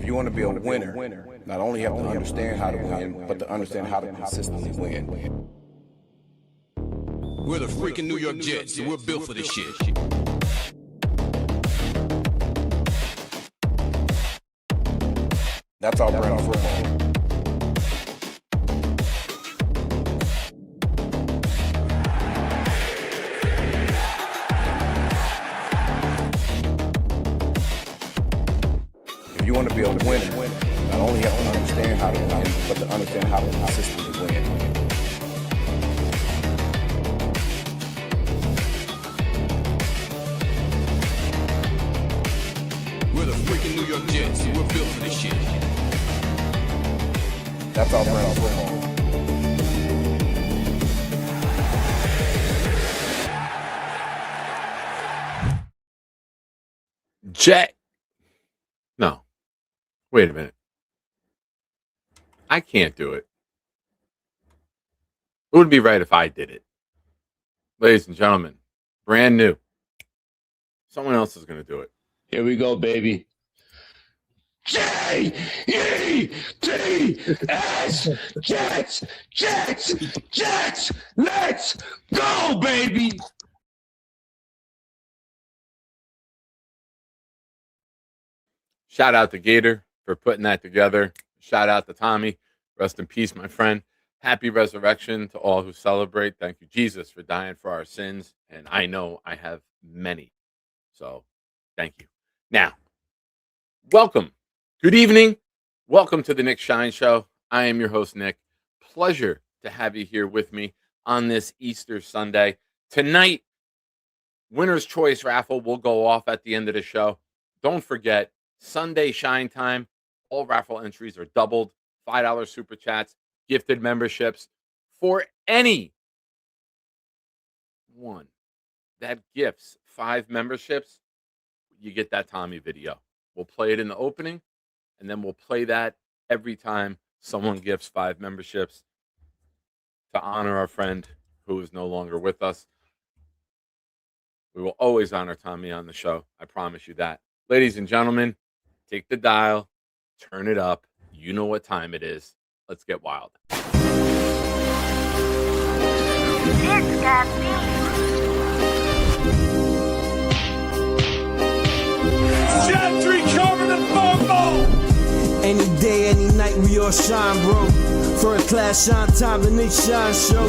If you want to be a winner, not only have to understand how to win, but to understand how to consistently win. We're the freaking New York Jets, and we're built for this shit. That's our brand of football. If you want to be a winner, not only have to understand how to win, but to understand how to consistently win. We're the freaking New York Jets, and we're built for this shit. That's our brand of football. Jet. No. Wait a minute. I can't do it. It would be right if I did it. Ladies and gentlemen, brand new. Someone else is going to do it. Here we go, baby. J-E-T-S, Jets, Jets, Jets, let's go, baby. Shout out to Gator for putting that together. Shout out to Tommy. Rest in peace, my friend. Happy resurrection to all who celebrate. Thank you, Jesus, for dying for our sins. And I know I have many. So thank you. Now, welcome. Good evening. Welcome to the Nick Shine Show. I am your host, Nick. Pleasure to have you here with me on this Easter Sunday. Tonight, Winner's Choice Raffle will go off at the end of the show. Don't forget, Sunday Shine Time. All raffle entries are doubled. $5 super chats, gifted memberships for any one that gifts 5 memberships. You get that Tommy video. We'll play it in the opening, and then we'll play that every time someone gifts 5 memberships to honor our friend who is no longer with us. We will always honor Tommy on the show. I promise you that. Ladies and gentlemen, take the dial, turn it up. You know what time it is. Let's get wild. It's got me. Gentry covered in football. Any day, any night, we all shine, bro. First class shine time, the Nick Shine Show.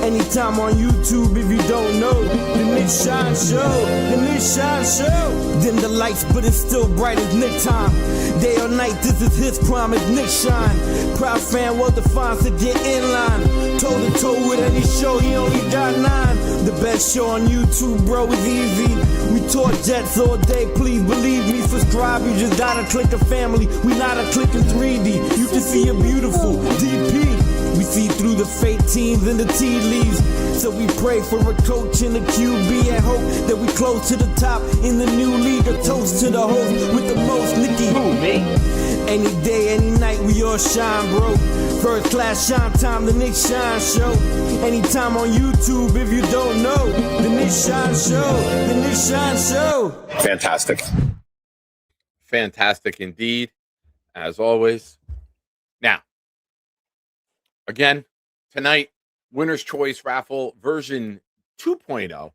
Anytime on YouTube, if you don't know, the Nick Shine Show, the Nick Shine Show. Dim the lights, but it's still bright as Nick time. Day or night, this is his prime, it's Nick Shine. Proud fan, well defined, to get in line. Toe to toe with any show, he only got 9. The best show on YouTube, bro, is easy. We talk Jets all day, please believe me. Subscribe, you just gotta click a family. We not a click in 3D. You can see a beautiful DP. We see through the fake teams and the tea leaves. So we pray for a coach and a QB and hope that we close to the top in the new league. A toast to the host with the most, Nicky. Who, me? Any day, any night, we all shine, bro. First class shine time, the Nick Shine Show. Anytime on YouTube, if you don't know, the Nick Shine Show, the Nick Shine Show. Fantastic. Fantastic indeed, as always. Now, again, tonight, Winner's Choice Raffle version 2.0.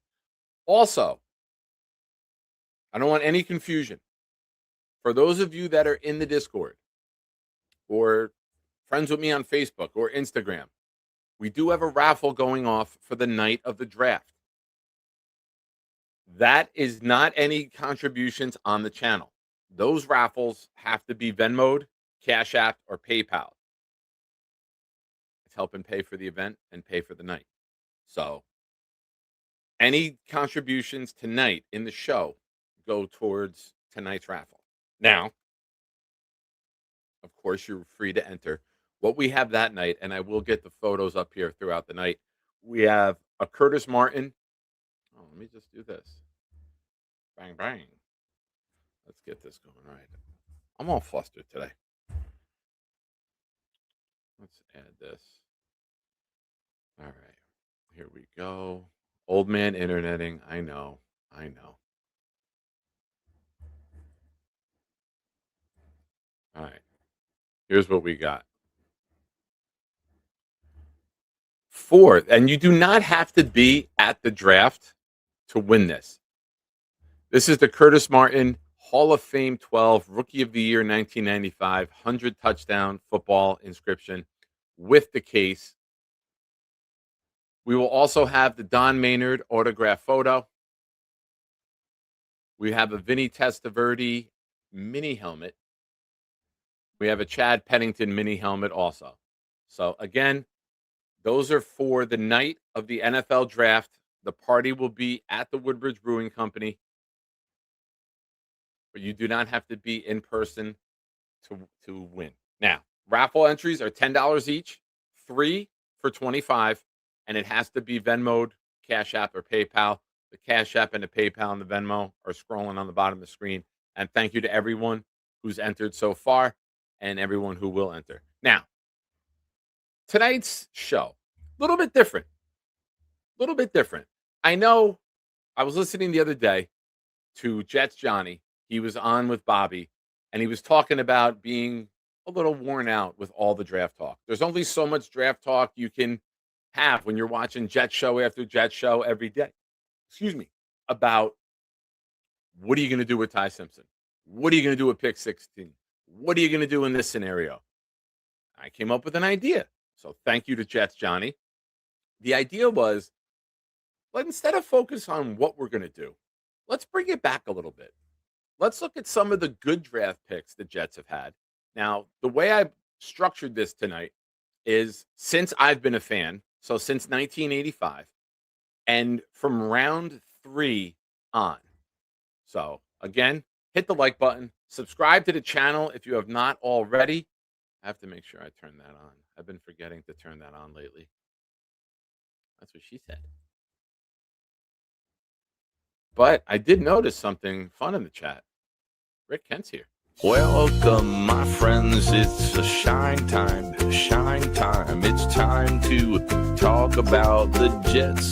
Also, I don't want any confusion. For those of you that are in the Discord or friends with me on Facebook or Instagram, we do have a raffle going off for the night of the draft. That is not any contributions on the channel. Those raffles have to be Venmo'd, Cash App, or PayPal. It's helping pay for the event and pay for the night. So any contributions tonight in the show go towards tonight's raffle. Now, of course, you're free to enter what we have that night, and I will get the photos up here throughout the night. We have a Curtis Martin. Oh, let me just do this. Bang, bang. Let's get this going right. I'm all flustered today. Let's add this. All right. Here we go. Old man interneting. I know. All right. Here's what we got. 4, and you do not have to be at the draft to win this. This is the Curtis Martin Hall of Fame 12 Rookie of the Year 1995 100 touchdown football inscription with the case. We will also have the Don Maynard autograph photo. We have a Vinny Testaverde mini helmet. We have a Chad Pennington mini helmet also. So again, those are for the night of the NFL draft. The party will be at the Woodbridge Brewing Company. But you do not have to be in person to win. Now, raffle entries are $10 each, 3 for $25, and it has to be Venmo'd, Cash App, or PayPal. The Cash App and the PayPal and the Venmo are scrolling on the bottom of the screen. And thank you to everyone who's entered so far and everyone who will enter. Now, tonight's show, a little bit different. I know I was listening the other day to Jets Johnny. He was on with Bobby, and he was talking about being a little worn out with all the draft talk. There's only so much draft talk you can have when you're watching Jet show after Jet show every day. About what are you going to do with Ty Simpson? What are you going to do with pick 16? What are you going to do in this scenario? I came up with an idea. So thank you to Jets Johnny. The idea was, instead of focus on what we're going to do, let's bring it back a little bit. Let's look at some of the good draft picks the Jets have had. Now, the way I structured this tonight is since I've been a fan, so since 1985, and from round 3 on. So, again, hit the like button. Subscribe to the channel if you have not already. I have to make sure I turn that on. I've been forgetting to turn that on lately. That's what she said. But I did notice something fun in the chat. Rick Kent's here. Welcome, my friends. It's a shine time. It's time to talk about the Jets.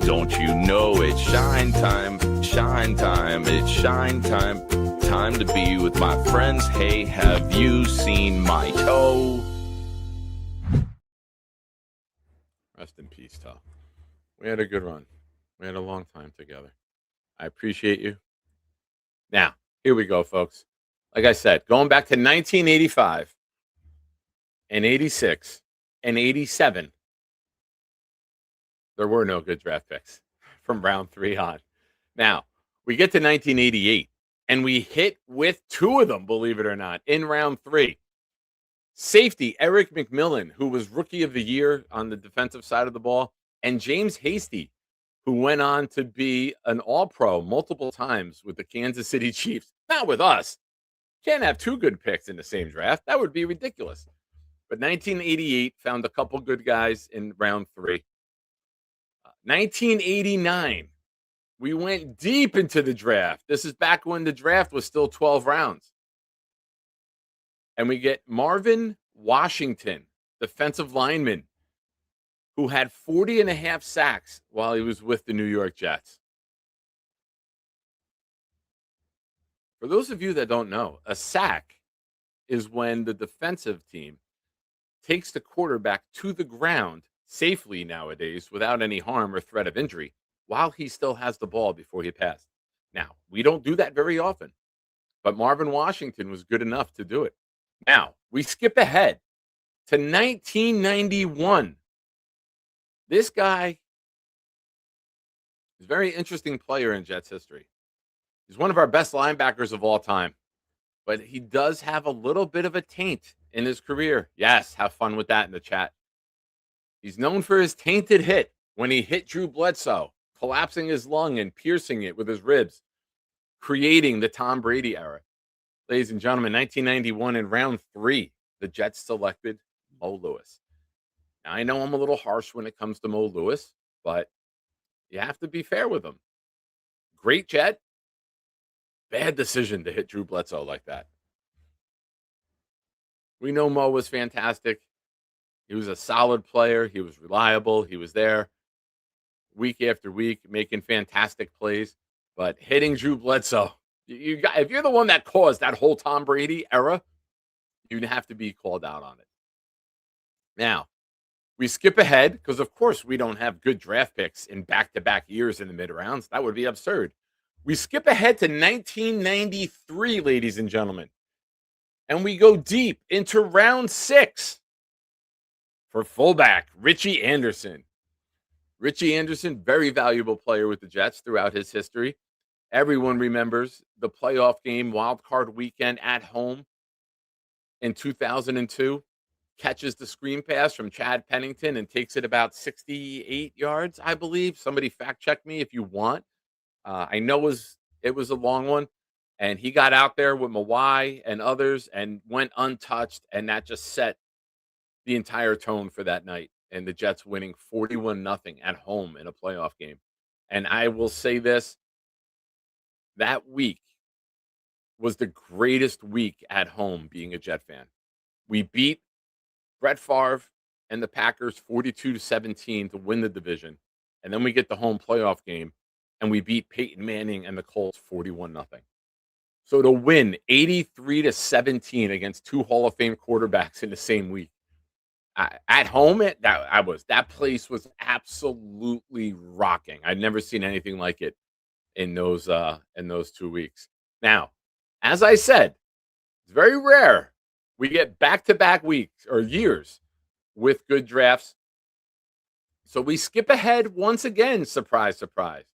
Don't you know it's shine time? It's shine time. Time to be with my friends. Hey, have you seen my toe? Rest in peace, Toe. We had a good run. We had a long time together. I appreciate you. Now, here we go, folks. Like I said, going back to 1985 and 86 and 87, there were no good draft picks from round 3 on. Now, we get to 1988, and we hit with 2 of them, believe it or not, in round 3. Safety, Eric McMillan, who was Rookie of the Year on the defensive side of the ball, and James Hasty, who went on to be an All-Pro multiple times with the Kansas City Chiefs. Not with us. Can't have 2 good picks in the same draft. That would be ridiculous. But 1988 found a couple good guys in round 3. 1989, we went deep into the draft. This is back when the draft was still 12 rounds. And we get Marvin Washington, defensive lineman, who had 40 and a half sacks while he was with the New York Jets. For those of you that don't know, a sack is when the defensive team takes the quarterback to the ground safely nowadays without any harm or threat of injury while he still has the ball before he passed. Now, we don't do that very often, but Marvin Washington was good enough to do it. Now, we skip ahead to 1991. This guy is a very interesting player in Jets history. He's one of our best linebackers of all time, but he does have a little bit of a taint in his career. Yes, have fun with that in the chat. He's known for his tainted hit when he hit Drew Bledsoe, collapsing his lung and piercing it with his ribs, creating the Tom Brady era. Ladies and gentlemen, 1991 in round 3, the Jets selected Mo Lewis. Now, I know I'm a little harsh when it comes to Mo Lewis, but you have to be fair with him. Great Jet. Bad decision to hit Drew Bledsoe like that. We know Mo was fantastic. He was a solid player. He was reliable. He was there week after week, making fantastic plays. But hitting Drew Bledsoe, if you're the one that caused that whole Tom Brady era, You'd have to be called out on it. Now, we skip ahead because, of course, we don't have good draft picks in back-to-back years in the mid-rounds. That would be absurd. We skip ahead to 1993, ladies and gentlemen, and we go deep into round 6 for fullback Richie Anderson. Richie Anderson, very valuable player with the Jets throughout his history. Everyone remembers the playoff game, wild card weekend at home in 2002. Catches the screen pass from Chad Pennington and takes it about 68 yards, I believe. Somebody fact check me if you want. I know it was a long one, and he got out there with Mawai and others and went untouched, and that just set the entire tone for that night. And the Jets winning 41-0 at home in a playoff game. And I will say this, that week was the greatest week at home being a Jet fan. We beat Brett Favre and the Packers 42-17 to win the division. And then we get the home playoff game and we beat Peyton Manning and the Colts 41-0. So to win 83-17 against 2 Hall of Fame quarterbacks in the same week at home, that place was absolutely rocking. I'd never seen anything like it in those 2 weeks. Now, as I said, it's very rare we get back-to-back weeks or years with good drafts. So we skip ahead once again, surprise, surprise,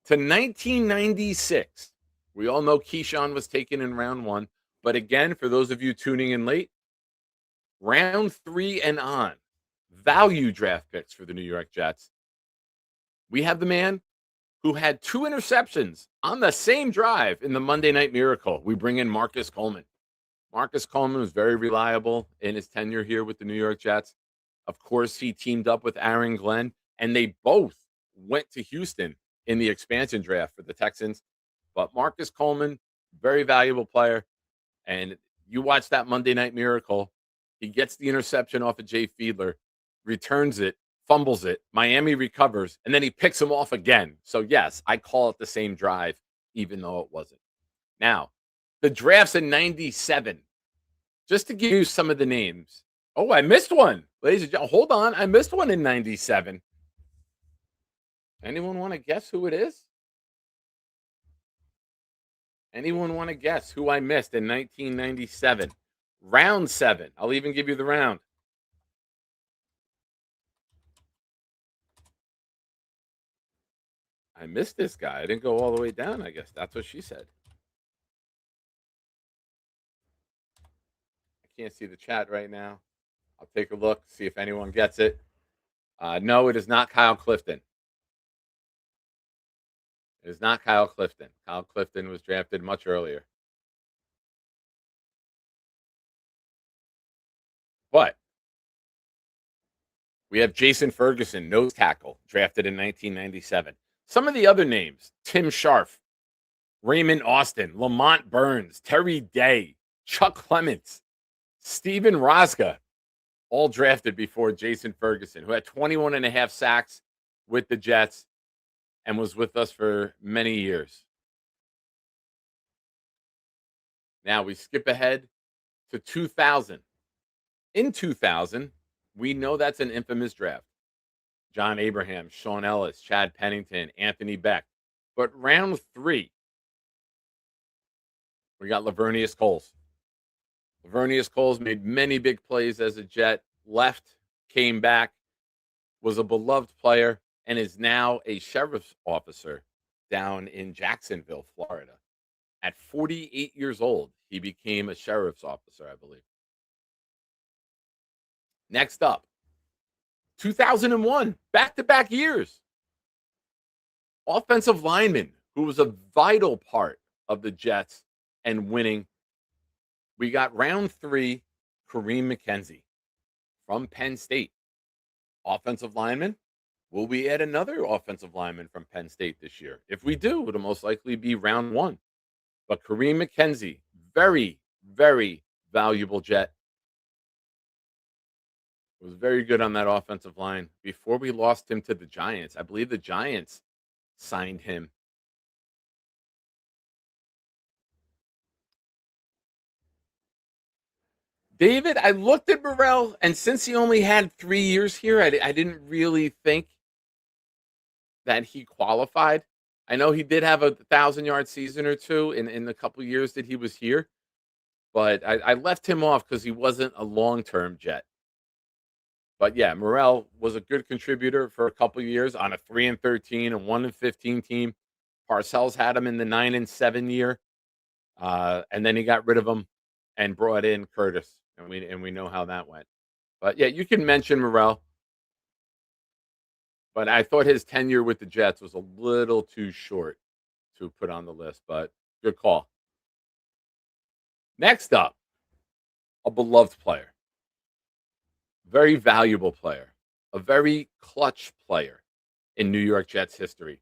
to 1996. We all know Keyshawn was taken in round 1. But again, for those of you tuning in late, round 3 and on, value draft picks for the New York Jets. We have the man who had 2 interceptions on the same drive in the Monday Night Miracle. We bring in Marcus Coleman. Marcus Coleman was very reliable in his tenure here with the New York Jets. Of course, he teamed up with Aaron Glenn, and they both went to Houston in the expansion draft for the Texans. But Marcus Coleman, very valuable player. And you watch that Monday Night Miracle. He gets the interception off of Jay Fiedler, returns it, fumbles it. Miami recovers, and then he picks him off again. So, yes, I call it the same drive, even though it wasn't. Now, the drafts in 97. Just to give you some of the names. Oh, I missed one. Ladies and gentlemen, hold on. I missed one in 97. Anyone want to guess who it is? Anyone want to guess who I missed in 1997? Round 7. I'll even give you the round. I missed this guy. I didn't go all the way down, I guess. That's what she said. I can't see the chat right now. I'll take a look, see if anyone gets it. No, it is not Kyle Clifton. It is not Kyle Clifton. Kyle Clifton was drafted much earlier. But we have Jason Ferguson, nose tackle, drafted in 1997. Some of the other names, Tim Scharf, Raymond Austin, Lamont Burns, Terry Day, Chuck Clements, Steven Rosca, all drafted before Jason Ferguson, who had 21 and a half sacks with the Jets and was with us for many years. Now we skip ahead to 2000. In 2000, we know that's an infamous draft. John Abraham, Sean Ellis, Chad Pennington, Anthony Beck. But round 3, we got Lavernius Coles. Lavernius Coles made many big plays as a Jet, left, came back, was a beloved player, and is now a sheriff's officer down in Jacksonville, Florida. At 48 years old, he became a sheriff's officer, I believe. Next up, 2001, back-to-back years. Offensive lineman who was a vital part of the Jets and winning. We got round 3, Kareem McKenzie from Penn State. Offensive lineman. Will we add another offensive lineman from Penn State this year? If we do, it'll most likely be round 1. But Kareem McKenzie, very, very valuable Jet. Was very good on that offensive line before we lost him to the Giants. I believe the Giants signed him. David, I looked at Morel, and since he only had 3 years here, I didn't really think that he qualified. I know he did have a 1,000-yard season or two in the couple years that he was here, but I left him off because he wasn't a long-term Jet. But yeah, Morel was a good contributor for a couple years on a 3-13 and 1-15 team. Parcells had him in the 9-7 year, and then he got rid of him and brought in Curtis, and we know how that went. But yeah, you can mention Morel, but I thought his tenure with the Jets was a little too short to put on the list. But good call. Next up, a beloved player, very valuable player, a very clutch player in New York Jets history.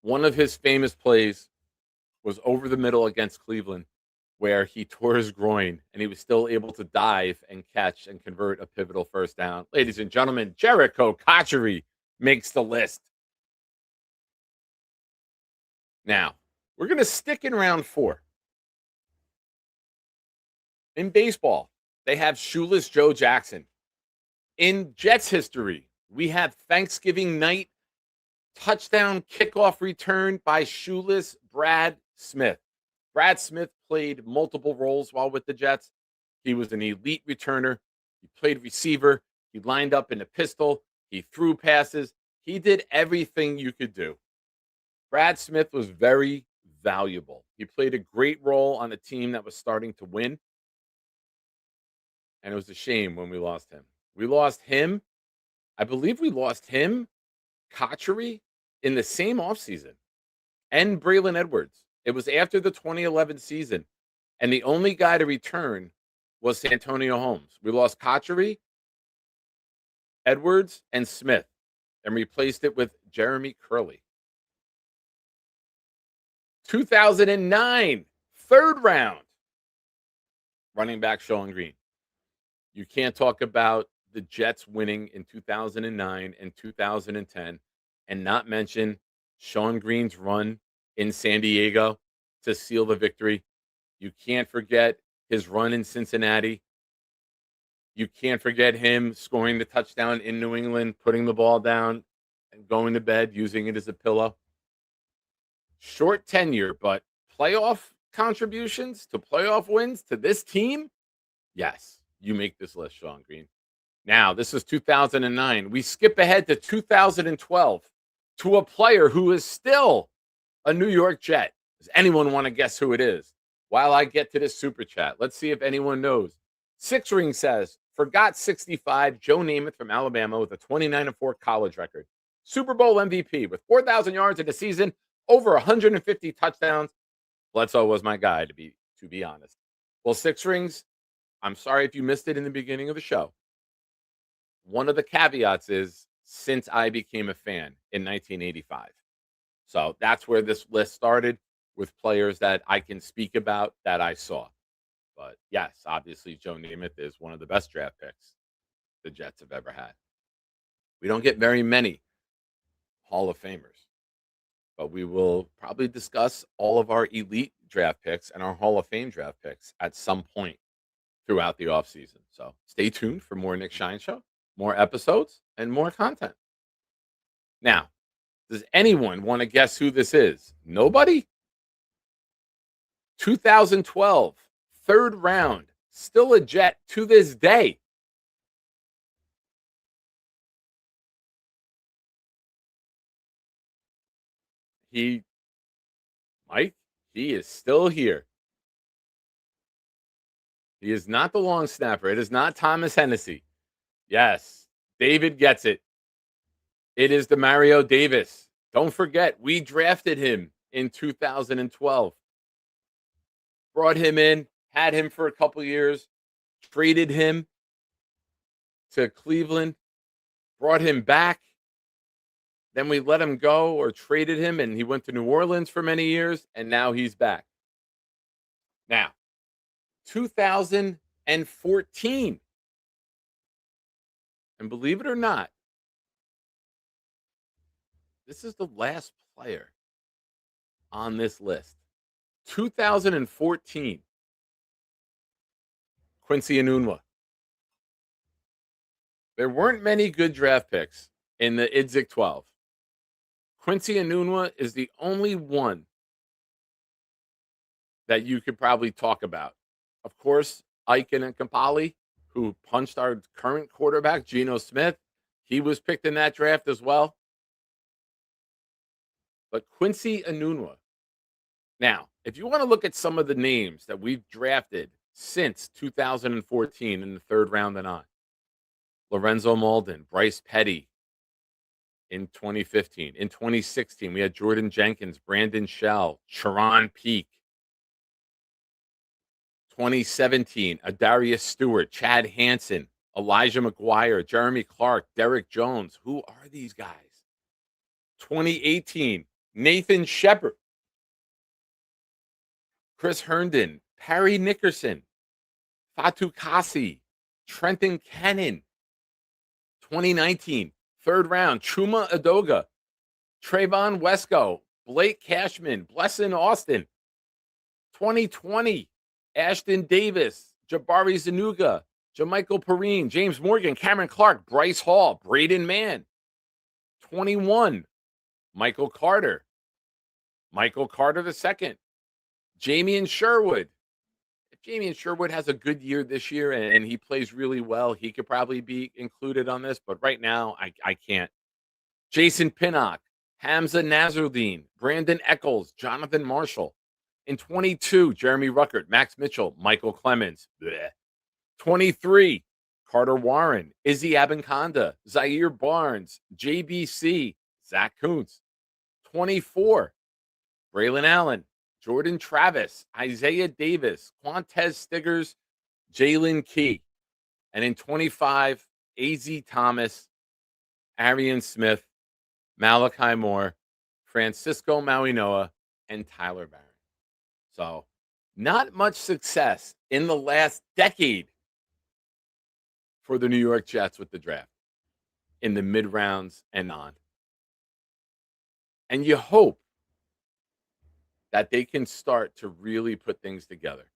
One of his famous plays was over the middle against Cleveland, where he tore his groin and he was still able to dive and catch and convert a pivotal first down. Ladies and gentlemen, Jericho Cotchery makes the list. Now, we're going to stick in round 4. In baseball, they have Shoeless Joe Jackson. In Jets history, we have Thanksgiving night touchdown kickoff return by Shoeless Brad Smith. Brad Smith played multiple roles while with the Jets. He was an elite returner. He played receiver. He lined up in the pistol. He threw passes. He did everything you could do. Brad Smith was very valuable. He played a great role on a team that was starting to win. And it was a shame when we lost him. We lost him. I believe we lost him, Cotchery, in the same offseason, and Braylon Edwards. It was after the 2011 season, and the only guy to return was Santonio Holmes. We lost Cotchery, Edwards, and Smith, and replaced it with Jeremy Curley. 2009, third round, running back Sean Green. You can't talk about the Jets winning in 2009 and 2010 and not mention Sean Green's run in San Diego to seal the victory. You can't forget his run in Cincinnati. You can't forget him scoring the touchdown in New England, putting the ball down and going to bed, using it as a pillow. Short tenure, but playoff contributions to playoff wins to this team? Yes. You make this list, Sean Green. Now, this is 2009. We skip ahead to 2012 to a player who is still a New York Jet. Does anyone want to guess who it is? While I get to this super chat, let's see if anyone knows. Six Ring says, forgot 65, Joe Namath from Alabama with a 29-4 college record. Super Bowl MVP with 4,000 yards in the season, over 150 touchdowns. Bledsoe was my guy, to be honest. Well, Six Rings, I'm sorry if you missed it in the beginning of the show. One of the caveats is since I became a fan in 1985. So that's where this list started, with players that I can speak about that I saw. But yes, obviously Joe Namath is one of the best draft picks the Jets have ever had. We don't get very many Hall of Famers, but we will probably discuss all of our elite draft picks and our Hall of Fame draft picks at some point throughout the offseason. So stay tuned for more Nick Shine Show, more episodes, and more content. Now, does anyone want to guess who this is? Nobody? 2012, third round, still a Jet to this day. Mike, he is still here. He is not the long snapper. It is not Thomas Hennessy. Yes, David gets it. It is Demario Davis. Don't forget, we drafted him in 2012. Brought him in, had him for a couple years, traded him to Cleveland, brought him back. Then we let him go or traded him, and he went to New Orleans for many years, and now he's back. Now, 2014. And believe it or not, this is the last player on this list. 2014. Quincy Enunwa. There weren't many good draft picks in the Idzik 12. Quincy Enunwa is the only one that you could probably talk about. Of course, Eichen and Kampali, who punched our current quarterback, Geno Smith. He was picked in that draft as well. But Quincy Enunwa. Now, if you want to look at some of the names that we've drafted since 2014 in the third round and on, Lorenzo Malden, Bryce Petty in 2015. In 2016, we had Jordan Jenkins, Brandon Shell, Sharon Peak. 2017, Adarius Stewart, Chad Hansen, Elijah McGuire, Jeremy Clark, Derek Jones. Who are these guys? 2018, Nathan Shepard, Chris Herndon, Parry Nickerson, Fatu Kasi, Trenton Kennan. 2019, third round, Chuma Adoga, Trayvon Wesco, Blake Cashman, Blesson Austin. 2020, Ashton Davis, Jabari Zanuga, Jamichael Perrine, James Morgan, Cameron Clark, Bryce Hall, Braden Mann. 21, Michael Carter II, Jamian Sherwood. If Jamian Sherwood has a good year this year and he plays really well, he could probably be included on this, but right now I can't. Jason Pinnock, Hamza Nazruddin, Brandon Eccles, Jonathan Marshall. In 22, Jeremy Ruckert, Max Mitchell, Michael Clemens. Blech. 23, Carter Warren, Izzy Abanconda, Zaire Barnes, JBC, Zach Kuntz. 24, Braylon Allen, Jordan Travis, Isaiah Davis, Quantez Stiggers, Jalen Key. And in 25, AZ Thomas, Arian Smith, Malachi Moore, Francisco Mauinoa, and Tyler Barron. So, not much success in the last decade for the New York Jets with the draft in the mid rounds and on. And you hope that they can start to really put things together.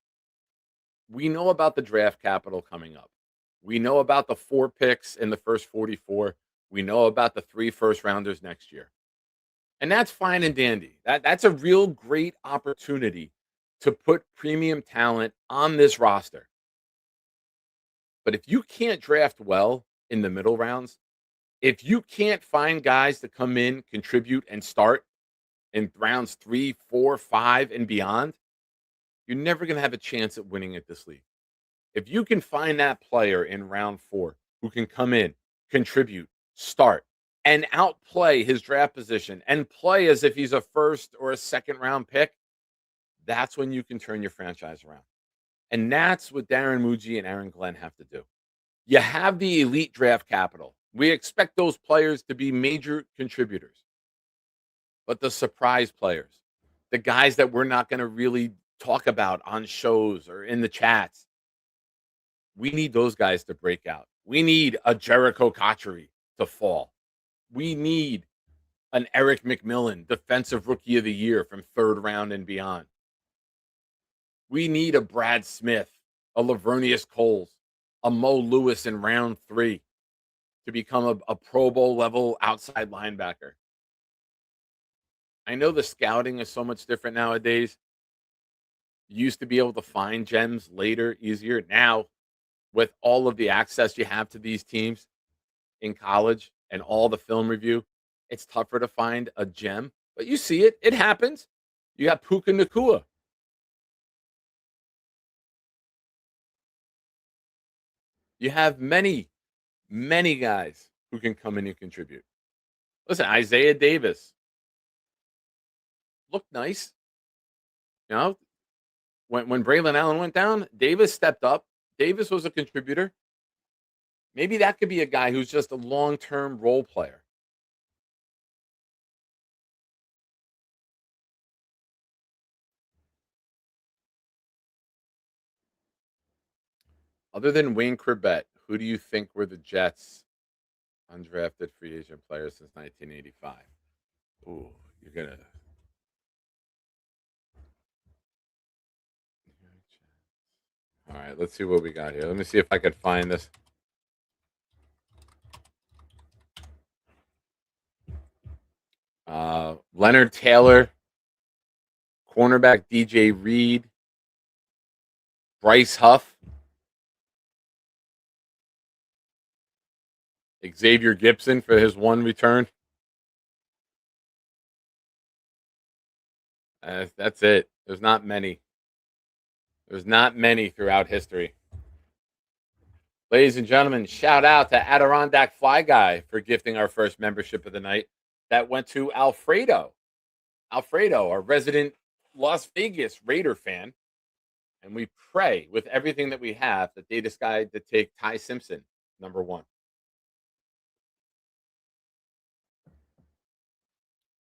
We know about the draft capital coming up. We know about the 4 picks in the first 44. We know about the 3 first rounders next year. And that's fine and dandy. That's a real great opportunity to put premium talent on this roster. But if you can't draft well in the middle rounds, if you can't find guys to come in, contribute, and start in rounds 3, 4, 5, and beyond, you're never going to have a chance at winning at this league. If you can find that player in round 4 who can come in, contribute, start, and outplay his draft position and play as if he's a first or a second round pick, that's when you can turn your franchise around. And that's what Darren Muji and Aaron Glenn have to do. You have the elite draft capital. We expect those players to be major contributors. But the surprise players, the guys that we're not going to really talk about on shows or in the chats, we need those guys to break out. We need a Jericho Cotchery to fall. We need an Eric McMillan, Defensive Rookie of the Year from third round and beyond. We need a Brad Smith, a Lavernius Coles, a Mo Lewis in round 3 to become a Pro Bowl level outside linebacker. I know the scouting is so much different nowadays. You used to be able to find gems later, easier. Now, with all of the access you have to these teams in college and all the film review, it's tougher to find a gem. But you see it. It happens. You got Puka Nacua. You have many, many guys who can come in and contribute. Listen, Isaiah Davis looked nice. You know, when Braylon Allen went down, Davis stepped up. Davis was a contributor. Maybe that could be a guy who's just a long-term role player. Other than Wayne Corbett, who do you think were the Jets' undrafted free agent players since 1985? Ooh, you're going to... All right, let's see what we got here. Let me see if I could find this. Leonard Taylor, cornerback DJ Reed, Bryce Huff, Xavier Gibson for his one return. That's it. There's not many. There's not many throughout history. Ladies and gentlemen, shout out to Adirondack Fly Guy for gifting our first membership of the night. That went to Alfredo. Alfredo, our resident Las Vegas Raider fan. And we pray with everything that we have that they decide to take Ty Simpson, number 1.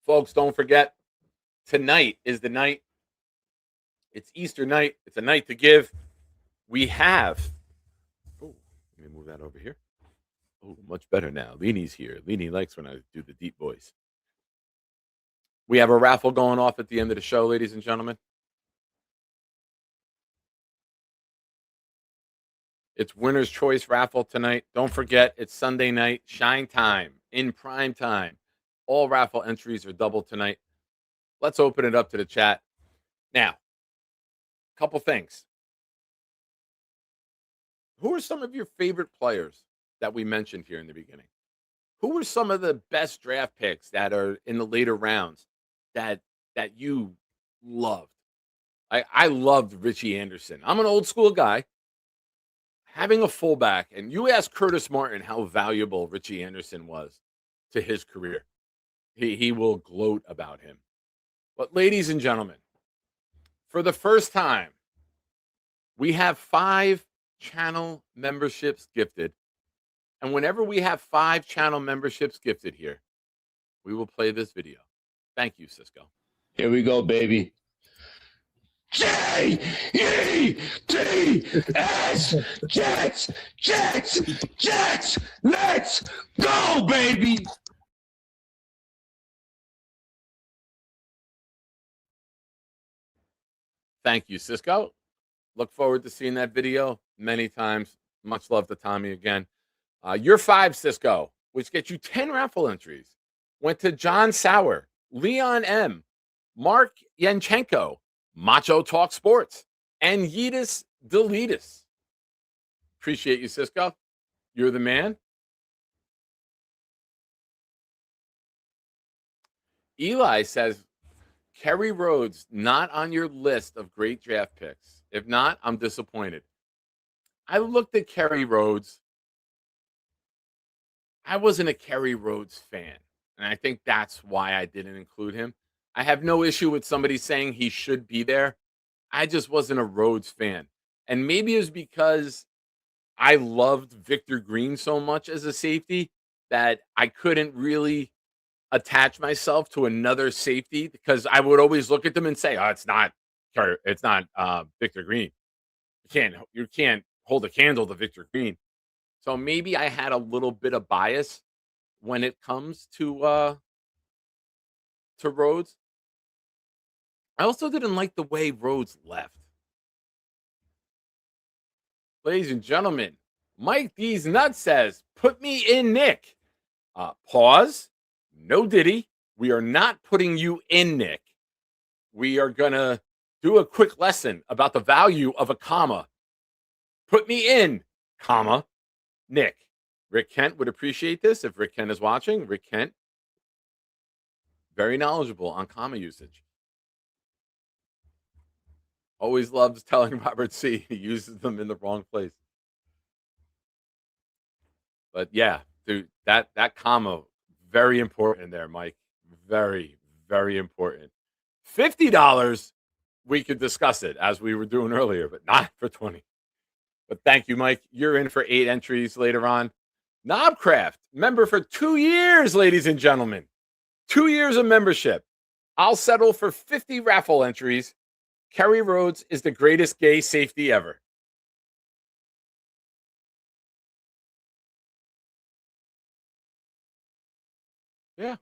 Folks, don't forget, tonight is the night. It's Easter night. It's a night to give. We have. Oh, let me move that over here. Oh, much better now. Leanie's here. Leanie likes when I do the deep voice. We have a raffle going off at the end of the show, ladies and gentlemen. It's Winner's Choice raffle tonight. Don't forget, it's Sunday night, Shine Time, in prime time. All raffle entries are double tonight. Let's open it up to the chat. Now, a couple things. Who are some of your favorite players that we mentioned here in the beginning? Who are some of the best draft picks that are in the later rounds that you loved? I loved Richie Anderson. I'm an old school guy. Having a fullback, and you ask Curtis Martin how valuable Richie Anderson was to his career. He will gloat about him. But ladies and gentlemen, for the first time, we have 5 channel memberships gifted. And whenever we have 5 channel memberships gifted here, we will play this video. Thank you, Cisco. Here we go, baby. J-E-T-S, Jets, Jets, Jets, let's go, baby. Thank you, Cisco. Look forward to seeing that video many times. Much love to Tommy again. Your 5, Cisco, which gets you 10 raffle entries, went to John Sauer, Leon M., Mark Yanchenko, Macho Talk Sports, and Yeetus Deletus. Appreciate you, Cisco. You're the man. Eli says, Kerry Rhodes not on your list of great draft picks. If not, I'm disappointed. I looked at Kerry Rhodes. I wasn't a Kerry Rhodes fan, and I think that's why I didn't include him. I have no issue with somebody saying he should be there. I just wasn't a Rhodes fan. And maybe it was because I loved Victor Green so much as a safety that I couldn't really attach myself to another safety because I would always look at them and say, "Oh, it's not Victor Green. You can't hold a candle to Victor Green." So maybe I had a little bit of bias when it comes to Rhodes. I also didn't like the way Rhodes left. Ladies and gentlemen, Mike D's Nuts says, "Put me in, Nick." Pause. No Diddy. We are not putting you in, Nick. We are going to do a quick lesson about the value of a comma. Put me in, comma, Nick. Rick Kent would appreciate this if Rick Kent is watching. Rick Kent, very knowledgeable on comma usage. Always loves telling Robert C. he uses them in the wrong place. But yeah, dude, that comma, very important in there, Mike. Very, very important. $50, we could discuss it as we were doing earlier, but not for 20. But thank you, Mike. You're in for 8 entries later on. Knobcraft, member for 2 years, ladies and gentlemen. 2 years of membership. I'll settle for 50 raffle entries. Kerry Rhodes is the greatest gay safety ever. Yeah,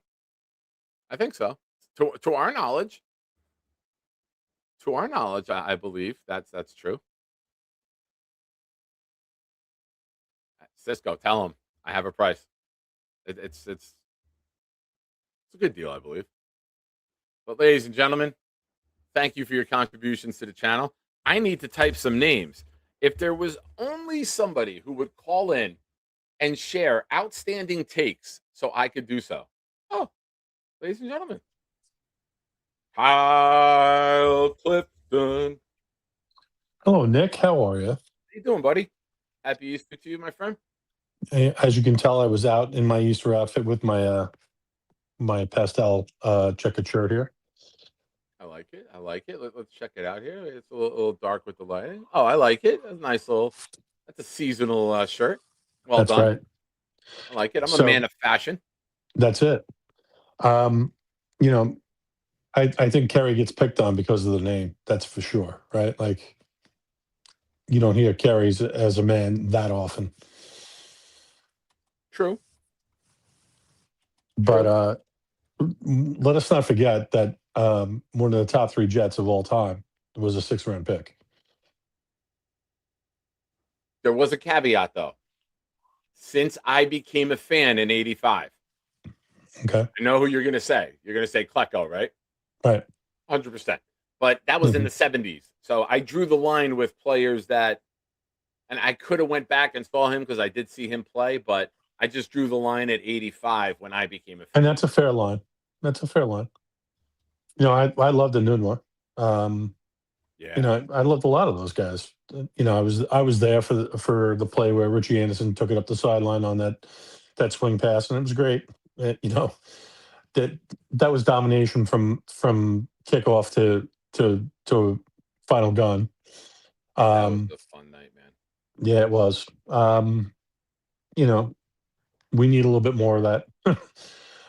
I think so. To our knowledge. To our knowledge, I believe that's true. Cisco, tell him I have a price. It's a good deal, I believe. But ladies and gentlemen, thank you for your contributions to the channel. I need to type some names. If there was only somebody who would call in and share outstanding takes so I could do so. Oh, ladies and gentlemen, Kyle Clifton. Hello, Nick. How are you? How you doing, buddy? Happy Easter to you, my friend. As you can tell, I was out in my Easter outfit with my pastel checkered shirt here. I like it. I like it. Let's check it out here. It's a little dark with the lighting. Oh, I like it. That's a nice little. That's a seasonal shirt. Well That's done. right. I like it. I'm a So- man of fashion. That's it. You know, I think Kerry gets picked on because of the name. That's for sure, right? Like, you don't hear Kerry's as a man that often. True. But let us not forget that one of the top 3 Jets of all time was a 6th-round pick. There was a caveat though. Since I became a fan in '85, Okay. I know who you're going to say. You're going to say Klecko, right? Right. 100%. But that was in the '70s. So I drew the line with players that, and I could have went back and saw him because I did see him play, but I just drew the line at '85 when I became a fan. And that's a fair line. That's a fair line. You know, I loved the Nunwa. Yeah. You know, I loved a lot of those guys. You know, I was there for the play where Richie Anderson took it up the sideline on that swing pass, and it was great. You know, that was domination from kickoff to final gun. That was a fun night, man. Yeah, it was. You know, we need a little bit more of that.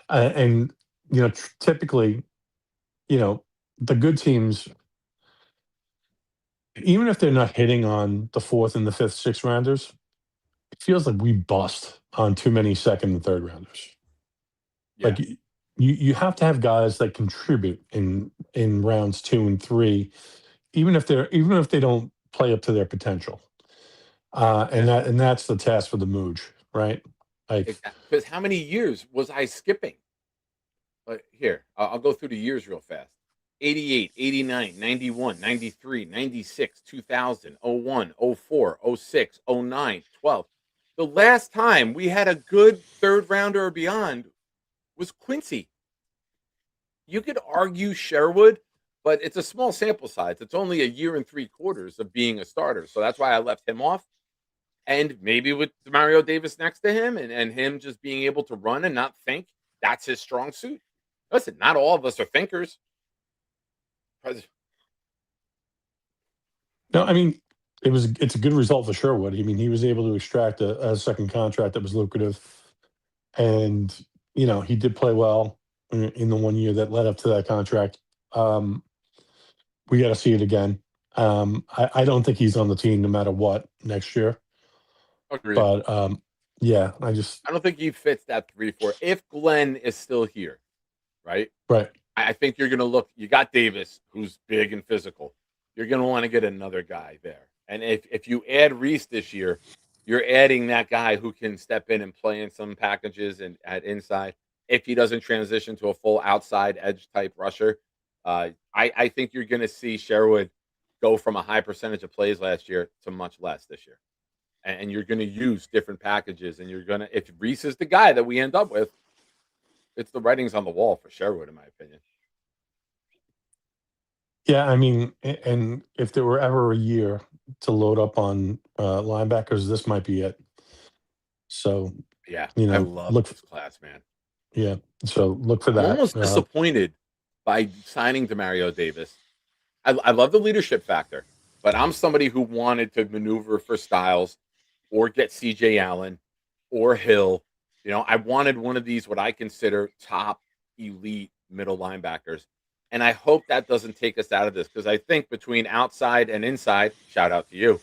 And you know, typically, you know, the good teams, even if they're not hitting on the 4th and the 5th, 6th rounders, it feels like we bust on too many 2nd and 3rd rounders. Yeah. Like you have to have guys that contribute in rounds 2 and 3, even if they don't play up to their potential. And that's the task for the Mooj, right? Like, Because how many years was I skipping? Here, I'll go through the years real fast. 88, 89, 91, 93, 96, 2000, 01, 04, 06, 09, 12. The last time we had a good 3rd rounder or beyond was Quincy. You could argue Sherwood, but it's a small sample size. It's only a year and 3/4 of being a starter. So that's why I left him off. And maybe with Demario Davis next to him and him just being able to run and not think, that's his strong suit. Listen, not all of us are thinkers. no, I mean, it's a good result for Sherwood. I mean, he was able to extract a second contract that was lucrative, and you know, he did play well in the 1 year that led up to that contract. We got to see it again. I don't think he's on the team no matter what next year. Agreed. But yeah, I don't think he fits that 3-4. If Glenn is still here, right? right. I think you're going to look. You got Davis, who's big and physical. You're going to want to get another guy there. And if you add Reese this year, you're adding that guy who can step in and play in some packages and at inside. If he doesn't transition to a full outside edge type rusher, I think you're going to see Sherwood go from a high percentage of plays last year to much less this year. And you're going to use different packages. And you're going to, if Reese is the guy that we end up with, it's the writings on the wall for Sherwood, in my opinion. Yeah, I mean, and if there were ever a year to load up on linebackers, this might be it. So Yeah, you know, I love this class, man. Yeah, so look for that. I'm almost disappointed by signing Demario Davis. I love the leadership factor, but I'm somebody who wanted to maneuver for Styles or get CJ Allen or Hill. You know, I wanted one of these, what I consider top elite middle linebackers. And I hope that doesn't take us out of this, because I think between outside and inside, shout out to you,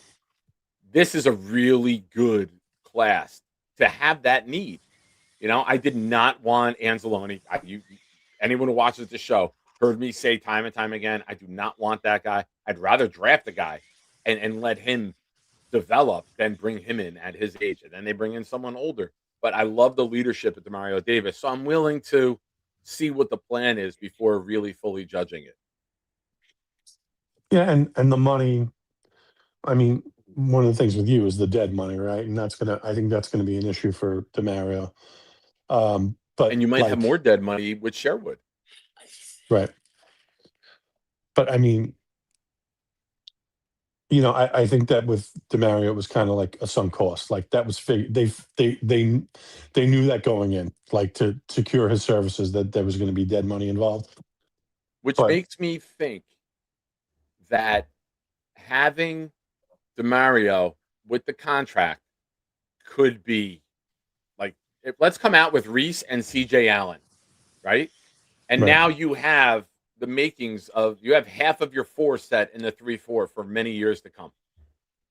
this is a really good class to have that need. You know, I did not want Anzalone. Anyone who watches the show heard me say time and time again, I do not want that guy. I'd rather draft a guy and let him develop, then bring him in at his age, and then they bring in someone older. But I love the leadership of Demario Davis, so I'm willing to see what the plan is before really fully judging it. Yeah, and the money. I mean, one of the things with you is the dead money, right? And I think that's gonna be an issue for Demario. And But you might have like, more dead money with Sherwood. right. But I mean, I think that with Demario, it was kind of like a sunk cost. Like that was they knew that going in, like to secure his services, that there was going to be dead money involved. Which But makes me think that having DeMario with the contract could be like, let's come out with Reese and CJ Allen, right? And right, now you have the makings of, you have half of your four set in the 3-4 for many years to come.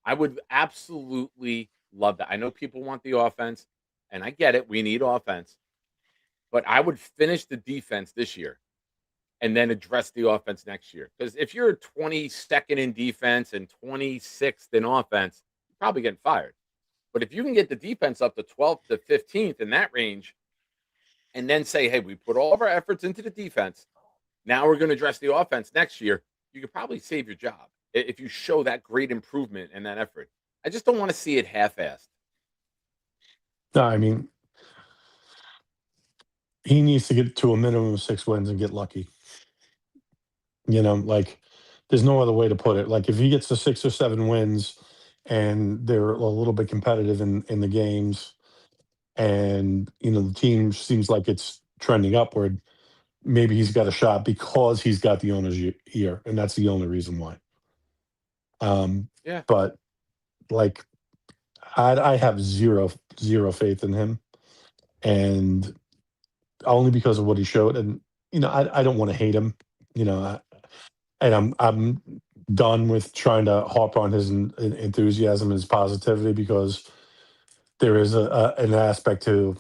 I would absolutely love that. I know people want the offense, and I get it. We need offense, but I would finish the defense this year and then address the offense next year. Because if you're 22nd in defense and 26th in offense, you're probably getting fired. But if you can get the defense up to 12th to 15th in that range, and then say, hey, we put all of our efforts into the defense. Now we're going to address the offense next year. You could probably save your job if you show that great improvement and that effort. I just don't want to see it half-assed. no, I mean, he needs to get to a minimum of 6 wins and get lucky. Like there's no other way to put it. Like if he gets to 6 or 7 wins and they're a little bit competitive in the games, and the team seems like it's trending upward, maybe he's got a shot because he's got the owner's ear, and that's the only reason why. Yeah. But like, I have zero faith in him, and only because of what he showed. And I don't want to hate him, and I'm done with trying to harp on his enthusiasm, his positivity, because there is an aspect to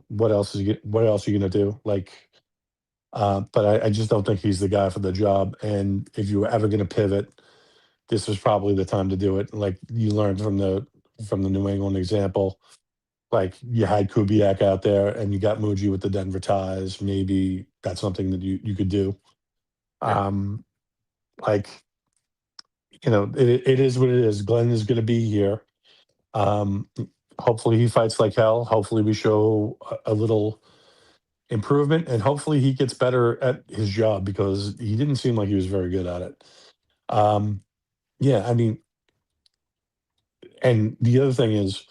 what else are you going to do, like. But I just don't think he's the guy for the job. And if you were ever going to pivot, this was probably the time to do it. Like you learned from the New England example, like you had Kubiak out there and you got Muji with the Denver ties. Maybe that's something that you could do. Yeah. Like it is what it is. Glenn is going to be here. Um, Hopefully he fights like hell. Hopefully we show a little improvement, and hopefully he gets better at his job, because he didn't seem like he was very good at it. Yeah, I mean, and the other thing is,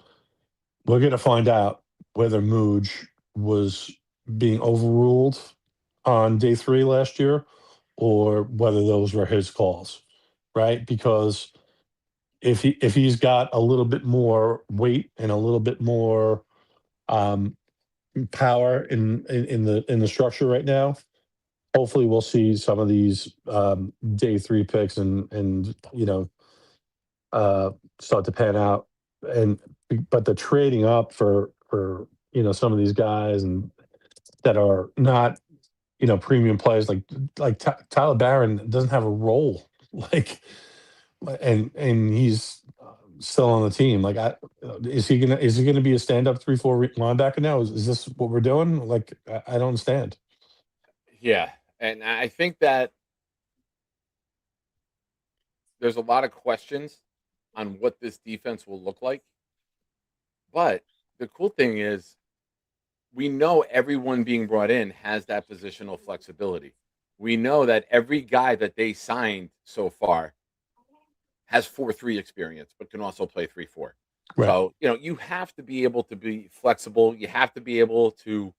we're going to find out whether Mooj was being overruled on day 3 last year, or whether those were his calls, right? Because if he's got a little bit more weight and a little bit more um, power in the structure right now, hopefully we'll see some of these day 3 picks and start to pan out. And but the trading up for some of these guys and that are not premium players, like Tyler Barron doesn't have a role, like, and he's still on the team. Like, is he gonna be a stand up 3-4 linebacker now? Is this what we're doing? Like, I don't understand. Yeah. And I think that there's a lot of questions on what this defense will look like. But the cool thing is, we know everyone being brought in has that positional flexibility. We know that every guy that they signed so far has 4-3 experience, but can also play 3-4. Right. So, you have to be able to be flexible. You have to be able to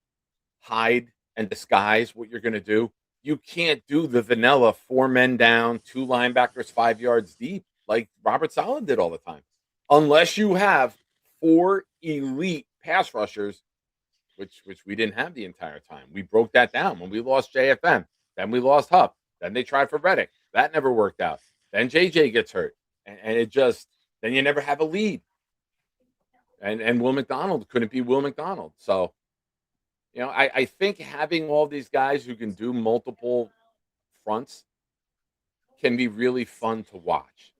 hide and disguise what you're going to do. You can't do the vanilla 4 men down, 2 linebackers 5 yards deep like Robert Saleh did all the time, unless you have 4 elite pass rushers, which we didn't have the entire time. We broke that down when we lost JFM. Then we lost Hupp. Then they tried for Reddick. That never worked out. Then JJ gets hurt, and it just, then you never have a lead. And Will McDonald couldn't be Will McDonald. So, I think having all these guys who can do multiple fronts can be really fun to watch.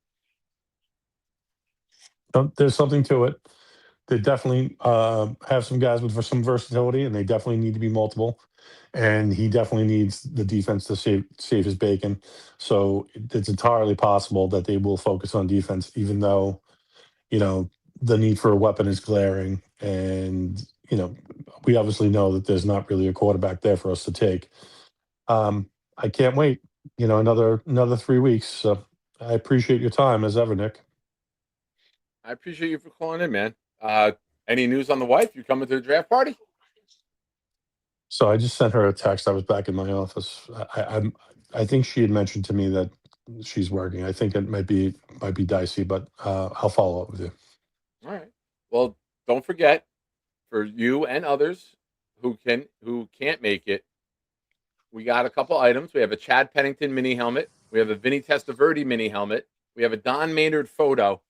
There's something to it. They definitely have some guys with some versatility, and they definitely need to be multiple. And he definitely needs the defense to save his bacon. So it's entirely possible that they will focus on defense, even though the need for a weapon is glaring, and we obviously know that there's not really a quarterback there for us to take. I can't wait. Another 3 weeks. So I appreciate your time as ever, Nick. I appreciate you for calling in, man. Any news on the wife? You coming to the draft party? So I just sent her a text. I was back in my office. I think she had mentioned to me that she's working. I think it might be dicey, but I'll follow up with you. All right. Well, don't forget, for you and others who can't make it, we got a couple items. We have a Chad Pennington mini helmet. We have a Vinny Testaverde mini helmet. We have a Don Maynard photo,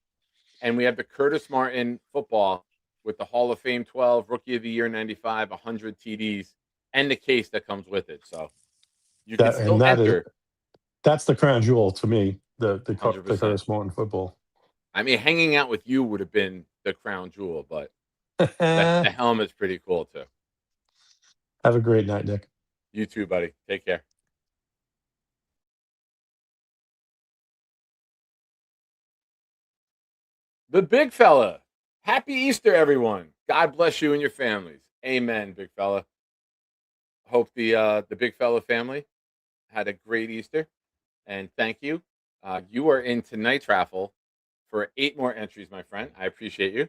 and we have the Curtis Martin football with the Hall of Fame 12, Rookie of the Year 95, 100 TDs, and the case that comes with it. So you can still enter. That's the crown jewel to me. The 100%. Curtis Martin football. I mean, hanging out with you would have been the crown jewel, but the helmet's pretty cool too. Have a great night, Nick. You too, buddy. Take care. The big fella. Happy Easter, everyone. God bless you and your families. Amen, big fella. Hope the big fella family had a great Easter, and thank you. You are in tonight's raffle for 8 more entries, my friend. I appreciate you.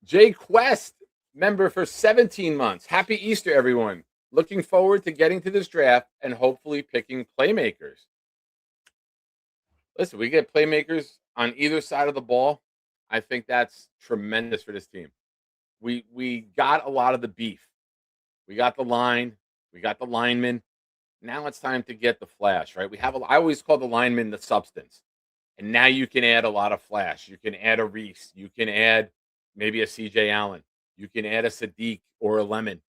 Jay Quest, member for 17 months. Happy Easter, everyone. Looking forward to getting to this draft and hopefully picking playmakers. Listen, we get playmakers on either side of the ball. I think that's tremendous for this team. We got a lot of the beef. We got the line. We got the linemen. Now it's time to get the flash, right? I always call the lineman the substance. And now you can add a lot of flash. You can add a Reese. You can add maybe a CJ Allen. You can add a Sadiq or a Lemon.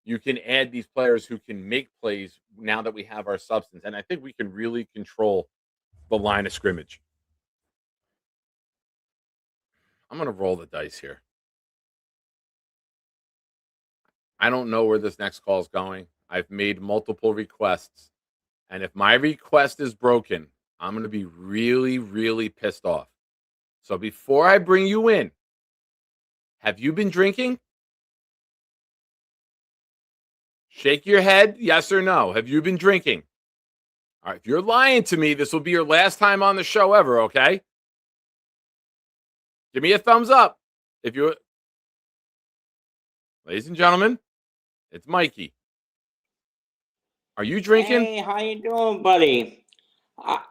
You can add these players who can make plays now that we have our substance. And I think we can really control the line of scrimmage. I'm going to roll the dice here. I don't know where this next call is going. I've made multiple requests. And if my request is broken, I'm going to be really, really pissed off. So before I bring you in, have you been drinking? Shake your head, yes or no. Have you been drinking? All right, if you're lying to me, this will be your last time on the show ever, okay? Give me a thumbs up. Ladies and gentlemen, it's Mikey. Are you drinking? Hey, how you doing, buddy?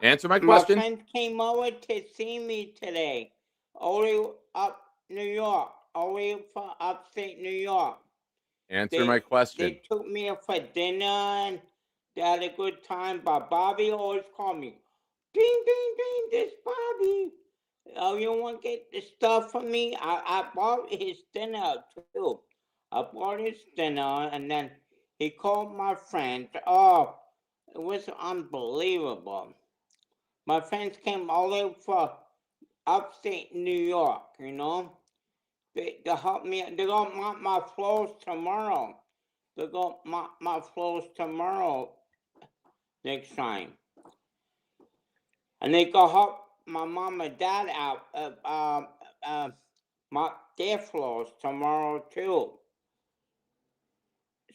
Answer my question. My friends came over to see me today, all the way up New York, all the way from upstate New York. Answer my question. They took me out for dinner and they had a good time, but Bobby always called me, ding, ding, ding, this Bobby. Oh, you want to get the stuff for me? I bought his dinner too. I bought his dinner and then he called my friend. Oh, it was unbelievable. My friends came all the way from upstate New York, you know. They help me. They're going to mop my floors tomorrow. They're going to mop my floors tomorrow next time. And they go help my mom and dad out mop their floors tomorrow too.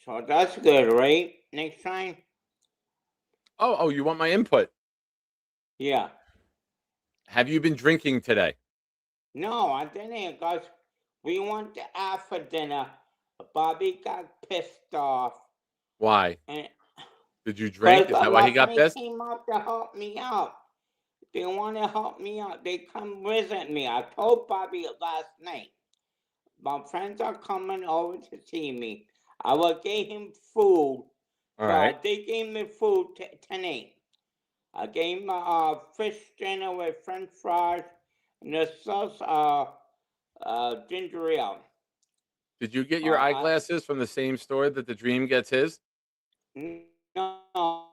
So that's good, right? Next time? Oh, you want my input? Yeah. Have you been drinking today? No, I didn't, because we went out for dinner. Bobby got pissed off. Why? And did you drink? Is that why he got pissed? They came up to help me out. They want to help me out. They come visit me. I told Bobby last night. My friends are coming over to see me. I will give him food. All right. They gave me food tonight. I gave him a fish dinner with French fries and the sauce, ginger ale. Did you get your eyeglasses from the same store that the Dream gets his? No,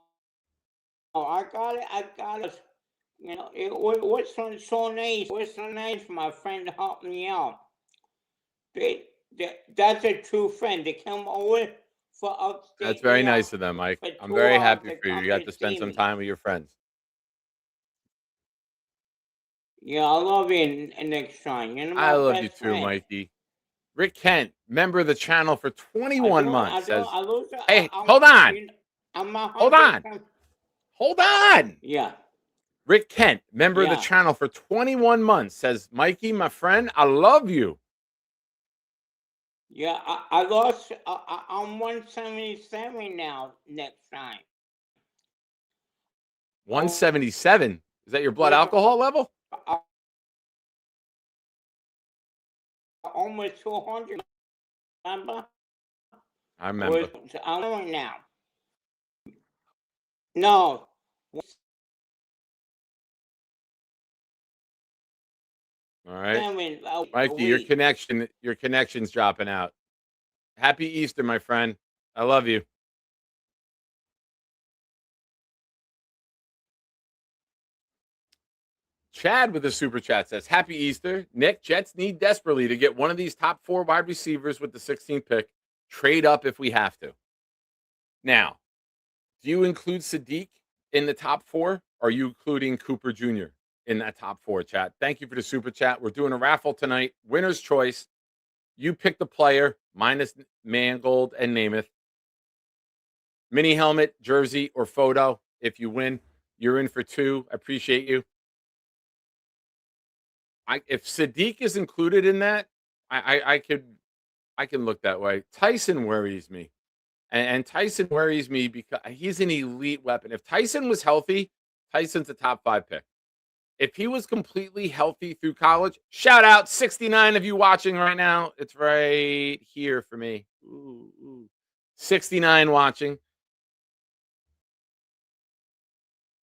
I got it what's so nice? What's so nice for my friend to help me out? That's a true friend. They come over for upstate. That's very nice of them, Mike. For I'm 2 very hours happy to for you. come You got to to spend see some me. time with your friends. Yeah, I love you, next time. You're I my love you best too, friend. Mikey. Rick Kent, member of the channel for 21 months, says, Hey, hold on. Hold on. Hold on. Yeah. Rick Kent, member of the Yeah. channel for 21 months, says, Mikey, my friend, I love you. Yeah, I lost. I'm 177 now. Next time. 177. Is that your blood Was- alcohol level? Almost 200. Remember? I remember. I'm right now. No. All right. 7 a Mikey, your week. connection's dropping out. Happy Easter, my friend. I love you. Chad with the super chat says, Happy Easter. Nick, Jets need desperately to get one of these top 4 wide receivers with the 16th pick. Trade up if we have to. Now, do you include Sadiq in the top 4? Or are you including Cooper Jr. in that top 4, chat? Thank you for the super chat. We're doing a raffle tonight. Winner's choice. You pick the player, minus Mangold and Namath. Mini helmet, jersey, or photo. If you win, you're in for 2. I appreciate you. If Sadiq is included in that, I can look that way. Tyson worries me. And Tyson worries me because he's an elite weapon. If Tyson was healthy, Tyson's a top 5 pick. If he was completely healthy through college, shout out 69 of you watching right now. It's right here for me. Ooh. 69 watching.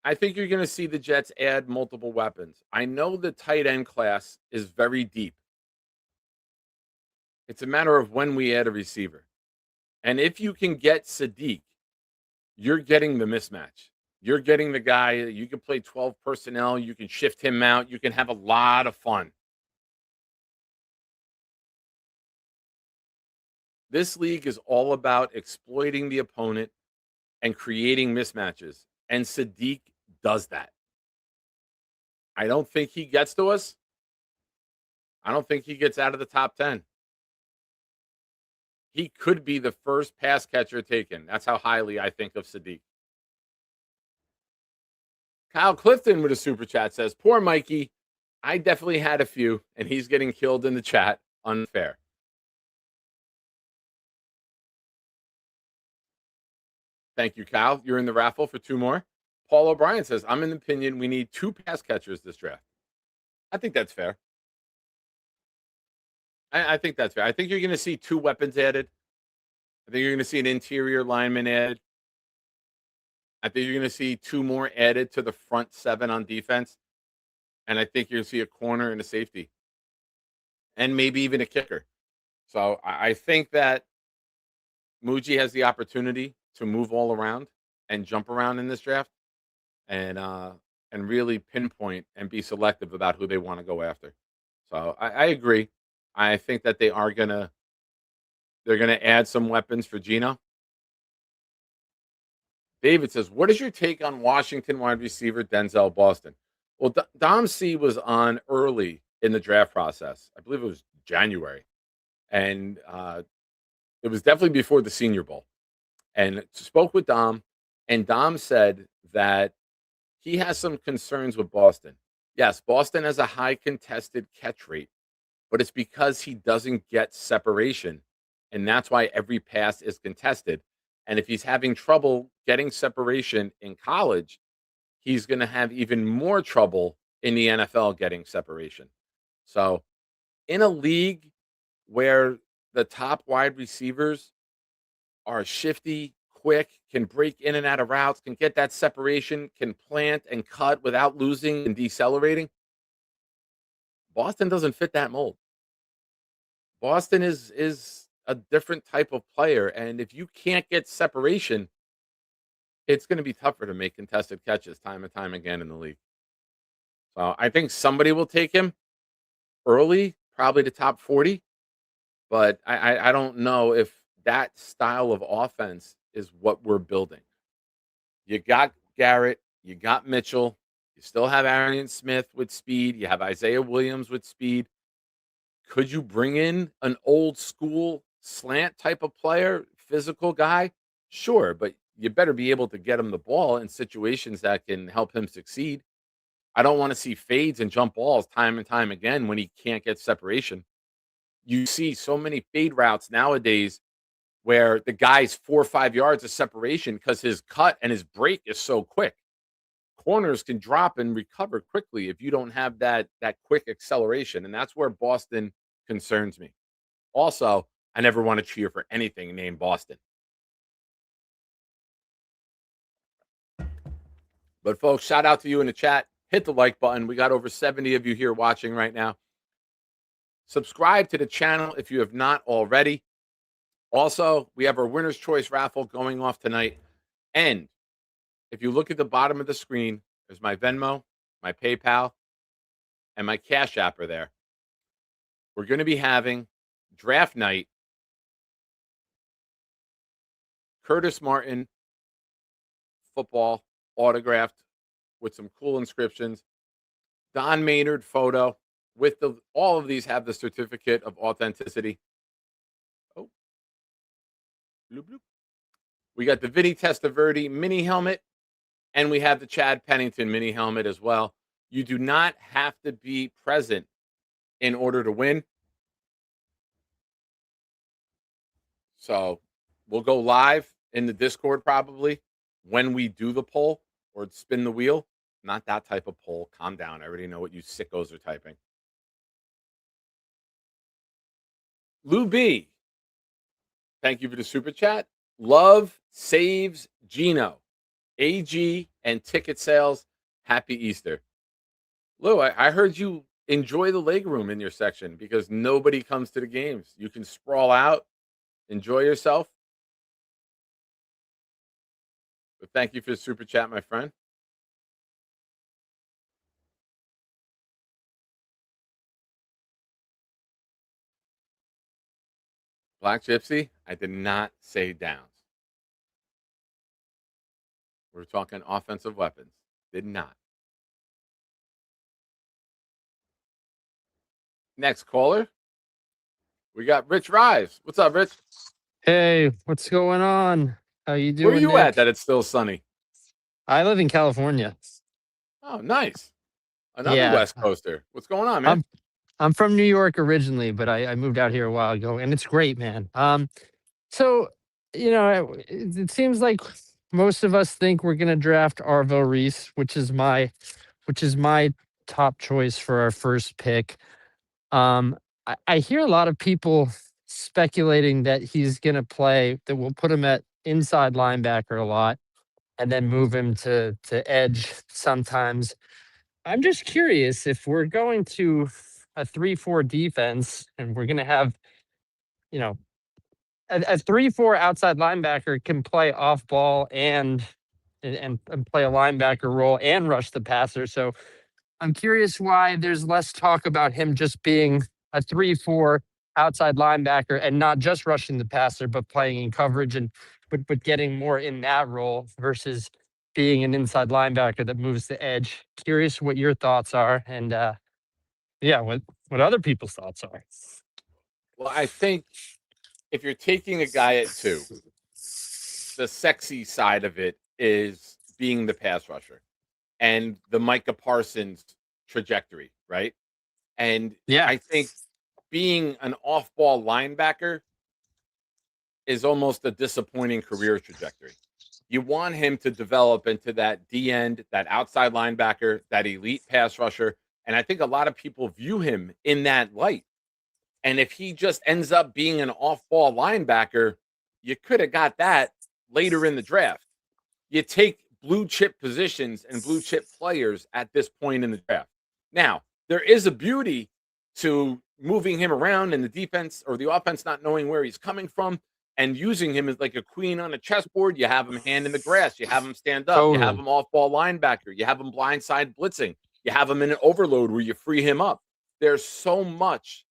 I think you're going to see the Jets add multiple weapons. I know the tight end class is very deep. It's a matter of when we add a receiver. And if you can get Sadiq, you're getting the mismatch. You're getting the guy that you can play 12 personnel. You can shift him out. You can have a lot of fun. This league is all about exploiting the opponent and creating mismatches. And Sadiq does that. I don't think he gets to us. I don't think he gets out of the top 10. He could be the first pass catcher taken. That's how highly I think of Sadiq. Kyle Clifton with a super chat says, poor Mikey. I definitely had a few, and he's getting killed in the chat. Unfair. Thank you, Kyle. You're in the raffle for 2 more. Paul O'Brien says, I'm in the opinion we need 2 pass catchers this draft. I think that's fair. I think that's fair. I think you're going to see 2 weapons added. I think you're going to see an interior lineman added. I think you're going to see 2 more added to the front 7 on defense. And I think you're going to see a corner and a safety. And maybe even a kicker. So I think that Muji has the opportunity to move all around and jump around in this draft and really pinpoint and be selective about who they want to go after. So I agree. I think that they're gonna add some weapons for Gino. David says, what is your take on Washington wide receiver Denzel Boston? Well, Dom C was on early in the draft process. I believe it was January. And it was definitely before the Senior Bowl. And spoke with Dom. And Dom said that he has some concerns with Boston. Yes, Boston has a high contested catch rate, but it's because he doesn't get separation. And that's why every pass is contested. And if he's having trouble getting separation in college, he's going to have even more trouble in the NFL getting separation. So, in a league where the top wide receivers are shifty, quick, can break in and out of routes, can get that separation, can plant and cut without losing and decelerating, Boston doesn't fit that mold. Boston is a different type of player, and if you can't get separation, it's going to be tougher to make contested catches time and time again in the league. So I think somebody will take him early, probably the top 40. But I don't know if that style of offense is what we're building. You got Garrett, you got Mitchell, you still have Arian Smith with speed, you have Isaiah Williams with speed. Could you bring in an old school slant type of player, physical guy? Sure, but you better be able to get him the ball in situations that can help him succeed. I don't want to see fades and jump balls time and time again when he can't get separation. You see so many fade routes nowadays where the guy's 4 or 5 yards of separation because his cut and his break is so quick. Corners can drop and recover quickly if you don't have that quick acceleration, and that's where Boston concerns me. Also, I never want to cheer for anything named Boston. But folks, shout out to you in the chat. Hit the like button. We got over 70 of you here watching right now. Subscribe to the channel if you have not already. Also, we have our winner's choice raffle going off tonight. And if you look at the bottom of the screen, there's my Venmo, my PayPal, and my Cash App are there. We're going to be having draft night. Curtis Martin football autographed with some cool inscriptions. Don Maynard photo with all of these have the certificate of authenticity. Oh, bloop, bloop. We got the Vinny Testaverde mini helmet, and we have the Chad Pennington mini helmet as well. You do not have to be present in order to win. So we'll go live in the Discord probably when we do the poll or spin the wheel. Not that type of poll. Calm down. I already know what you sickos are typing. Lou B, thank you for the super chat. Love saves Gino. AG and ticket sales. Happy Easter. Lou, I heard you enjoy the leg room in your section because nobody comes to the games. You can sprawl out, enjoy yourself. But thank you for the super chat, my friend. Black Gypsy, I did not say downs. We're talking offensive weapons. Did not. Next caller, we got Rich Rise. What's up, Rich? Hey, what's going on? How you doing? Where are you Nick? at that it's still sunny? I live in California. Oh, nice. Another Yeah. West Coaster. What's going on, man? I'm from New York originally, but I moved out here a while ago, and it's great, man. So it seems like most of us think we're gonna draft Arvo Reese, which is my top choice for our first pick. I hear a lot of people speculating that he's gonna play, that we'll put him at inside linebacker a lot and then move him to edge sometimes. I'm just curious if we're going to a 3-4 defense and we're going to have, a 3-4 outside linebacker can play off ball and play a linebacker role and rush the passer. So I'm curious why there's less talk about him just being a 3-4 outside linebacker and not just rushing the passer, but playing in coverage and but getting more in that role versus being an inside linebacker that moves the edge. Curious what your thoughts are, and what other people's thoughts are. Well, I think if you're taking a guy at 2, the sexy side of it is being the pass rusher and the Micah Parsons trajectory, right? And Yeah. I think being an off-ball linebacker is almost a disappointing career trajectory. You want him to develop into that D-end, that outside linebacker, that elite pass rusher, and I think a lot of people view him in that light. And if he just ends up being an off-ball linebacker, you could have got that later in the draft. You take blue chip positions and blue chip players at this point in the draft. Now, there is a beauty to moving him around and the defense or the offense not knowing where he's coming from and using him as like a queen on a chessboard. You have him hand in the grass. You have him stand up. Totally. You have him off-ball linebacker. You have him blindside blitzing. You have him in an overload where you free him up. There's so much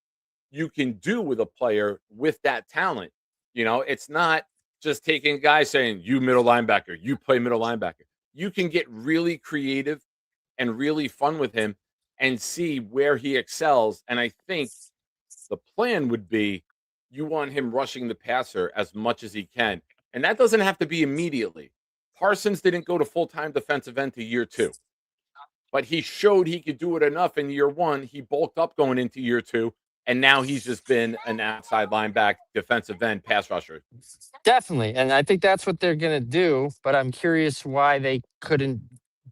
you can do with a player with that talent. It's not just taking guys saying, you middle linebacker, you play middle linebacker. You can get really creative and really fun with him and see where he excels. And I think the plan would be you want him rushing the passer as much as he can. And that doesn't have to be immediately. Parsons didn't go to full-time defensive end to year 2, but he showed he could do it enough in year 1. He bulked up going into year 2, and now he's just been an outside linebacker, defensive end, pass rusher. Definitely. And I think that's what they're going to do. But I'm curious why they couldn't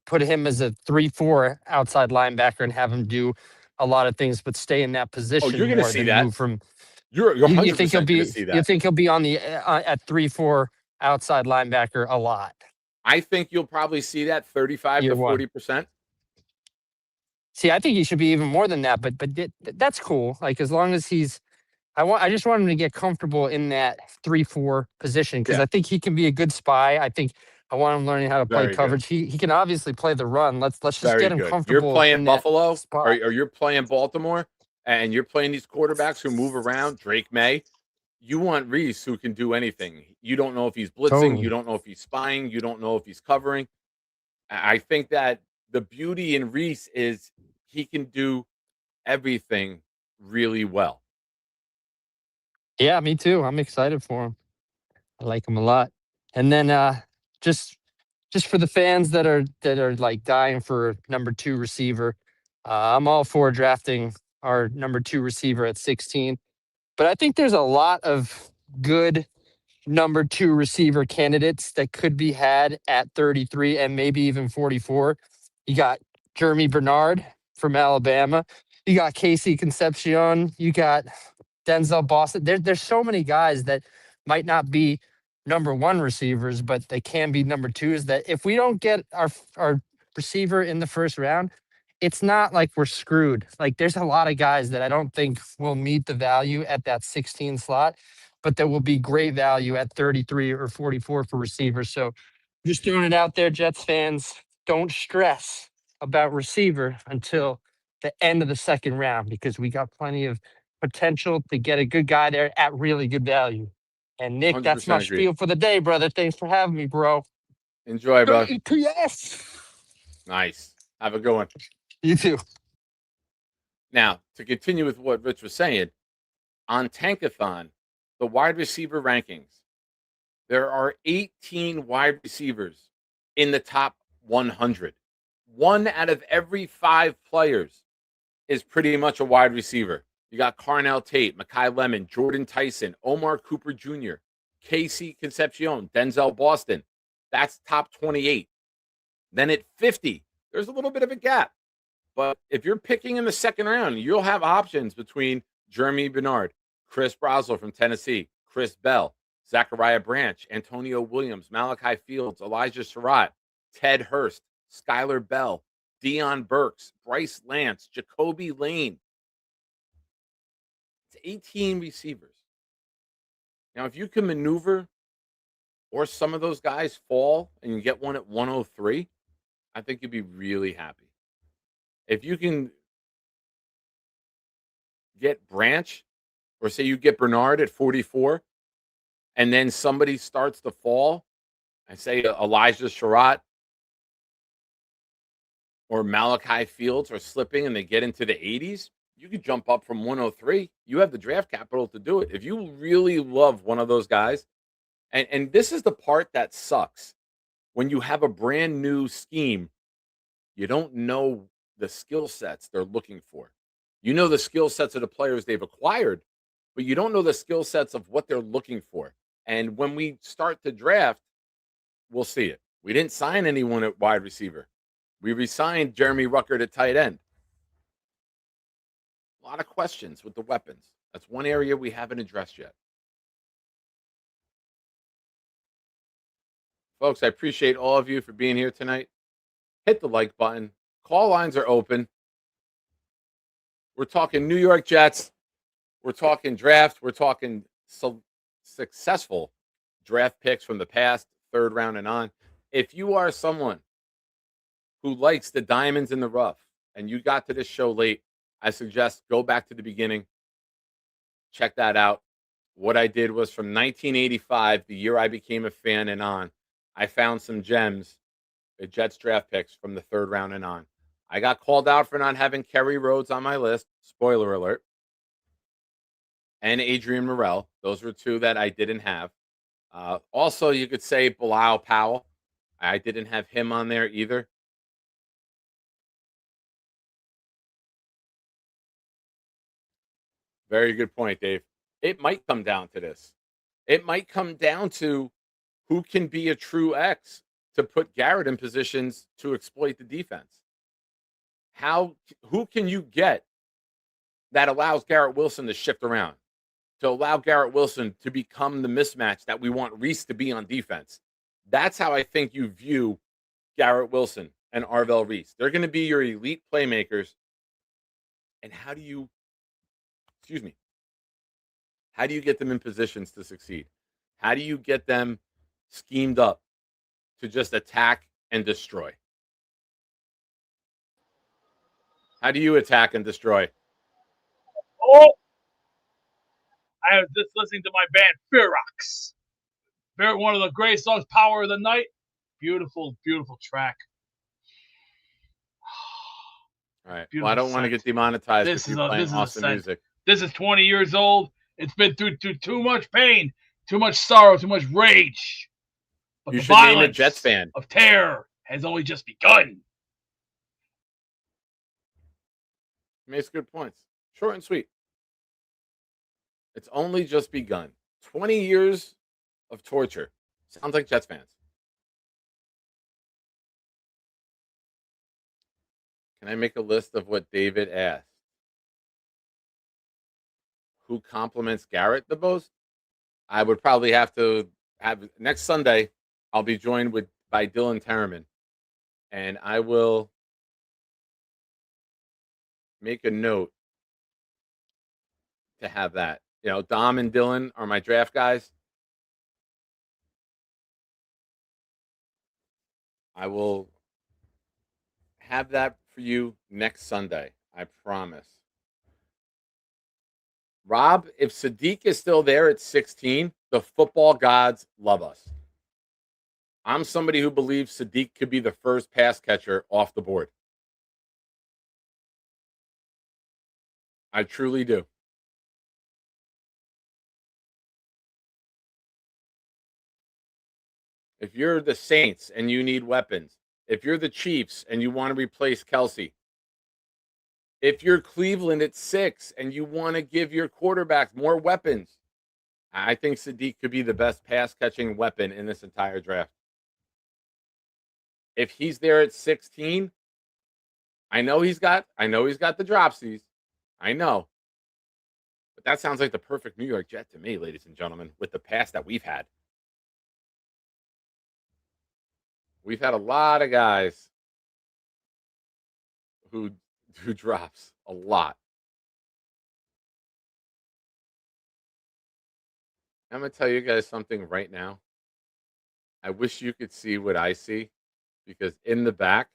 put him as a 3-4 outside linebacker and have him do a lot of things, but stay in that position you're gonna more see than that. move from. You're You 100% think he'll going be? to see that. You think he'll be on the at 3-4 outside linebacker a lot? I think you'll probably see that 35 Year to one. 40%. See, I think he should be even more than that. But that's cool. Like as long as he's, I just want him to get comfortable in that 3-4 position because Yeah. I think he can be a good spy. I think I want him learning how to play Very good. coverage. He can obviously play the run. Let's just Very get him good. comfortable. You're playing in that Buffalo spot. or you're playing Baltimore and you're playing these quarterbacks who move around, Drake May. You want Reese who can do anything. You don't know if he's blitzing. Totally. You don't know if he's spying. You don't know if he's covering. I think that the beauty in Reese is he can do everything really well. Yeah, me too. I'm excited for him. I like him a lot. And then just for the fans that are like dying for number 2 receiver, I'm all for drafting our number 2 receiver at 16. But I think there's a lot of good number 2 receiver candidates that could be had at 33 and maybe even 44. You got Jeremy Bernard from Alabama. You got Casey Concepcion. You got Denzel Boston. There's so many guys that might not be number 1 receivers, but they can be number 2s. That if we don't get our receiver in the first round, it's not like we're screwed. Like there's a lot of guys that I don't think will meet the value at that 16 slot, but there will be great value at 33 or 44 for receivers. So just throwing it out there, Jets fans, don't stress about receiver until the end of the second round because we got plenty of potential to get a good guy there at really good value. And Nick, that's my 100% agree. spiel for the day, brother. Thanks for having me, bro. Enjoy, bro. EPS. Nice. Have a good one. You too. Now, to continue with what Rich was saying, on Tankathon, the wide receiver rankings, there are 18 wide receivers in the top 100. 1 out of every 5 players is pretty much a wide receiver. You got Carnell Tate, Mekhi Lemon, Jordan Tyson, Omar Cooper Jr., Casey Concepcion, Denzel Boston. That's top 28. Then at 50, there's a little bit of a gap. But if you're picking in the second round, you'll have options between Jeremy Bernard, Chris Brosler from Tennessee, Chris Bell, Zachariah Branch, Antonio Williams, Malachi Fields, Elijah Surratt, Ted Hurst, Skylar Bell, Deion Burks, Bryce Lance, Jacoby Lane. It's 18 receivers. Now, if you can maneuver or some of those guys fall and you get one at 103, I think you'd be really happy. If you can get Branch, or say you get Bernard at 44, and then somebody starts to fall, I say Elijah Surratt or Malachi Fields are slipping and they get into the 80s, you could jump up from 103. You have the draft capital to do it. If you really love one of those guys, and this is the part that sucks. When you have a brand new scheme, you don't know the skill sets they're looking for. You know the skill sets of the players they've acquired, but you don't know the skill sets of what they're looking for. And when we start to draft, we'll see it. We didn't sign anyone at wide receiver. We re-signed Jeremy Ruckert at tight end. A lot of questions with the weapons. That's one area we haven't addressed yet. Folks, I appreciate all of you for being here tonight. Hit the like button. Call lines are open. We're talking New York Jets. We're talking draft. We're talking successful draft picks from the past, third round and on. If you are someone who likes the diamonds in the rough and you got to this show late, I suggest go back to the beginning. Check that out. What I did was from 1985, the year I became a fan and on, I found some gems, the Jets draft picks from the 3rd round and on. I got called out for not having Kerry Rhodes on my list. Spoiler alert. And Adrian Morrell. Those were 2 that I didn't have. Also, you could say Bilal Powell. I didn't have him on there either. Very good point, Dave. It might come down to this. It might come down to who can be a true X to put Garrett in positions to exploit the defense. Who can you get that allows Garrett Wilson to shift around, to allow Garrett Wilson to become the mismatch that we want Reese to be on defense? That's how I think you view Garrett Wilson and Arvell Reese. They're going to be your elite playmakers. And how do you get them in positions to succeed? How do you get them schemed up to just attack and destroy? How do you attack and destroy? Oh, I was just listening to my band Ferox. One of the greatest songs, Power of the Night. Beautiful, beautiful track. All right. Beautiful well, I don't want to get demonetized if you're playing awesome music. This is 20 years old. It's been through too much pain, too much sorrow, too much rage. But You the should name a violence Jets fan. of terror has only just begun. Makes good points. Short and sweet. It's only just begun. 20 years of torture. Sounds like Jets fans. Can I make a list of what David asked? Who compliments Garrett the most? I would probably have to have next Sunday. I'll be joined by Dylan Terraman, and I will make a note to have that. You know, Dom and Dylan are my draft guys. I will have that for you next Sunday. I promise. Rob, if Sadiq is still there at 16, the football gods love us. I'm somebody who believes Sadiq could be the first pass catcher off the board. I truly do. If you're the Saints and you need weapons, if you're the Chiefs and you want to replace Kelsey, if you're Cleveland at 6 and you want to give your quarterback more weapons, I think Sadiq could be the best pass catching weapon in this entire draft. If he's there at 16, I know he's got the dropsies. I know. But that sounds like the perfect New York Jet to me, ladies and gentlemen, with the pass that we've had. We've had a lot of guys who drops a lot. I'm going to tell you guys something right now. I wish you could see what I see, because in the back,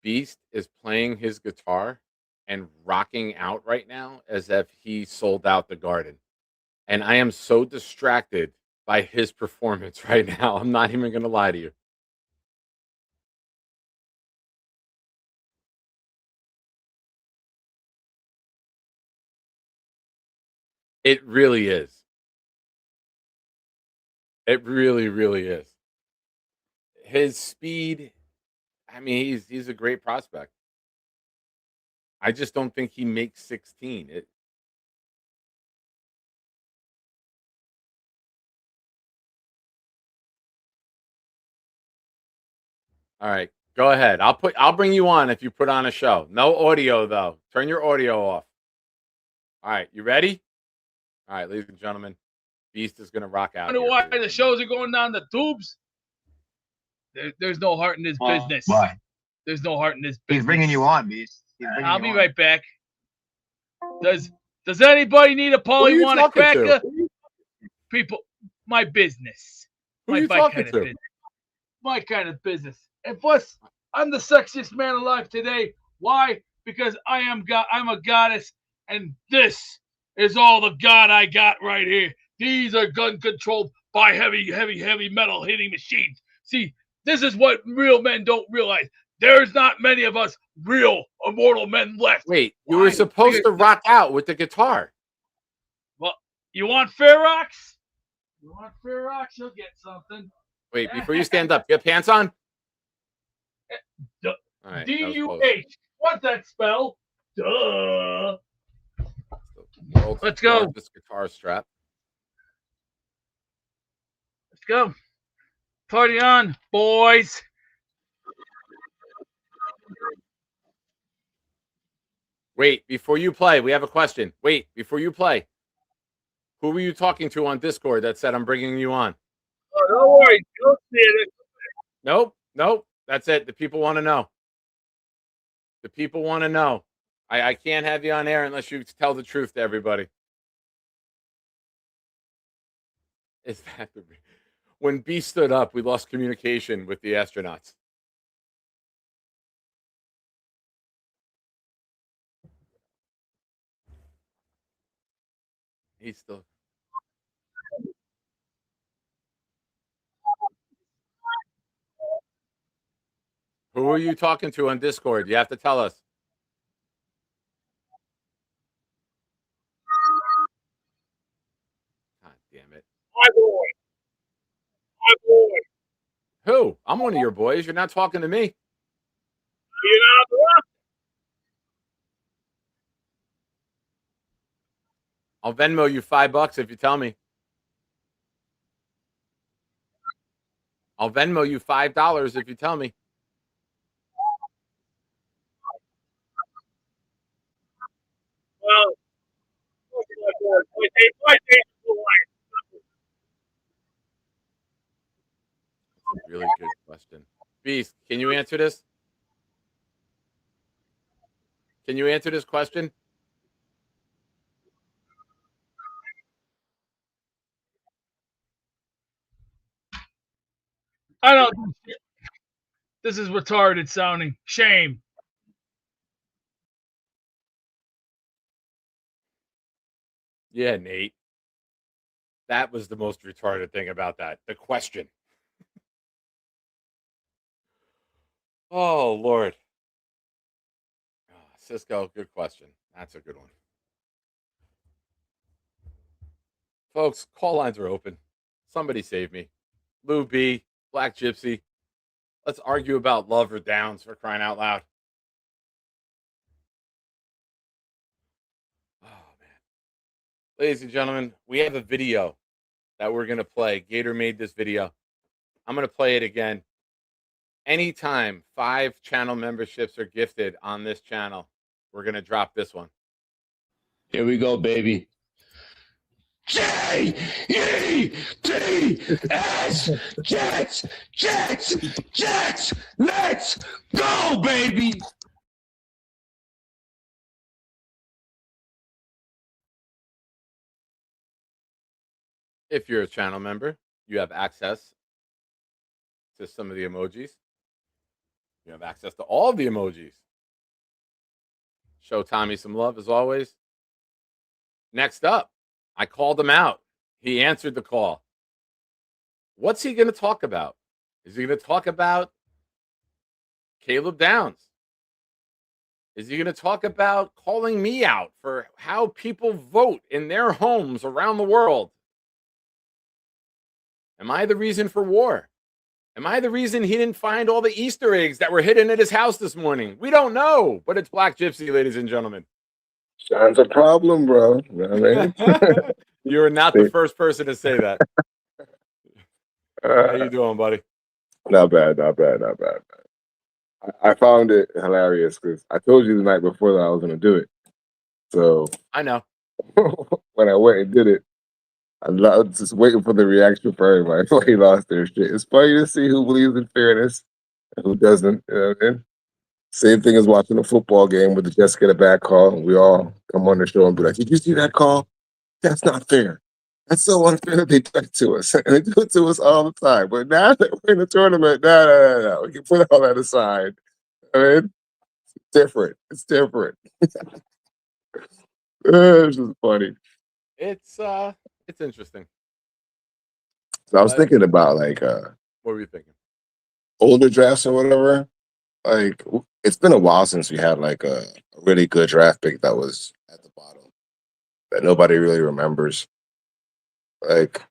Beast is playing his guitar and rocking out right now as if he sold out the Garden. And I am so distracted by his performance right now. I'm not even going to lie to you. It really is. It really, really is. His speed, I mean, he's a great prospect. I just don't think he makes 16. All right, go ahead. I'll bring you on if you put on a show. No audio though. Turn your audio off. All right, you ready? All right, ladies and gentlemen, Beast is gonna rock out. I wonder why the shows are going down the tubes. There's no heart in this business. Why? There's no heart in this business. He's bringing you on, Beast. I'll be right back. Does anybody need a polyphonic cracker? People, my business. Who are you talking to? My kind of business. And plus, I'm the sexiest man alive today. Why? Because I'm a goddess, and this is all the God I got right here. These are gun controlled by heavy metal hitting machines. See, this is what real men don't realize. There's not many of us real immortal men left. Wait, you were supposed to rock out with the guitar. Well, you want fair rocks? You want fair rocks? You'll get something. Wait, before you stand up, you have pants on? Right, D-U-H. What's that spell? Duh. Let's go. This guitar strap. Let's go. Party on, boys. Wait, before you play, we have a question. Wait, before you play, who were you talking to on Discord that said I'm bringing you on? Oh, don't worry. You'll see it. Nope. That's it. The people want to know. The people want to know. I can't have you on air unless you tell the truth to everybody. Is that when B stood up, we lost communication with the astronauts. He's still. Who are you talking to on Discord? You have to tell us. God damn it. My boy. My boy. Who? I'm one of your boys. You're not talking to me. You're not the one. I'll Venmo you $5 if you tell me. I'll Venmo you $5 if you tell me. Well, That's a really good question. Beast, can you answer this? Can you answer this question? I don't. This is retarded sounding. Shame. Yeah, Nate. That was the most retarded thing about that. The question. Oh, Lord. Cisco, good question. That's a good one. Folks, call lines are open. Somebody save me. Lou B, Black Gypsy. Let's argue about love or downs for crying out loud. Oh, man. Ladies and gentlemen, we have a video that we're going to play. Gator made this video. I'm going to play it again. Anytime 5 channel memberships are gifted on this channel, we're going to drop this one. Here we go, baby. J-E-T-S, Jets, Jets, Jets, let's go, baby. If you're a channel member, you have access to some of the emojis. You have access to all the emojis. Show Tommy some love as always. Next up, I called him out. He answered the call. What's he going to talk about? Is he going to talk about Caleb Downs? Is he going to talk about calling me out for how people vote in their homes around the world? Am I the reason for war? Am I the reason he didn't find all the Easter eggs that were hidden at his house this morning? We don't know, but it's Black Gypsy, ladies and gentlemen. Sounds a problem, bro. You know what I mean? You're not the first person to say that. How you doing, buddy? Not bad. I found it hilarious because I told you the night before that I was going to do it. So I know. when I went and did it, I was just waiting for the reaction for everybody before he lost their shit. It's funny to see who believes in fairness and who doesn't. You know what I mean? Same thing as watching a football game where the Jets get a bad call and we all come on the show and be like, did you see that call? That's not fair. That's so unfair that they do it to us. And they do it to us all the time. But now that we're in the tournament, no. We can put all that aside. I mean, different. It's different. It's just funny. It's interesting. So I was But thinking about like what were you thinking? older drafts or whatever. Like it's been a while since we had like a really good draft pick that was at the bottom that nobody really remembers. Like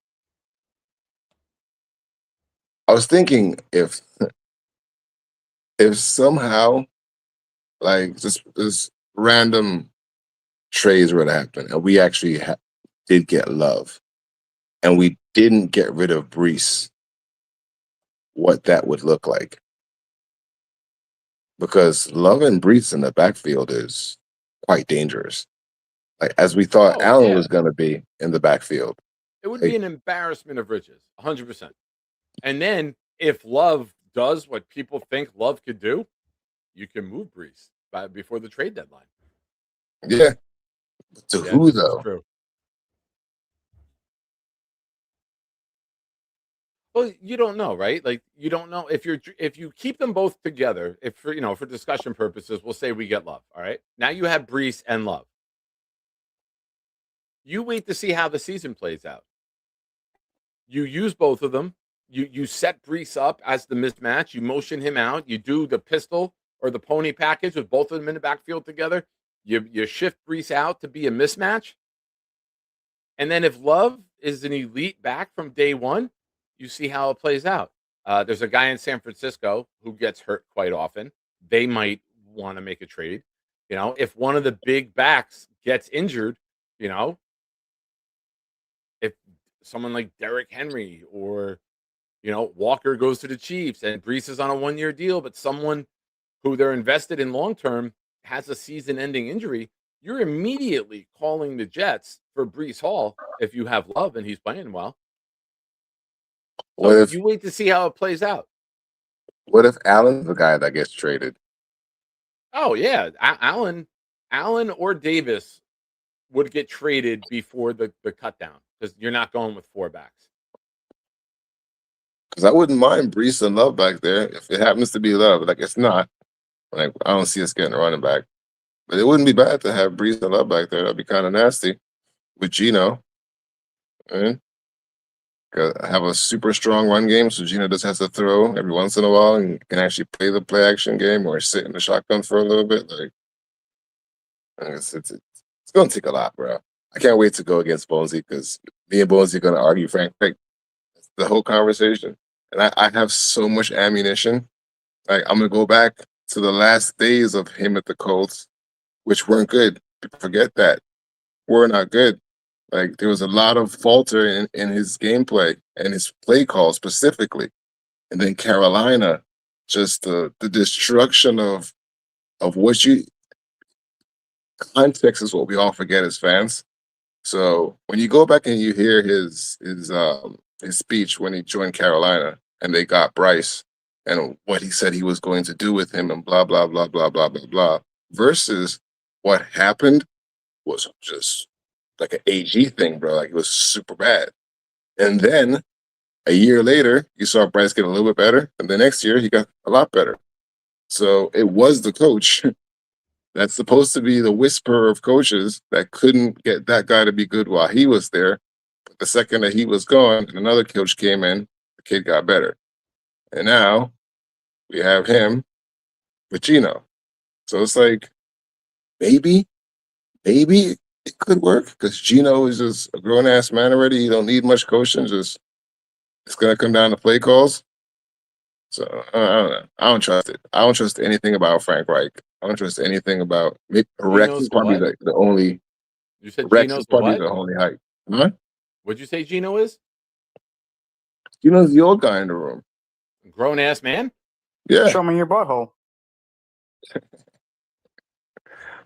I was thinking if somehow like this random trades were to happen and we actually did get Love and we didn't get rid of Brees, what that would look like. Because Love and Brees in the backfield is quite dangerous. Like as we thought Oh Allen yeah, was going to be in the backfield. it would Like, be an embarrassment of riches, 100%. And then if Love does what people think Love could do, you can move Brees before the trade deadline. yeah. To Yeah, who this is though? true. Well, you don't know, right? Like you don't know if you keep them both together. If for discussion purposes, we'll say we get Love. All right, now you have Brees and Love. You wait to see how the season plays out. You use both of them. You set Brees up as the mismatch. You motion him out. You do the pistol or the pony package with both of them in the backfield together. You shift Brees out to be a mismatch. And then if Love is an elite back from day one, you see how it plays out. There's a guy in San Francisco who gets hurt quite often. They might want to make a trade. If one of the big backs gets injured, if someone like Derrick Henry or Walker goes to the Chiefs and Brees is on a 1-year deal, but someone who they're invested in long term has a season-ending injury, you're immediately calling the Jets for Brees Hall if you have Love and he's playing well. So you wait to see how it plays out. What if Allen's the guy that gets traded? Oh yeah, Allen or Davis would get traded before the cut down because you're not going with 4 backs. Because I wouldn't mind Brees and Love back there if it happens to be Love. Like it's not. Like I don't see us getting a running back, but it wouldn't be bad to have Brees and Love back there. That'd be kind of nasty with Geno. And have a super strong run game, so Geno just has to throw every once in a while and can actually play the play action game or sit in the shotgun for a little bit. Like it's going to take a lot, bro. I can't wait to go against Bonesy because me and Bonesy are going to argue Frank Pick the whole conversation, and I have so much ammunition. Like I'm going to go back to the last days of him at the Colts, which weren't good. People forget that. We're not good. Like there was a lot of falter in his gameplay and his play call specifically. And then Carolina, just the destruction of what you context is what we all forget as fans. So when you go back and you hear his speech when he joined Carolina and they got Bryce and what he said he was going to do with him and blah blah blah blah blah blah blah versus what happened was just like an AG thing, bro. Like it was super bad. And then a year later, you saw Bryce get a little bit better, and the next year he got a lot better. So it was the coach that's supposed to be the whisperer of coaches that couldn't get that guy to be good while he was there. But the second that he was gone and another coach came in, the kid got better. And now we have him with Geno. So it's like maybe it could work because Geno is just a grown ass man already. You don't need much coaching. Just it's gonna come down to play calls. So I don't know. I don't trust it. I don't trust anything about Frank Reich. I don't trust anything about Rex is probably the only. You said Rex Geno's is probably what? the only hype. Huh? What'd you say Geno is? Geno's the old guy in the room. Grown ass man? Yeah. Show me your butthole.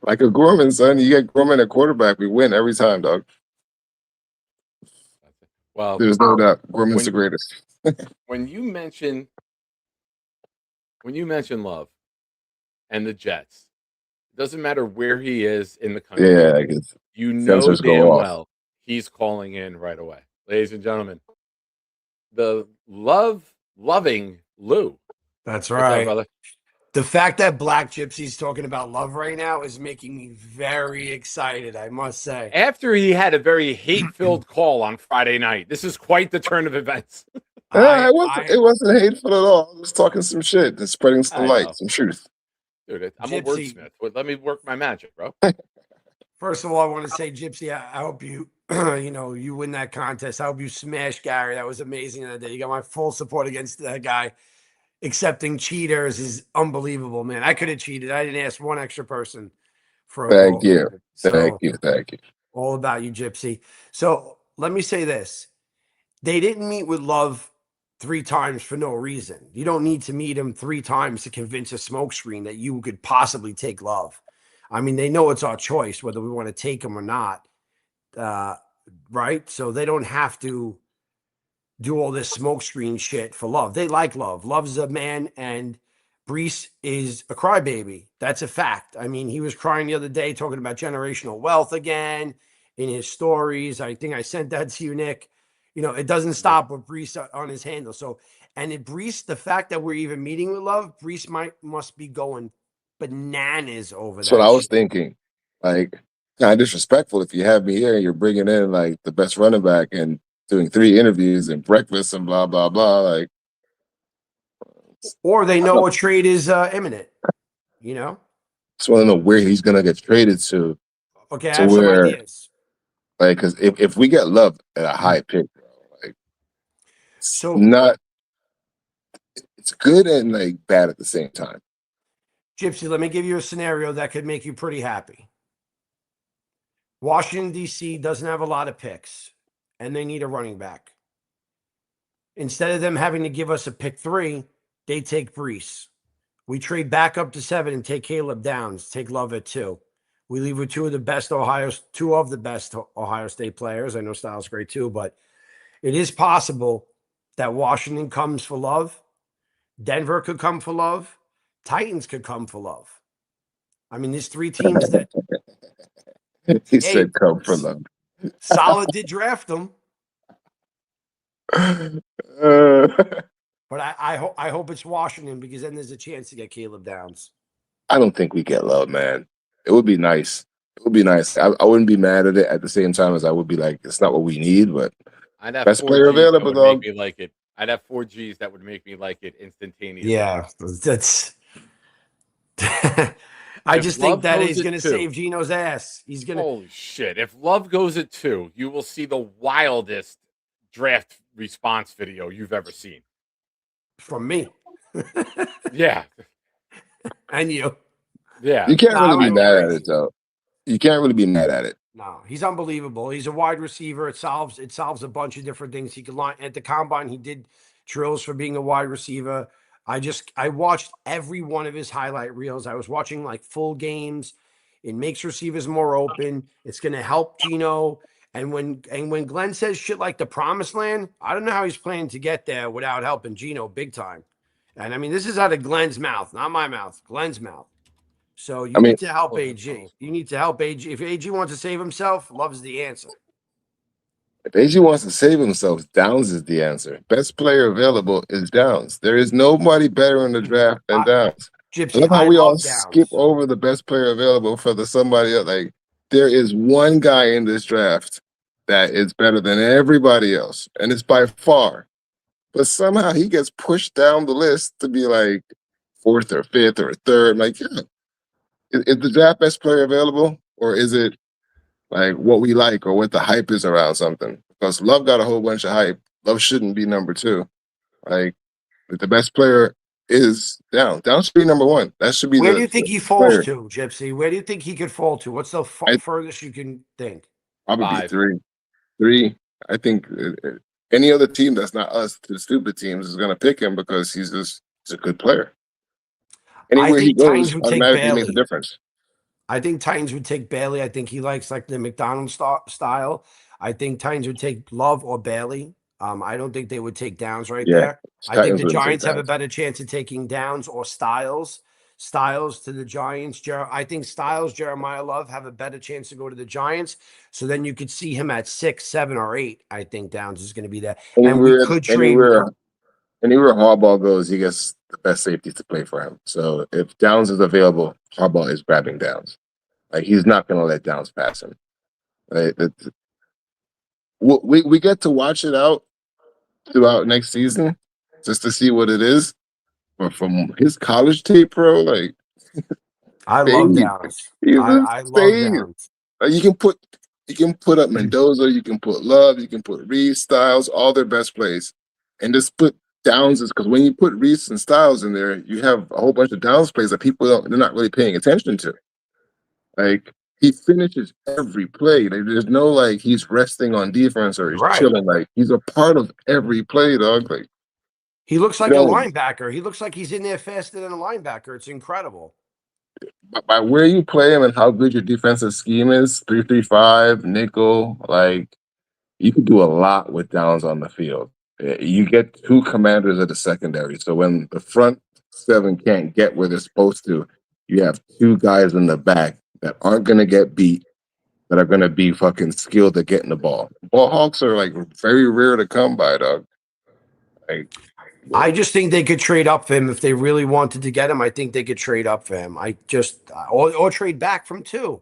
Like a Gorman, son. You get Gorman at quarterback, we win every time, dog. Well, there's no doubt. Gorman's the greatest. when you mention Love and the Jets, it doesn't matter where he is in the country. Yeah, you know sensors go damn off. well he's calling in right away. Ladies and gentlemen, the loving Lou. That's What's right. up, brother? The fact that Black Gypsy's talking about love right now is making me very excited, I must say. After he had a very hate-filled call on Friday night, this is quite the turn of events. It wasn't hateful at all. I was talking some shit and spreading some I light, know. some truth. Dude, I'm a Gypsy. wordsmith. Let me work my magic, bro. First of all, I want to say, Gypsy, I hope you, you win that contest. I hope you smash Gary. That was amazing that day. You got my full support against that guy. Accepting cheaters is unbelievable, man. I could have cheated. I didn't ask one extra person for a Thank goal. you. So, Thank you. all about you, Gypsy. So let me say this. They didn't meet with Love 3 times for no reason. You don't need to meet him 3 times to convince a smokescreen that you could possibly take Love. I mean, they know it's our choice whether we want to take him or not, right? So they don't have to do all this smokescreen shit for Love. They like Love. Love's a man, and Brees is a crybaby. That's a fact. I mean, he was crying the other day talking about generational wealth again in his stories. I think I sent that to you, Nick. It doesn't stop with Brees on his handle. So, and Brees, the fact that we're even meeting with Love, Brees must be going bananas over That's that. what I was shit. thinking. Like, kind of disrespectful if you have me here and you're bringing in like the best running back and doing 3 interviews and breakfast and blah blah blah. Like, Or they know a trade is imminent. just want to know where he's gonna get traded to. Okay, I To have some where, ideas. like, because if we get Love at a high pick, bro, like, it's good and like bad at the same time. Gypsy, let me give you a scenario that could make you pretty happy. Washington, D.C. doesn't have a lot of picks, and they need a running back. Instead of them having to give us a pick 3, they take Brees. We trade back up to 7 and take Caleb Downs, take Love at 2. We leave with 2 of the best Ohio State players. I know Styles great too, but it is possible that Washington comes for Love. Denver could come for Love. Titans could come for Love. I mean, there's 3 teams that He said, "Come for Love." Solid did draft them, but I hope it's Washington, because then there's a chance to get Caleb Downs. I don't think we get Love, man. It would be nice. It would be nice. I wouldn't be mad at it at the same time as I would be like, it's not what we need, but I'd have best 4 player Gs that available, would dog. make me like it. I'd have 4 Gs that would make me like it instantaneously. Yeah, that's. I just think that he's going to save Gino's ass. He's going to. Holy shit! If Love goes at 2, you will see the wildest draft response video you've ever seen from me. Yeah, and you. Yeah, you can't really be mad at it, though. You can't really be mad at it. No, he's unbelievable. He's a wide receiver. It solves a bunch of different things. He could line at the combine. He did drills for being a wide receiver. I watched every one of his highlight reels. I was watching like full games. It makes receivers more open. It's going to help Gino. And when Glenn says shit like the promised land, I don't know how he's planning to get there without helping Gino big time. And I mean, this is out of Glenn's mouth, not my mouth, Glenn's mouth. So you need to help AG. You need to help AG. If AG wants to save himself, Love's the answer. If AG wants to save himself, Downs is the answer. Best player available is Downs. There is nobody better in the draft than Downs. Gypsy, I love how we all Downs. skip over the best player available for the somebody else. Like, there is one guy in this draft that is better than everybody else, and it's by far. But somehow he gets pushed down the list to be like 4th or 5th or 3rd. Like, yeah. Is the draft best player available, or is it like what we like or what the hype is around something? Because Love got a whole bunch of hype. Love shouldn't be number 2. Like, the best player is Down. Down should be number 1. That should be. Where do you think he falls to, Gypsy? Where do you think he could fall to? What's the furthest you can think? Probably 3. 3. I think any other team that's not us, the stupid teams, is going to pick him because he's a good player. Anywhere he goes, automatically makes a difference. I think Titans would take Bailey. I think he likes like the McDonald's style. I think Titans would take Love or Bailey. I don't think they would take Downs there. I think the Giants have a better chance of taking Downs or Styles. Styles to the Giants. I think Styles, Jeremiah Love have a better chance to go to the Giants. So then you could see him at 6, 7, or 8. I think Downs is going to be there. And we could trade. anywhere Harbaugh goes, he gets the best safeties to play for him. So if Downs is available, Harbaugh is grabbing Downs. Like he's not going to let Downs pass him. Right? We get to watch it out throughout next season just to see what it is. But from his college tape, bro, like I love insane. Downs. He's I love insane. Downs. Like, you can put up Mendoza, you can put Love, you can put Reese, Styles, all their best plays, and just put Downs is because when you put Reese and Styles in there, you have a whole bunch of Downs plays that they're not really paying attention to. Like he finishes every play. There's no like he's resting on defense or he's Right. chilling. Like he's a part of every play, dog. Like He looks like you a know, linebacker. He looks like he's in there faster than a linebacker. It's incredible. by where you play him and how good your defensive scheme is, 3-3-5, nickel, like you can do a lot with Downs on the field. You get two commanders at the secondary. So when the front seven can't get where they're supposed to, you have two guys in the back that aren't going to get beat, that are going to be fucking skilled at getting the ball. Ball hawks are like very rare to come by, dog. Like, I just think they could trade up for him if they really wanted to get him. I think they could trade up for him. Or trade back from 2.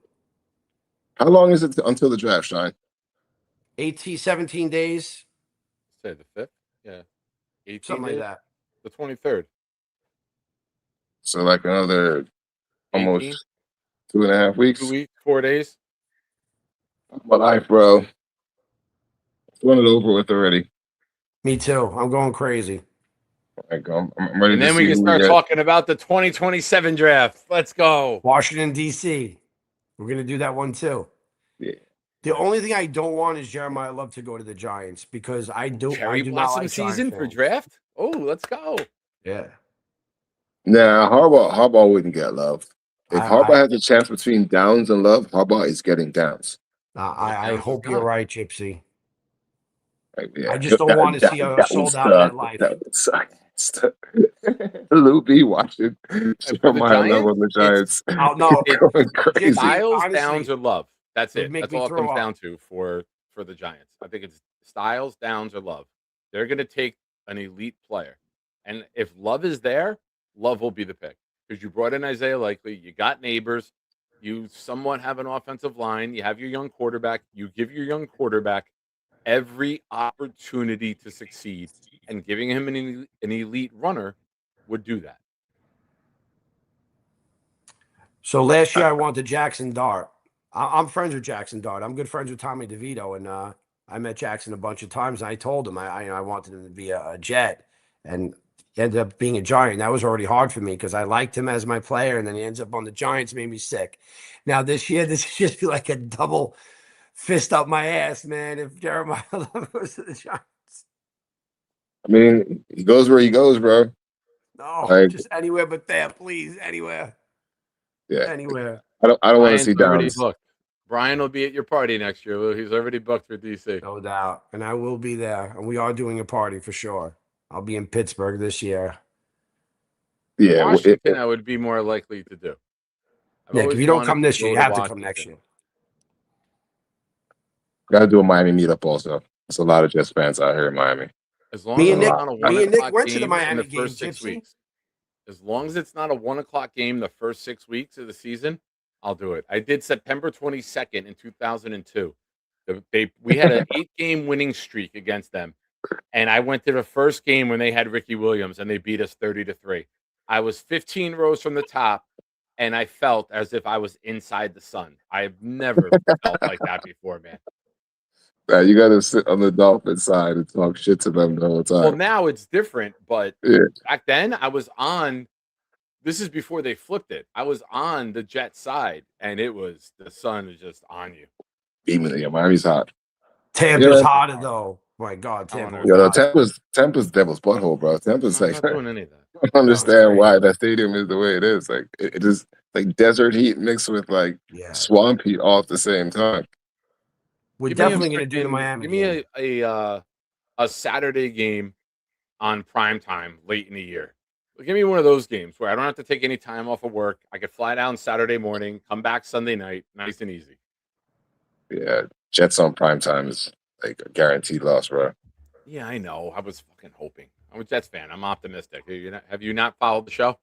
how long is it until the draft, Shine? 18, 17 days, Say the 5th. Yeah. 18 something like days? that. The 23rd. So like another 18, almost 2.5 weeks. 2 weeks, 4 days. My life, bro. It's run it over with already. Me too. I'm going crazy. Like, I'm ready And to then see we can who start get. talking about the 2027 draft. Let's go. Washington, D.C. We're going to do that one too. Yeah. The only thing I don't want is Jeremiah Love to go to the Giants because I do not Blossom like season Giant for fans. draft. Oh, let's go. Yeah. Nah, Harbaugh wouldn't get Love. If Harbaugh I, has a chance between Downs and Love, Harbaugh is getting Downs. I Downs is hope you're gone. right, Gypsy. Like, yeah. I just don't want to see a sold out MetLife. Luke B watching And for the Jeremiah Love on the Giants, Giants. Oh no, it's Going crazy. Styles, honestly, Downs, or Love. That's it would it. make That's me all it throw comes up. down to for the Giants. I think it's Styles, Downs, or Love. They're going to take an elite player, and if Love is there, Love will be the pick because you brought in Isaiah Likely, you got neighbors, you somewhat have an offensive line, you have your young quarterback. You give your young quarterback every opportunity to succeed, and giving him an elite runner would do that. So last year I wanted Jackson Dart. I'm friends with Jackson Dart. I'm good friends with Tommy DeVito, and I met Jackson a bunch of times. And I told him I wanted him to be a Jet, and he ended up being a Giant. That was already hard for me because I liked him as my player, and then he ends up on the Giants, made me sick. Now this year, this is just like a double fist up my ass, man. If Jeremiah Love goes to the Giants, I mean, he goes where he goes, bro. no, Like, just anywhere but there, please, anywhere, yeah. anywhere. I don't want to Brian's see already Downs. booked. Brian will be at your party next year, Lou. He's already booked for DC. No doubt. And I will be there. And we are doing a party for sure. I'll be in Pittsburgh this year. Yeah, Washington, I would be more likely to do. I've Nick, if always you don't wanted come this go year, you to have to come next Washington. year. gotta do a Miami meetup also. There's a lot of Jets fans out here in Miami. As long Me as and it's Nick- not a me 1 and Nick o'clock went to the game in Miami the game, first 6 Gypsy. weeks. As long as it's not a 1 o'clock game the first 6 weeks of the season, I'll do it. I did September 22nd in 2002. We had an 8-game winning streak against them, and I went to the first game when they had Ricky Williams, and they beat us 30-3. I was 15 rows from the top, and I felt as if I was inside the sun. I've never felt like that before, man. You gotta sit on the Dolphin side and talk shit to them the whole time. Well, now it's different, but Yeah. back then I was on. This is before they flipped it. I was on the Jet side, and it was the sun is just on you. Beaming, yeah, Miami's hot. Tampa's Yeah. hotter, though. My God, I Tampa. wanna- Yo, was hot. Tampa's devil's butthole, bro. Tampa's I'm like, not doing any of that. I don't understand great. why that stadium is the way it is. Like, it is like desert heat mixed with like Yeah. swamp heat all at the same time. We're Give me a definitely going to do the freaking- Miami Give game. me a Saturday game on prime time late in the year. Give me one of those games where I don't have to take any time off of work. I could fly down Saturday morning, come back Sunday night, nice and easy. Yeah, Jets on prime time is like a guaranteed loss, bro. Yeah, I know. I was fucking hoping. I'm a Jets fan. I'm optimistic. Have you not followed the show?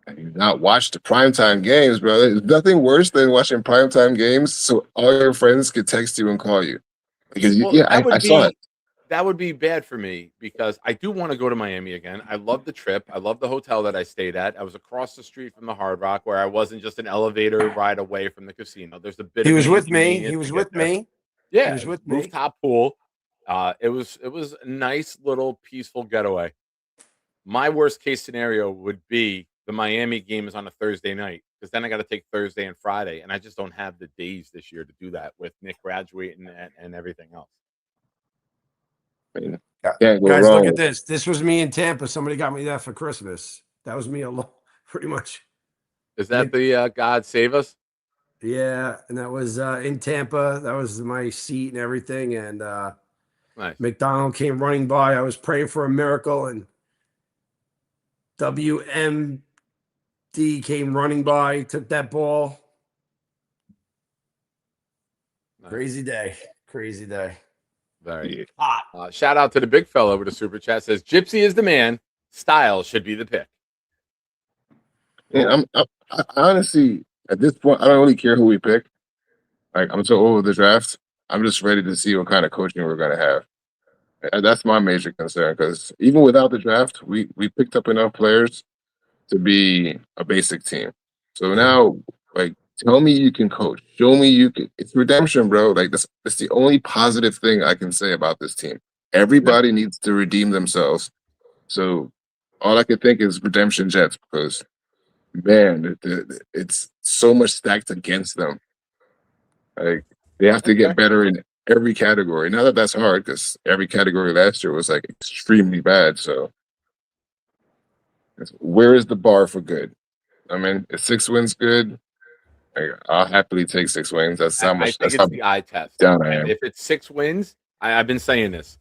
I do not watch the primetime games, bro. There's nothing worse than watching primetime games so all your friends could text you and call you. Because, Well, yeah, that I would saw it. be that would be bad for me because I do want to go to Miami again. I love the trip. I love the hotel that I stayed at. I was across the street from the Hard Rock where I wasn't just an elevator ride away from the casino. There's a bit He of was an with me. inconvenience He to was get with there. me. Yeah, He was with me. rooftop pool. It was a nice little peaceful getaway. My worst case scenario would be the Miami game is on a Thursday night because then I got to take Thursday and Friday, and I just don't have the days this year to do that with Nick graduating and everything else. I mean, Yeah. can't go Guys, wrong. look at this. This was me in Tampa. Somebody got me that for Christmas. That was me alone, pretty much. Is that the God Save Us? Yeah, and that was in Tampa. That was my seat and everything. And Nice. McDonald came running by. I was praying for a miracle, and WMD came running by, took that ball. Nice. Crazy day. Crazy day. Very hot. Shout out to the big fella with a super chat says Gypsy is the man. Styles should be the pick. Yeah, I honestly, at this point, I don't really care who we pick. Like, I'm so over the draft. I'm just ready to see what kind of coaching we're going to have. And that's my major concern because even without the draft, we picked up enough players to be a basic team. So now, like, tell me you can coach. Show me you can. It's redemption, bro. Like, that's the only positive thing I can say about this team. Everybody needs to redeem themselves. So all I can think is redemption Jets because, man, it's so much stacked against them. Like, they have to get better in every category. Now that's hard because every category last year was like extremely bad. So where is the bar for good? I mean, is 6 wins good? I'll happily take 6 wins. That's how I much. think That's how it's the eye test. down I And am. if it's 6 wins, I've been saying this.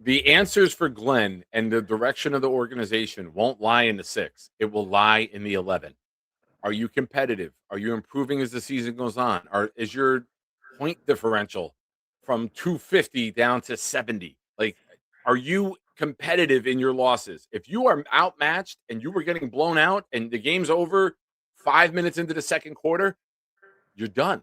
The answers for Glenn and the direction of the organization won't lie in the 6. It will lie in the 11. Are you competitive? Are you improving as the season goes on? Is your point differential from 250 down to 70? Like, are you competitive in your losses? If you are outmatched and you were getting blown out and the game's over 5 minutes into the second quarter, you're done.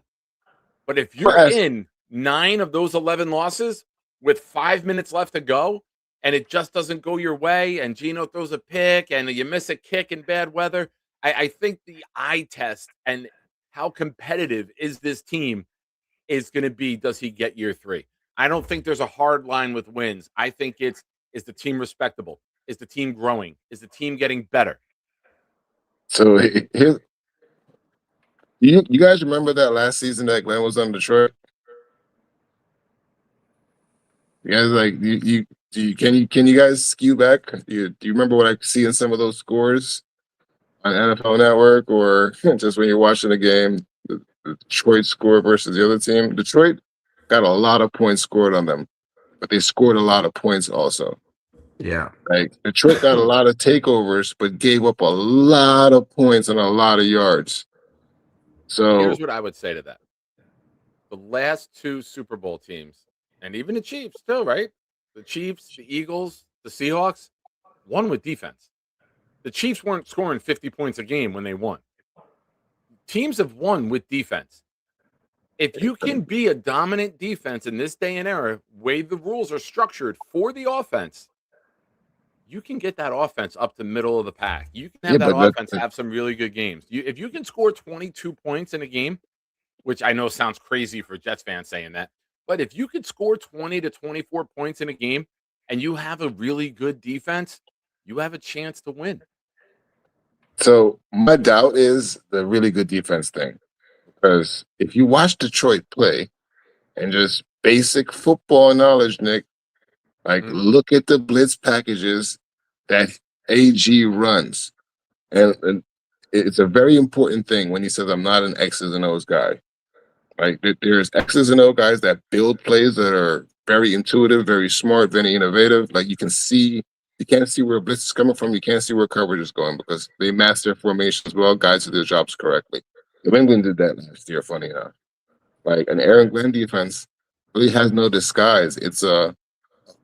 But if you're in 9 of those 11 losses with 5 minutes left to go and it just doesn't go your way and Gino throws a pick and you miss a kick in bad weather, I think the eye test and how competitive is this team is going to be, does he get year 3? I don't think there's a hard line with wins. I think is the team respectable? Is the team growing? Is the team getting better? So here's, you guys remember that last season that Glenn was on Detroit? You guys like can you guys skew back? Do you remember what I see in some of those scores on NFL Network or just when you're watching a game, the Detroit score versus the other team? Detroit got a lot of points scored on them, but they scored a lot of points also. Yeah. Like Detroit got a lot of takeovers, but gave up a lot of points and a lot of yards. So here's what I would say to that. The last 2 Super Bowl teams, and even the Chiefs too, right? The Chiefs, the Eagles, the Seahawks, won with defense. The Chiefs weren't scoring 50 points a game when they won. Teams have won with defense. If you can be a dominant defense in this day and era, way the rules are structured for the offense, you can get that offense up to middle of the pack. You can have that offense have some really good games. If you can score 22 points in a game, which I know sounds crazy for Jets fans saying that, but if you could score 20 to 24 points in a game and you have a really good defense, you have a chance to win. So my doubt is the really good defense thing. Because if you watch Detroit play and just basic football knowledge, Nick, like look at the blitz packages that AG runs. And it's a very important thing when he says, I'm not an X's and O's guy. Like there's X's and O guys that build plays that are very intuitive, very smart, very innovative. Like you can't see where blitz is coming from. You can't see where coverage is going because they master formations well, guys do their jobs correctly. New England did that last year, funny enough. Like an Aaron Glenn defense really has no disguise. It's a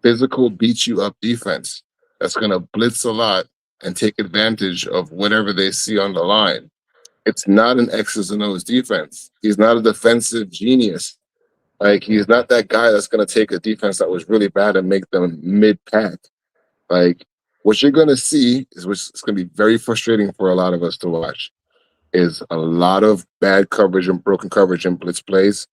physical beat you up defense. that's going to blitz a lot and take advantage of whatever they see on the line. It's not an X's and O's defense. He's not a defensive genius. Like, he's not that guy that's going to take a defense that was really bad and make them mid-pack. Like, what you're going to see is, which is going to be very frustrating for a lot of us to watch, is a lot of bad coverage and broken coverage and blitz plays,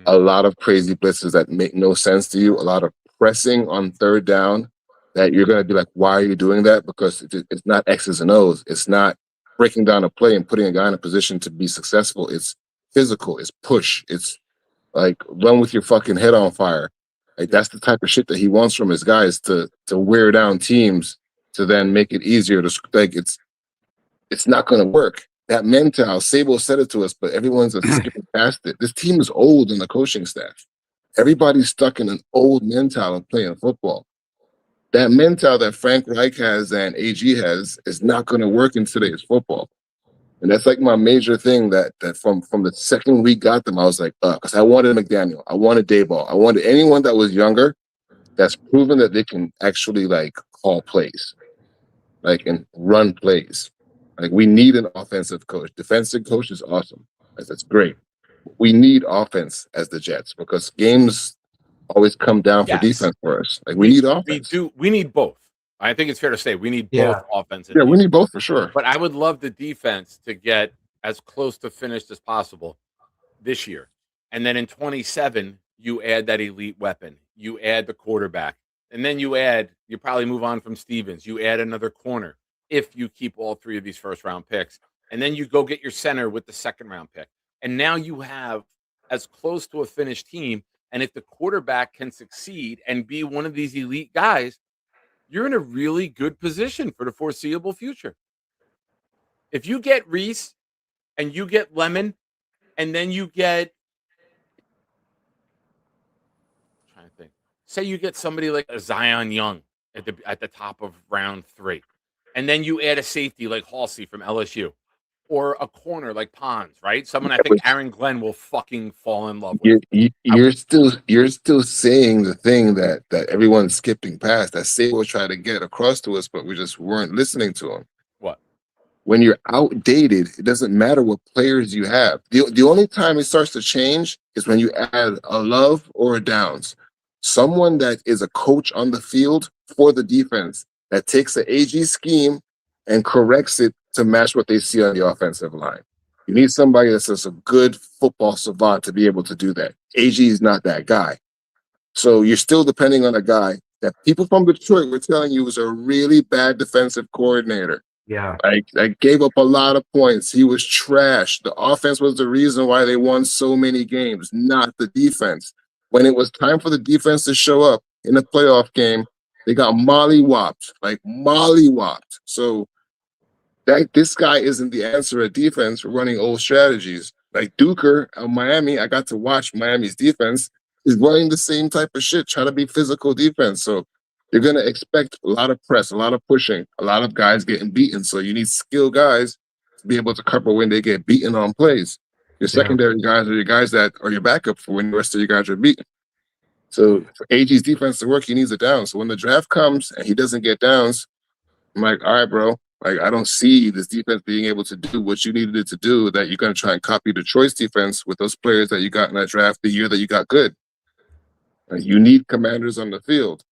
a lot of crazy blitzes that make no sense to you, a lot of pressing on third down that you're going to be like, why are you doing that? Because it's not X's and O's. It's not breaking down a play and putting a guy in a position to be successful. It's physical. It's push. It's like, run with your fucking head on fire. Like, that's the type of shit that he wants from his guys, to wear down teams, to then make it easier to, like, it's not going to work. That mental, Sabo said it to us, but everyone's just skipping past it. This team is old in the coaching staff. Everybody's stuck in an old mental of playing football. That mental that Frank Reich has and AG has is not going to work in today's football. And that's like my major thing, that from the second we got them, I was like, because I wanted McDaniel, I wanted Dayball, I wanted anyone that was younger that's proven that they can actually, like, call plays, like, and run plays. Like, we need an offensive coach. Defensive coach is awesome. That's great. We need offense as the Jets, because games always come down for defense for us. Like, we need offense. We need both. I think it's fair to say we need both offense and Yeah, we defense. need both for sure. But I would love the defense to get as close to finished as possible this year. And then in 27, you add that elite weapon. You add the quarterback. And then you probably move on from Stevens. You add another corner if you keep all three of these first-round picks. And then you go get your center with the second-round pick. And now you have as close to a finished team. And if the quarterback can succeed and be one of these elite guys, you're in a really good position for the foreseeable future. If you get Reese and you get Lemon, and then you get, I'm trying to think, say you get somebody like a Zion Young at the top of round 3, and then you add a safety like Halsey from LSU, or a corner like Pons, right? Someone I think Aaron Glenn will fucking fall in love with. You're still saying the thing that everyone's skipping past, that Sabo tried to get across to us, but we just weren't listening to him. What? When you're outdated, it doesn't matter what players you have. The only time it starts to change is when you add a Love or a Downs. Someone that is a coach on the field for the defense, that takes the AG scheme and corrects it to match what they see on the offensive line. You need somebody that's just a good football savant to be able to do that. AG is not that guy. So you're still depending on a guy that people from Detroit were telling you was a really bad defensive coordinator. Yeah. I gave up a lot of points. He was trash. The offense was the reason why they won so many games, not the defense. When it was time for the defense to show up in a playoff game, they got mollywopped. So this guy isn't the answer at defense for running old strategies. Like Duker of Miami, I got to watch Miami's defense, is running the same type of shit, trying to be physical defense. So you're going to expect a lot of press, a lot of pushing, a lot of guys getting beaten. So you need skilled guys to be able to cover when they get beaten on plays. Your secondary guys are your guys that are your backup for when the rest of your guys are beaten. So for AG's defense to work, he needs a down. So when the draft comes and he doesn't get downs, I'm like, all right, bro. Like, I don't see this defense being able to do what you needed it to do, that you're going to try and copy Detroit's defense with those players that you got in that draft the year that you got good. Like, you need commanders on the field.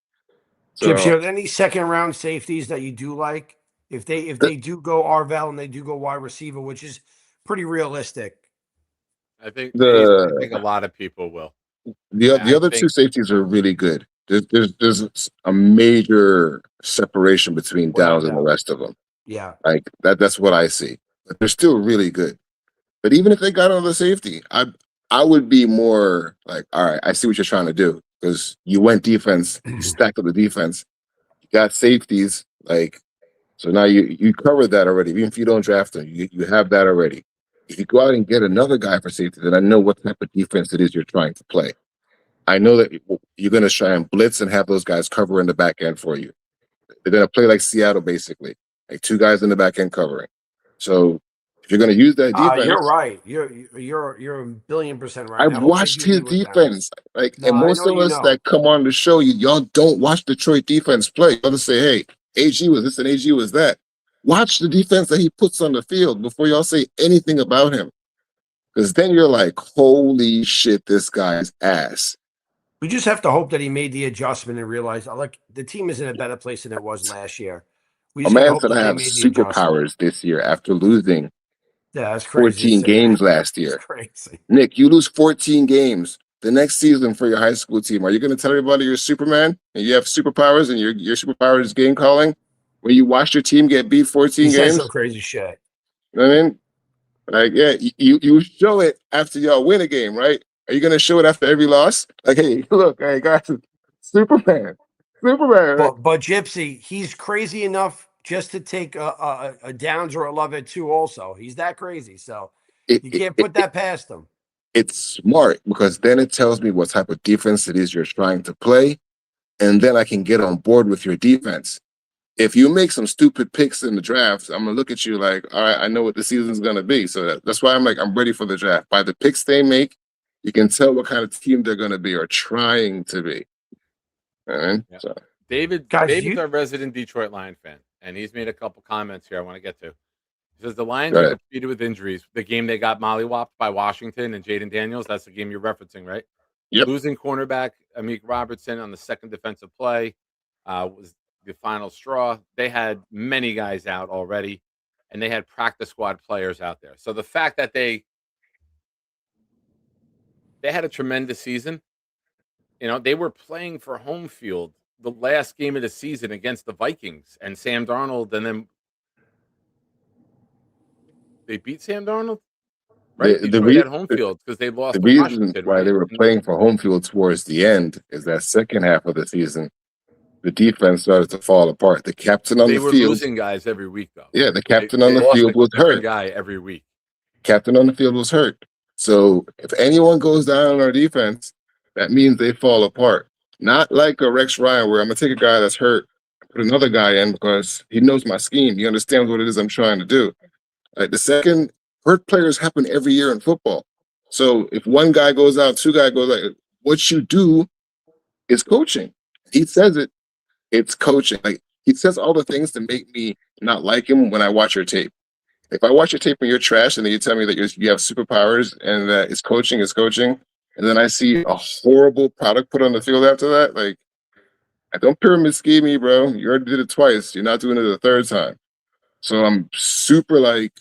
So, Chips, you have any second round safeties that you do like? If they do go Arvell and they do go wide receiver, which is pretty realistic. I think a lot of people will. The other two safeties are really good. There's a major separation between Downs and the rest of them. Yeah, like that's what I see. But they're still really good. But even if they got on the safety, I would be more like, all right, I see what you're trying to do, because you went defense, you stacked up the defense, you got safeties, like, so now you covered that already. Even if you don't draft them, you have that already. If you go out and get another guy for safety, then I know what type of defense it is you're trying to play. I know that you're going to try and blitz and have those guys cover in the back end for you. They're going to play like Seattle, basically, like two guys in the back end covering. So if you're going to use that defense, you're right. You're 1,000,000,000% right. I've watched his defense, and most of us that come on the show, y'all don't watch Detroit defense play. Y'all just say, "Hey, AG was this and AG was that. Watch the defense that he puts on the field before y'all say anything about him. Because then you're like, holy shit, this guy's ass. We just have to hope that he made the adjustment and realized, like, the team is in a better place than it was last year. We A just gotta man hope said that I they have made the adjustment. superpowers this year after losing Yeah, that's crazy. 14 games last year. It's crazy. Nick, you lose 14 games the next season for your high school team. Are you going to tell everybody you're Superman and you have superpowers and your superpower is game calling? When you watch your team get beat 14 He said games? some crazy shit. You know what I mean? Like, yeah, you show it after y'all win a game, right? Are you going to show it after every loss? Like, hey, look, hey, guys, Superman. Right? But Gypsy, he's crazy enough just to take a Downs or a Lovett too. Also, he's that crazy, so you can't put that past him. It's smart because then it tells me what type of defense it is you're trying to play, and then I can get on board with your defense. If you make some stupid picks in the draft, I'm gonna look at you like, all right, I know what the season's gonna be. So that's why I'm like, I'm ready for the draft. By the picks they make, you can tell what kind of team they're gonna be or trying to be. Yeah. So. David's our resident Detroit Lion fan, and he's made a couple comments here I want to get to. He says the Lions are depleted with injuries. The game they got mollywopped by Washington and Jaden Daniels, that's the game you're referencing, right? Yep. Losing cornerback Amik Robertson on the second defensive play was the final straw. They had many guys out already, and they had practice squad players out there. So the fact that they had a tremendous season, you know, they were playing for home field the last game of the season against the Vikings and Sam Darnold, and then they beat Sam Darnold, right? Detroit had home field because they lost. The reason why they were playing for home field towards the end is that second half of the season, the defense started to fall apart. The captain on the field, they were losing guys every week, though. Yeah, the captain on the field was hurt. Guy every week. Captain on the field was hurt. So if anyone goes down on our defense, that means they fall apart. Not like a Rex Ryan, where I'm gonna take a guy that's hurt, put another guy in because he knows my scheme. He understands what it is I'm trying to do. Like the second, hurt players happen every year in football. So if one guy goes out, two guys goes out, what you do is coaching. He says it, it's coaching. Like he says all the things to make me not like him when I watch your tape. If I watch your tape and you're trash and then you tell me that you have superpowers and that it's coaching, and then I see a horrible product put on the field after that, like, I don't pyramid scheme me, bro. You already did it twice. You're not doing it the third time. So I'm super like,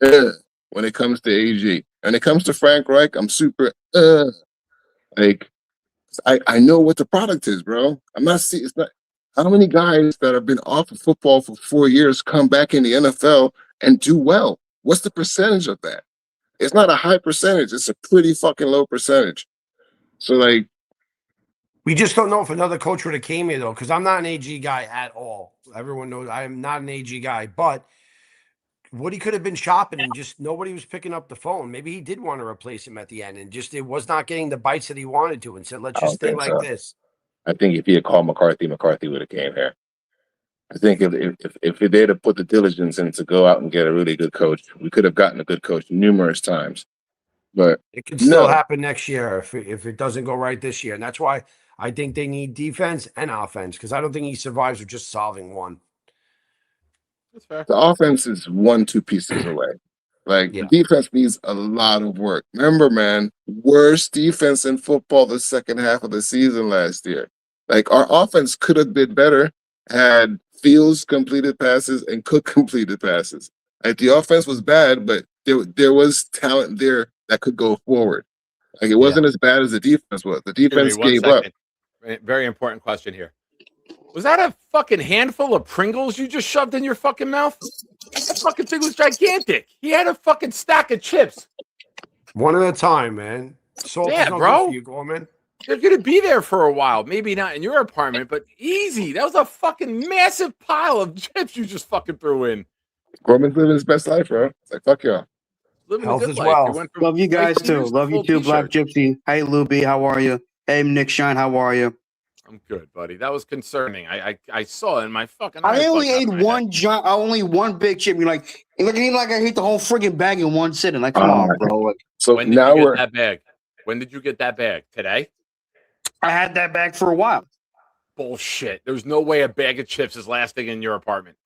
when it comes to AG. When it comes to Frank Reich, I'm super, like, I know what the product is, bro. I'm not seeing, it's not, how many guys that have been off of football for 4 years come back in the NFL and do well? What's the percentage of that? It's not a high percentage. It's a pretty fucking low percentage. So, like, we just don't know if another coach would have came here, though, because I'm not an AG guy at all. Everyone knows I am not an AG guy, but Woody could have been shopping and just nobody was picking up the phone. Maybe he did want to replace him at the end and just it was not getting the bites that he wanted to and said, let's just stay like this. I think if he had called McCarthy would have came here. I think if they'd have put the diligence in to go out and get a really good coach, we could have gotten a good coach numerous times. But it could still happen next year if it doesn't go right this year. And that's why I think they need defense and offense because I don't think he survives with just solving one. That's fair. The offense is 1-2 pieces away. Like, the defense needs a lot of work. Remember, man, worst defense in football the second half of the season last year. Like, our offense could have been better had Fields completed passes and Cook completed passes. Like, the offense was bad, but there was talent there that could go forward. Like, it wasn't as bad as the defense was. The defense gave up. Very important question here. Was that a fucking handful of Pringles you just shoved in your fucking mouth? That fucking thing was gigantic. He had a fucking stack of chips. One at a time, man. Salt is not good for you, Gorman. They're going to be there for a while. Maybe not in your apartment, but easy. That was a fucking massive pile of chips you just fucking threw in. Gorman's living his best life, bro. It's like, fuck y'all. Living Health a good as life. well. Love you guys too. Love you too, Black Gypsy. Hey, Luby, how are you? Hey, Nick Shine, how are you? I'm good, buddy. That was concerning. I saw it in my fucking. I only ate one big chip. You're like, look at me like I ate the whole friggin' bag in one sitting. Like, come on, bro. Like, so when did now you get that bag? When did you get that bag? Today? I had that bag for a while. Bullshit. There's no way a bag of chips is lasting in your apartment.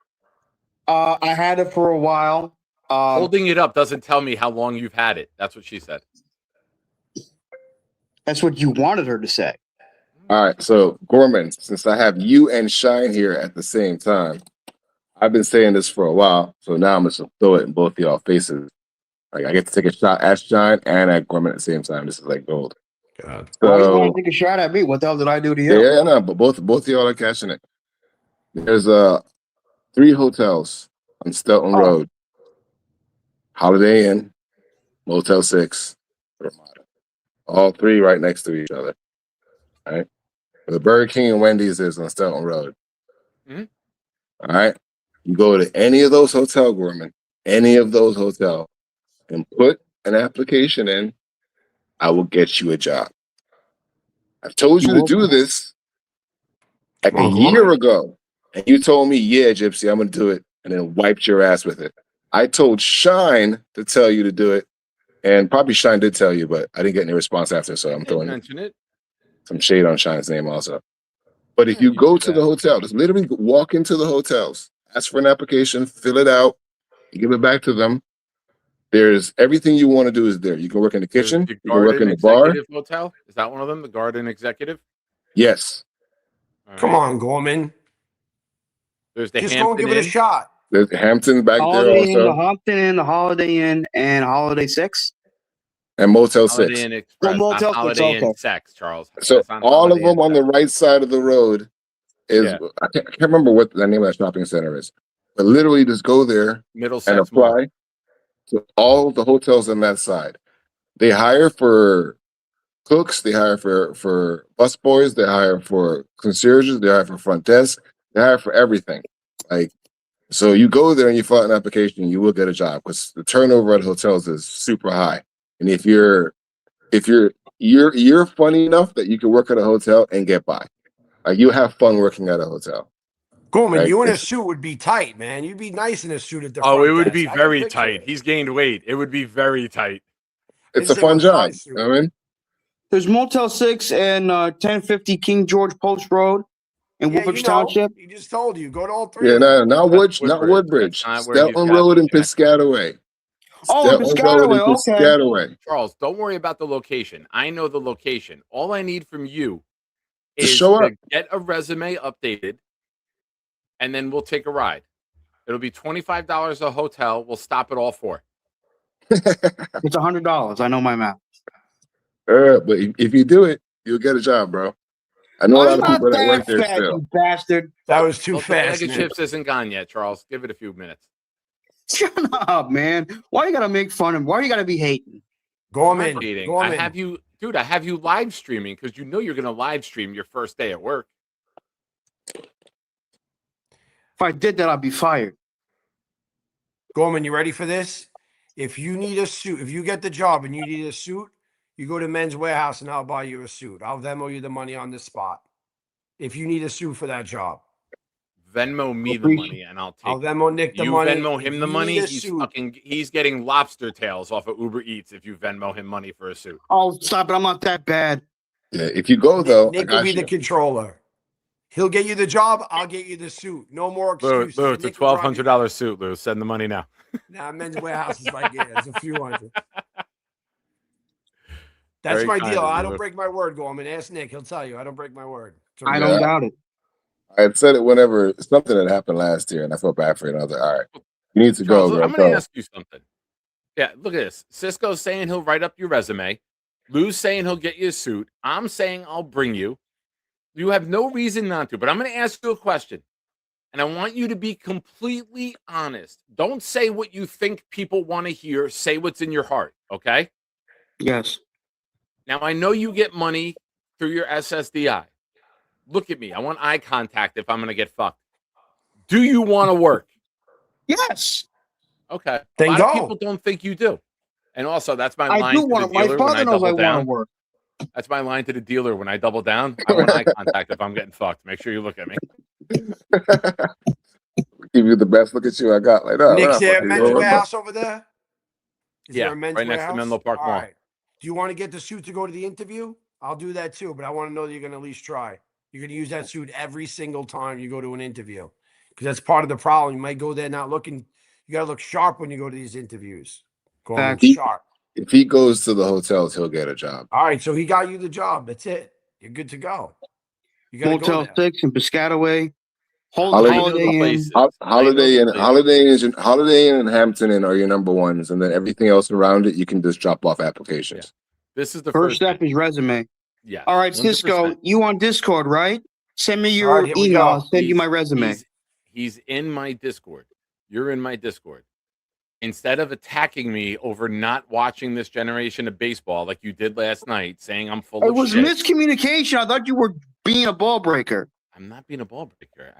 I had it for a while. Holding it up doesn't tell me how long you've had it. That's what she said. That's what you wanted her to say. All right, so Gorman, since I have you and Shine here at the same time, I've been saying this for a while, so now I'm just gonna throw it in both of y'all faces. Like I get to take a shot at Shine and at Gorman at the same time. This is like gold. God. Why you So want to take a shot at me? What the hell did I do to you? yeah, no, but both of y'all are catching it. There's 3 hotels on Stelton Road: Holiday Inn, Motel 6, Ramada. All 3 right next to each other. All right. The Burger King and Wendy's is on Stelton Road. Mhm. All right. You go to any of those hotel, Gorman, any of those hotels, and put an application in, I will get you a job. I've told you to do this like Come a on, year Gorman. ago, and you told me, yeah, Gypsy, I'm going to do it, and then wiped your ass with it. I told Shine to tell you to do it, and probably Shine did tell you, but I didn't get any response after, so I'm Didn't throwing mention it. some shade on Shine's name also. But if Yeah, you you go do to the that. hotel, just literally walk into the hotels, ask for an application, fill it out, give it back to them. There's everything you want to do is there. You can work in the There's kitchen, the you can work in Garden the bar. Executive Hotel. Is that one of them? The Garden Executive? Yes. All Come right. on, Gorman. There's the Just go and Hampton give it a Inn. shot. There's Hampton back there Holiday Inn, the also, Hampton Inn, the Holiday Inn, and Holiday 6. and Motel Holiday 6. Inn Oh, Express, not Motel 6. Holiday Inn Okay. Sex, Charles. So That's not all of Holiday Inn them on the Sex. right side of the road is, Yeah. I can't remember what the name of that shopping center is, but literally just go there and Middlesex Mall. apply to all the hotels on that side. They hire for cooks, they hire for bus boys, they hire for concierges, they hire for front desk, they hire for everything. Like, so you go there and you fill out an application, you will get a job because the turnover at hotels is super high. And if you're funny enough that you can work at a hotel and get by, like you have fun working at a hotel. Gorman, Right? you in a suit would be tight, man. You'd be nice in a suit at the Oh, front it would desk. be I can very picture tight. it. He's gained weight. It would be very tight. It's This a is like fun a job. fly suit. You know what I mean? There's Motel 6 and 1050 King George Post Road in Yeah, Woodbridge you know. Township. He just told you. Go to all 3 Yeah, of them. not That's Woodbridge. That's not where he's Stelton got Road me and connected. Piscataway. Oh, in Stelton Road and Piscataway. Okay. Piscataway. Charles, don't worry about the location. I know the location. All I need from you Just is show to up. get a resume updated, and then we'll take a ride. It'll be $25 a hotel. We'll stop at all 4. It's $100. I know my math. But if you do it, you'll get a job, bro. I know a lot I'm of not people that work that there fat, still. you bastard. That was too Well, the bag fast, of man. chips isn't gone yet, Charles. Give it a few minutes. Shut up, man. Why you gotta make fun of him? Why you gotta be hating? Gorman, I'm hating. Gorman. I have you, dude. I have you live streaming because you know you're going to live stream your first day at work. If I did that, I'd be fired. Gorman, you ready for this? If you need a suit, if you get the job and you need a suit, you go to Men's Warehouse and I'll buy you a suit. I'll Venmo you the money on the spot. If you need a suit for that job, Venmo me the money and I'll take I'll it. Venmo Nick the You money. Venmo If him the you money. need a He's suit- he's getting lobster tails off of Uber Eats if you Venmo him money for a suit. Oh, stop it. I'm not that bad. Yeah, if you go though, I Nick will got be you. the controller. He'll get you the job. I'll get you the suit. No more Lou, excuses. Lou, it's a Nick will drive you- $1,200 suit, Lou. Send the money now. Nah, Men's Warehouse is like, yeah, it's a few hundred. That's Very my kind deal. of I you, don't Lou. break my word, Gorman. Ask Nick. He'll tell you. I don't break my word. I don't Yeah. doubt it. I had said it whenever something had happened last year, and I felt bad for you. And I was like, all right, you need to Charles, go, bro. I'm going to Go. ask you something. Yeah, look at this. Cisco's saying he'll write up your resume. Lou's saying he'll get you a suit. I'm saying I'll bring you. You have no reason not to, but I'm going to ask you a question. And I want you to be completely honest. Don't say what you think people want to hear. Say what's in your heart, okay? Yes. Now, I know you get money through your SSDI. Look at me. I want eye contact if I'm going to get fucked. Do you want to work? Yes. Okay. Then a lot of go. people don't think you do. And also, that's my I line do to the want to. My dealer when I father knows I double want to down. work. That's my line to the dealer when I double down. I want eye contact if I'm getting fucked. Make sure you look at me. Give you the best look at you I got. Like, no, we're Nick's not there at fucking Men's going. Warehouse over there? Is Yeah, there a Men's right next to Warehouse? Menlo Park All Mall. right. Do you want to get the suit to go to the interview? I'll do that too, but I want to know that you're going to at least try. You're going to use that suit every single time you go to an interview because that's part of the problem. You might go there not looking. You got to look sharp when you go to these interviews. Facts. Sharp. If he goes to the hotels, he'll get a job. All right, so he got you the job. That's it. You're good to go. You got to go Motel there. 6 and Piscataway. Holiday- Holiday Inn. places. Holiday Inn, places. Holiday Inn, and Hampton Inn are your number ones, and then everything else around it, you can just drop off applications. This is the First first step is resume. Yeah. All right, 100%. Cisco, you on Discord, right? Send me All your right, here we email. go. I'll send you my resume. He's in my Discord. You're in my Discord. Instead of attacking me over not watching this generation of baseball like you did last night, saying I'm full It of was shit. miscommunication. I thought you were being a ball breaker. I'm not being a ball breaker.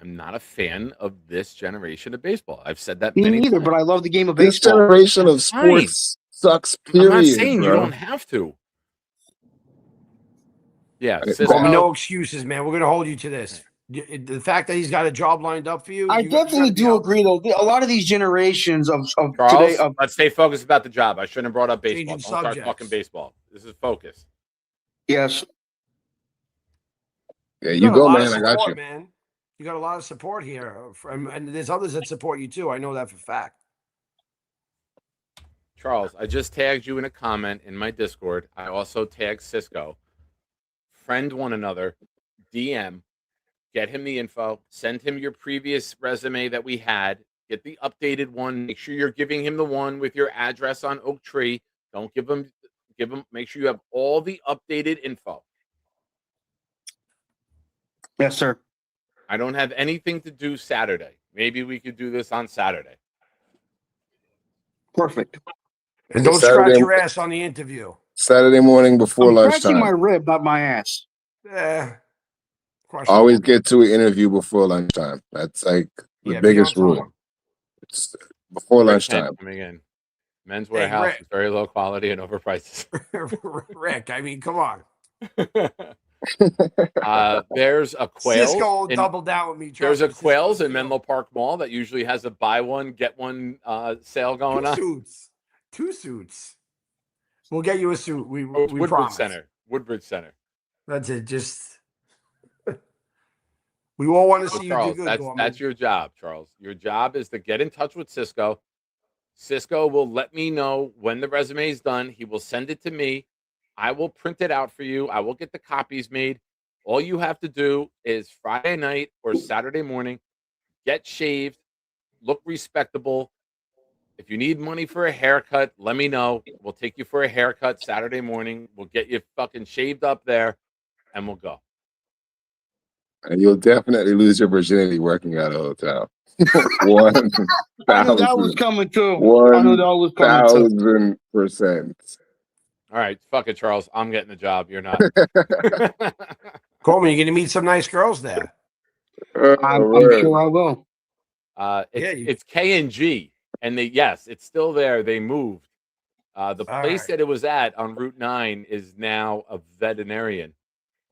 I'm not a fan of this generation of baseball. I've said that Me many neither, times. but I love the game of This baseball. generation of Fine. sports sucks. I'm Period. not saying bro. you don't have to. Yeah, Okay, Cisco, No excuses, man. We're going to hold you to this. The fact that he's got a job lined up for you. I definitely do agree, though. A lot of these generations of Charles, today. let's stay focused about the job. I shouldn't have brought up Changing baseball. Don't start subjects. talking baseball. This is focus. Yes. Yeah, You you got a go, lot man. of I got support, you. man. You got a lot of support here, and there's others that support you too. I know that for a fact. Charles, I just tagged you in a comment in my Discord. I also tagged Cisco. Friend one another, DM, get him the info, send him your previous resume that we had, get the updated one. Make sure you're giving him the one with your address on Oak Tree. Don't give him, make sure you have all the updated info. Yes, sir. I don't have anything to do Saturday. Maybe we could do this on Saturday. Perfect. And don't Saturday- scratch your ass on the interview. Saturday morning before I'm scratching lunchtime. my rib, not my ass. Always get to an interview before lunchtime. That's like the biggest rule. It's before Rick Penn lunchtime. coming in. Men's Warehouse Rick. is very low quality and overpriced. Rick, I mean, come on. There's a Quails. Cisco will double down with me. There's a trust me, Quails Cisco in Menlo Park Mall that usually has a buy one get one sale going on. Two suits. We'll get you a suit. We Woodbridge promise. Center. Woodbridge Center. That's it. Just we all want to So see Charles, you do good. Gorman. that's your job, Charles. Your job is to get in touch with Cisco. Cisco will let me know when the resume is done. He will send it to me. I will print it out for you. I will get the copies made. All you have to do is Friday night or Saturday morning, get shaved, look respectable. If you need money for a haircut, let me know. We'll take you for a haircut Saturday morning. We'll get you fucking shaved up there and we'll go. And you'll definitely lose your virginity working at a hotel. I knew that was coming too. I knew that was coming too. 1,000%. All right, fuck it, Charles. I'm getting the job. You're not. Coleman, you're gonna meet some nice girls there. I'm sure I will. It's K&G, and it's still there. They moved. The place that it was at on Route 9 is now a veterinarian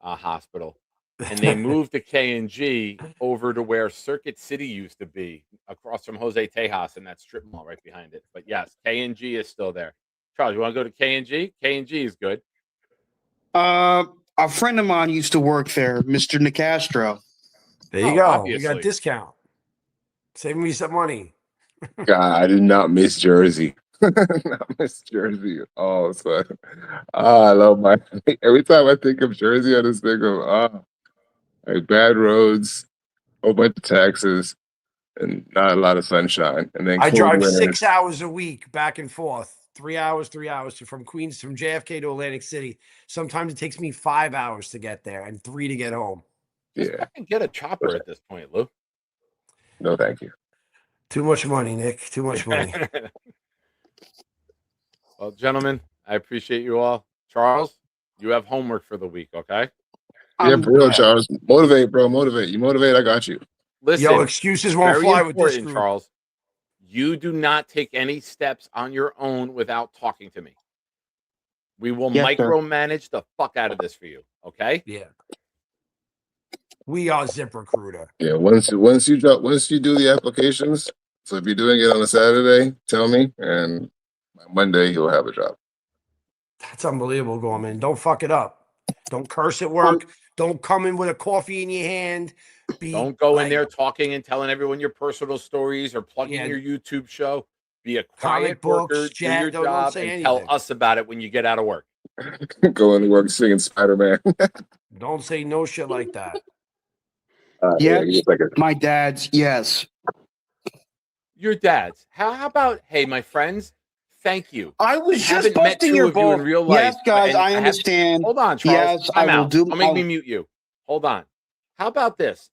hospital, and they moved to K&G over to where Circuit City used to be, across from Jose Tejas and that strip mall right behind it. But yes, K&G is still there. Charles, you want to go to K&G? K&G is good. A friend of mine used to work there, Mr. Nicastro. There you go. Obviously. You got a discount. Saving me some money. God, I did not miss Jersey. Not miss Jersey at all. So, I love my. Every time I think of Jersey, I just think of like bad roads, a whole bunch of taxes, and not a lot of sunshine. And then I cold drive winters. 6 hours a week back and forth. 3 hours from Queens, from JFK to Atlantic City. Sometimes it takes me 5 hours to get there and 3 to get home. Just fucking get a chopper at this point, Lou. No, thank you. Too much money, Nick. Too much money. Well, gentlemen, I appreciate you all. Charles, you have homework for the week, okay? Yeah, for real, Charles. Motivate, bro. Motivate. You motivate, I got you. Listen, Yo, excuses won't very fly with this important, group. Charles. You do not take any steps on your own without talking to me. We will Yes, sir. micromanage the fuck out of this for you, okay? Yeah. We are ZipRecruiter. Yeah, once you do the applications. So if you're doing it on a Saturday, tell me, and by Monday you'll have a job. That's unbelievable, Gorman. Don't fuck it up. Don't curse at work. Don't come in with a coffee in your hand. Don't go in there talking and telling everyone your personal stories or plugging Yeah. your YouTube show. Be a Comic quiet worker, books, do your don't job, say and tell anything. us about it when you get out of work. Going to work singing Spider-Man. Don't say no shit like that. Yeah, Yes, give me a second. my dad's. Yes, Your dad's. How about, hey, my friends, thank you. I was just Haven't met busting two your of you in balls. real life. Yes, guys, and I understand. Hold on, Charles. Yes, Time I will out. do. Don't make me mute you. Hold on. How about this?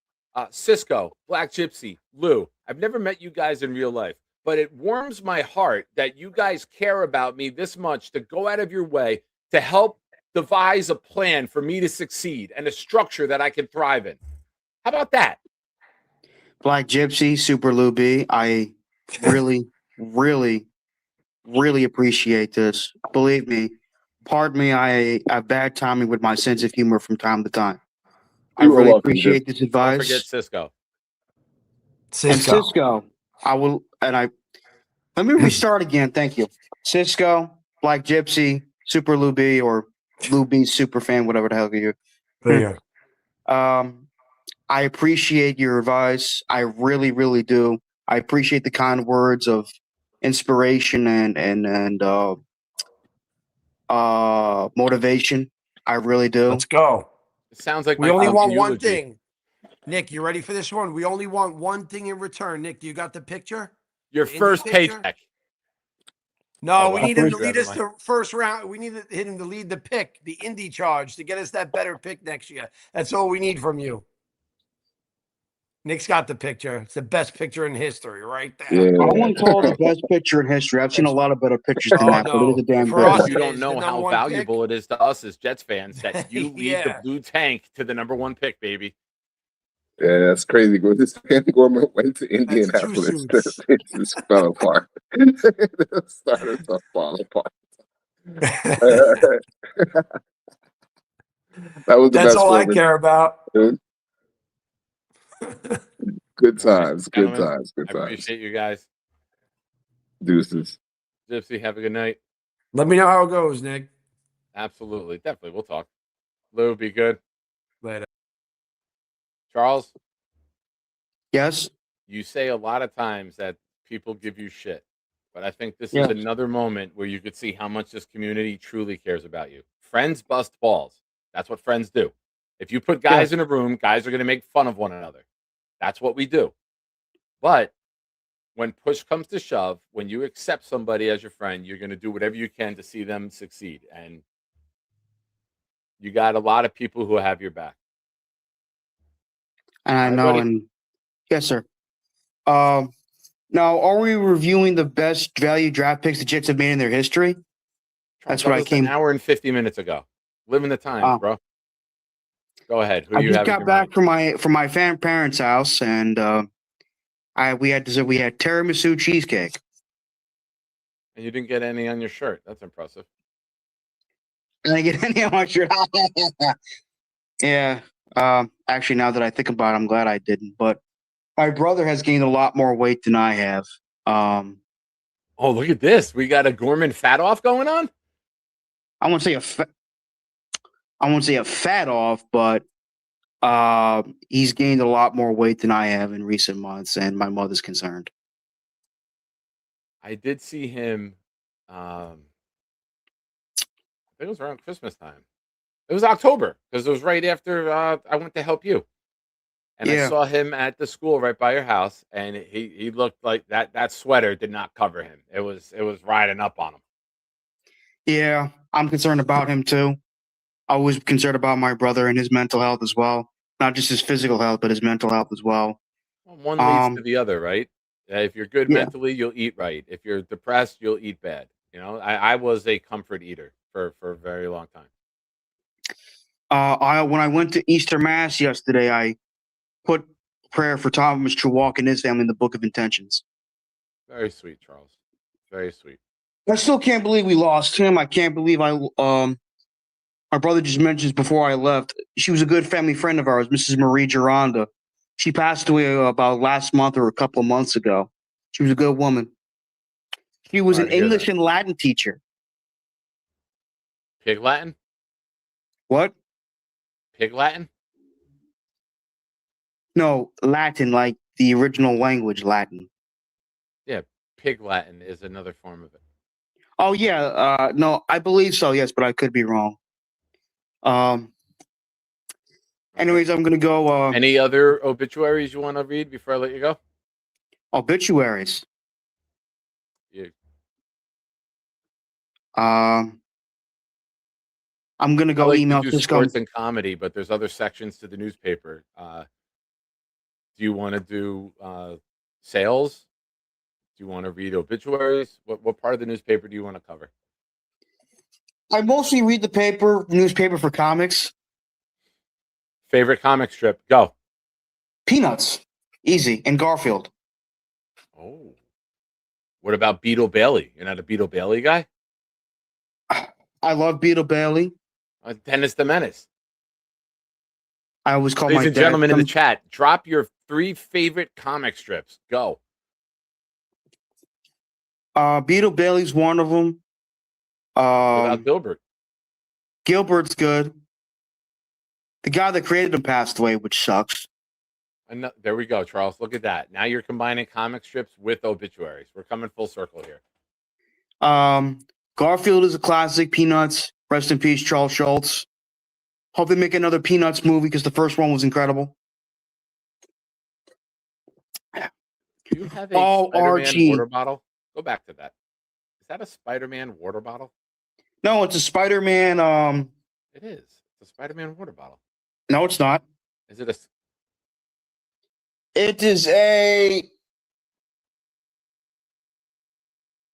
Cisco, Black Gypsy, Lou. I've never met you guys in real life, but it warms my heart that you guys care about me this much to go out of your way to help devise a plan for me to succeed and a structure that I can thrive in. How about that? Black Gypsy, Super Lou B. I really, really, really appreciate this. Believe me, pardon me, I have bad timing with my sense of humor from time to time. I You are really welcome, appreciate this Don't advice. forget Cisco. And Cisco, I will, and I, let me restart again. Thank you. Cisco, Black Gypsy, Super Lou B, or Lou B Super Fan, whatever the hell you. Yeah. I appreciate your advice. I really, really do. I appreciate the kind words of inspiration and motivation. I really do. Let's go. It sounds like We my only want one eulogy. thing. Nick, you ready for this one? We only want one thing in return. Nick, you got the picture? Your The indie first picture? paycheck. No, Oh, we wow. need him to First- lead us to first round. We need him to lead the pick, the indie charge, to get us that better pick next year. That's all we need from you. Nick's got the picture. It's the best picture in history, right there. Yeah. I wouldn't call it the best picture in history. I've seen a lot of better pictures than Oh, that, but it is no. a damn For good us, one. You don't know how valuable it is to us as Jets fans that you lead the Yeah. blue tank to the number one pick, baby. Yeah, that's crazy. When this man Gorman went to Indianapolis, it just fell apart. It started to fall apart. That was the That's best all I Gorman. care about. Good times, good Gentlemen, times, good I times. appreciate you guys. Deuces. Gypsy, have a good night. Let me know how it goes, Nick. Absolutely. Definitely. We'll talk. Lou, be good. Later. Charles? Yes? You say a lot of times that people give you shit, but I think this Yes. is another moment where you could see how much this community truly cares about you. Friends bust balls. That's what friends do. If you put guys in a room, guys are going to make fun of one another. That's what we do. But when push comes to shove, when you accept somebody as your friend, you're going to do whatever you can to see them succeed. And you got a lot of people who have your back. And I All right, know, buddy? and yes, sir. Now, are we reviewing the best value draft picks the Jets have made in their history? That's what I That was an came. hour and 50 minutes ago. Living the times, bro. Go ahead. Who I do you just have? in got your back mind? from my parents' house, and we had dessert. We had tiramisu cheesecake. And you didn't get any on your shirt. That's impressive. And I get any on my shirt. Yeah. Actually, now that I think about it, I'm glad I didn't. But my brother has gained a lot more weight than I have. Oh, look at this. We got a Gorman fat off going on? I won't say a fat off, but he's gained a lot more weight than I have in recent months, and my mother's concerned. I did see him. I think it was around Christmas time. It was October because it was right after I went to help you. And I saw him at the school right by your house, and he looked like that sweater did not cover him. It was riding up on him. Yeah, I'm concerned about him too. I was concerned about my brother and his mental health as well. Not just his physical health, but his mental health as well. Well, one leads to the other, right? If you're good Yeah. mentally, you'll eat right. If you're depressed, you'll eat bad. You know, I was a comfort eater for a very long time. When I went to Easter Mass yesterday, I put prayer for Thomas Chewalk and his family in the Book of Intentions. Very sweet, Charles. Very sweet. I still can't believe we lost him. I can't believe my brother just mentioned before I left. She was a good family friend of ours, Mrs. Marie Gironda. She passed away about last month or a couple of months ago. She was a good woman. She was Sorry an to hear English that. and Latin teacher. Pig Latin? What? Pig Latin? No, Latin, like the original language, Latin. Yeah, Pig Latin is another form of it. Oh yeah, no, I believe so. Yes, but I could be wrong. Anyways, I'm gonna go. Any other obituaries you want to read before I let you go? Obituaries. Yeah. I'm gonna I go like to email do Cisco. sports and comedy, but there's other sections to the newspaper. Do you want to do sales? Do you want to read obituaries? What part of the newspaper do you want to cover? I mostly read the newspaper for comics. Favorite comic strip? Go. Peanuts, easy, and Garfield. Oh. What about Beetle Bailey? You're not a Beetle Bailey guy? I love Beetle Bailey. Dennis the Menace. I always call Ladies my and dad. gentlemen in the chat, drop your 3 favorite comic strips. Go. Beetle Bailey's one of them. What about Gilbert? Gilbert's good. The guy that created him passed away, which sucks. There we go, Charles. Look at that. Now you're combining comic strips with obituaries. We're coming full circle here. Garfield is a classic. Peanuts. Rest in peace, Charles Schultz. Hope they make another Peanuts movie because the first one was incredible. Do you have a Oh, Spider-Man Archie. water bottle? Go back to that. Is that a Spider-Man water bottle? No, it's a Spider-Man. It is. It's a Spider-Man water bottle. No, it's not. Is it a? It is a.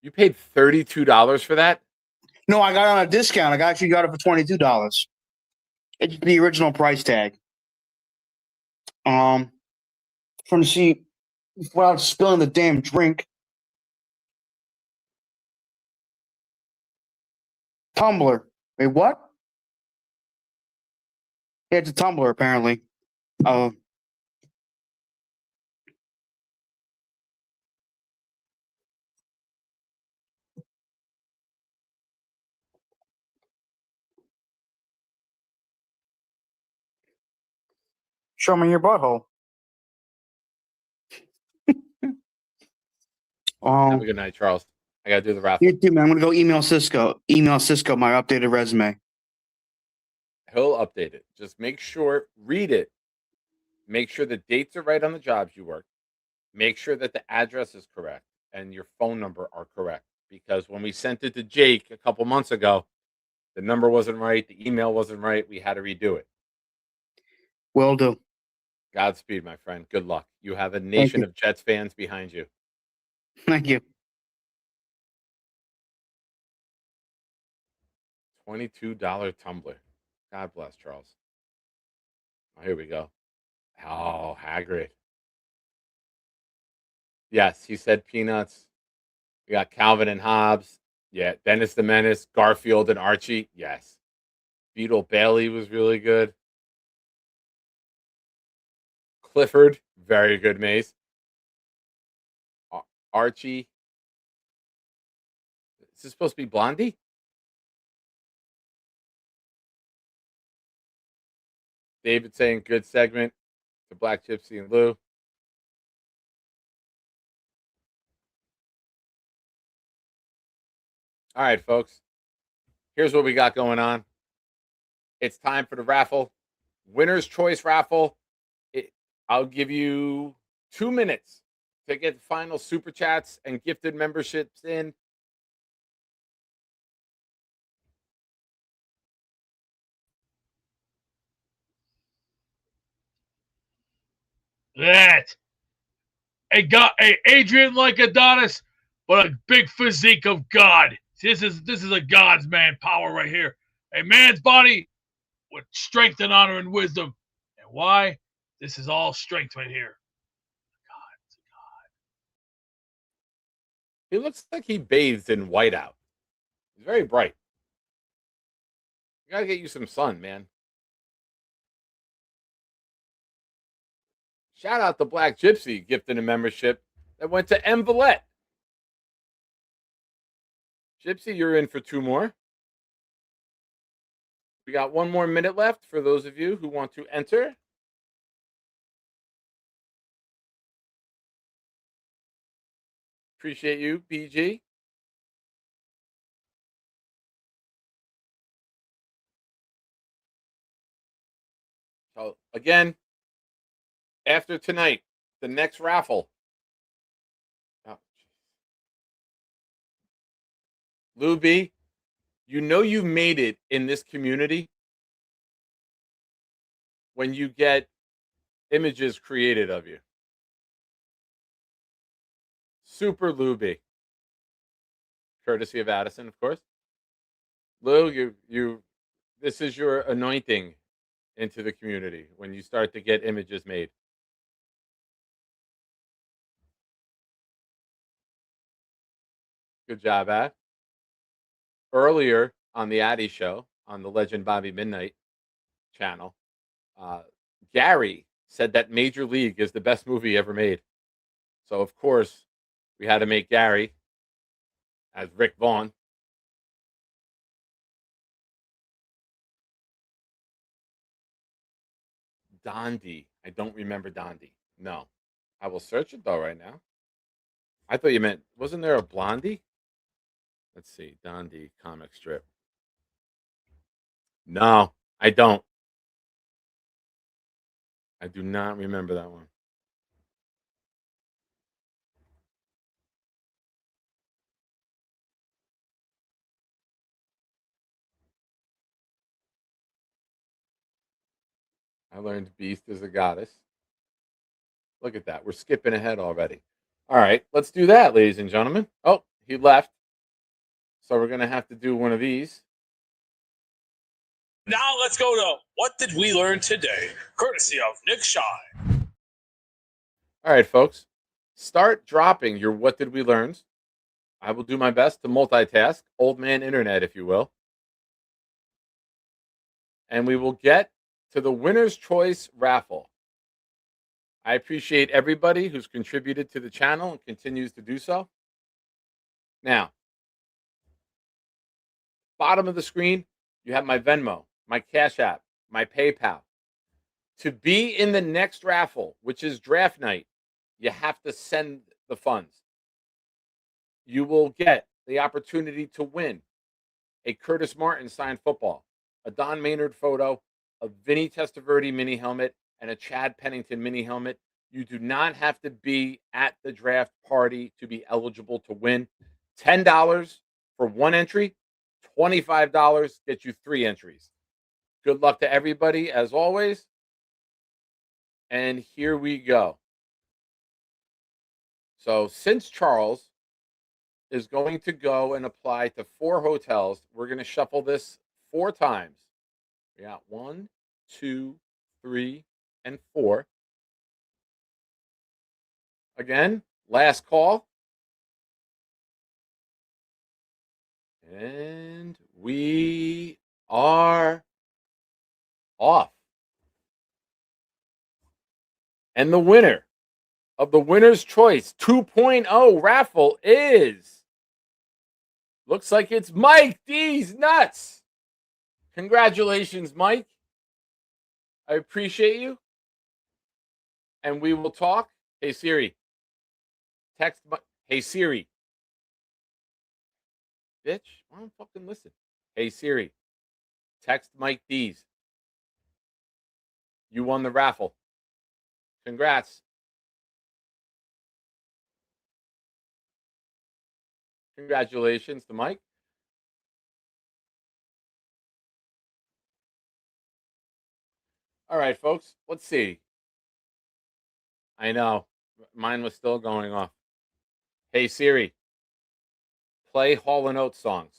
You paid $32 for that? No, I got it on a discount. I actually got it for $22. It's the original price tag. Trying to see without spilling the damn drink. Tumbler. Wait, what? Yeah, it's a tumbler, apparently. Show me your butthole. Have a good night, Charles. I gotta do the raffle. You too, man. I'm gonna go email Cisco. Email Cisco my updated resume. He'll update it. Just make sure, read it. Make sure the dates are right on the jobs you work. Make sure that the address is correct and your phone number are correct. Because when we sent it to Jake a couple months ago, the number wasn't right, the email wasn't right. We had to redo it. Will do. Godspeed, my friend. Good luck. You have a nation of Jets fans behind you. Thank you. $22 tumbler. God bless, Charles. Oh, here we go. Oh, Hagrid. Yes, he said Peanuts. We got Calvin and Hobbes. Yeah, Dennis the Menace, Garfield and Archie. Yes. Beetle Bailey was really good. Clifford, very good, Mace. Archie. Is this supposed to be Blondie? David saying good segment to Black Gypsy and Lou. All right, folks. Here's what we got going on. It's time for the raffle. Winner's Choice raffle. I'll give you 2 minutes to get final super chats and gifted memberships in. That. A Adrian like Adonis, but a big physique of God. This is a God's man power right here. A man's body with strength and honor and wisdom. And why? This is all strength right here. He looks like he bathes in whiteout. He's very bright. You gotta get you some sun, man. Shout out to Black Gypsy gifting a membership that went to M. Villette. Gypsy, you're in for 2 more. We got 1 more minute left for those of you who want to enter. Appreciate you, PG. So again, after tonight, the next raffle. Oh, Lou B, you know you've made it in this community when you get images created of you. Super Lou B. Courtesy of Addison, of course. Lou, this is your anointing into the community when you start to get images made. Good job, Ad. Earlier on the Addy show on the Legend Bobby Midnight channel, Gary said that Major League is the best movie ever made. So of course we had to make Gary as Rick Vaughn. Dondi. I don't remember Dondi. No. I will search it though right now. I thought you meant, wasn't there a Blondie? Let's see. Dondi comic strip. No, I don't. I do not remember that one. I learned Beast is a goddess. Look at that. We're skipping ahead already. All right, let's do that, ladies and gentlemen. Oh, he left. So we're going to have to do one of these. Now let's go to What Did We Learn Today, courtesy of Nick Shine. All right, folks. Start dropping your What Did We Learn. I will do my best to multitask, old man internet, if you will. And we will get to the winner's choice raffle. I appreciate everybody who's contributed to the channel and continues to do so. Now, bottom of the screen, you have my Venmo, my Cash App, my PayPal. To be in the next raffle, which is draft night, you have to send the funds. You will get the opportunity to win a Curtis Martin signed football, a Don Maynard photo, a Vinny Testaverde mini helmet, and a Chad Pennington mini helmet. You do not have to be at the draft party to be eligible to win. $10 for one entry, $25 gets you 3 entries. Good luck to everybody, as always. And here we go. So since Charles is going to go and apply to 4 hotels, we're going to shuffle this 4 times. We got 1, 2, 3, and 4. Again, last call. And we are off. And the winner of the winner's choice 2.0 raffle is, looks like it's Mike D's Nuts. Congratulations, Mike. I appreciate you. And we will talk. Hey, Siri. Text. Hey, Siri. Bitch, why don't fucking listen? Hey, Siri. Text Mike D's. You won the raffle. Congrats. Congratulations to Mike. All right, folks. Let's see. I know. Mine was still going off. Hey, Siri. Play Hall & Oates songs.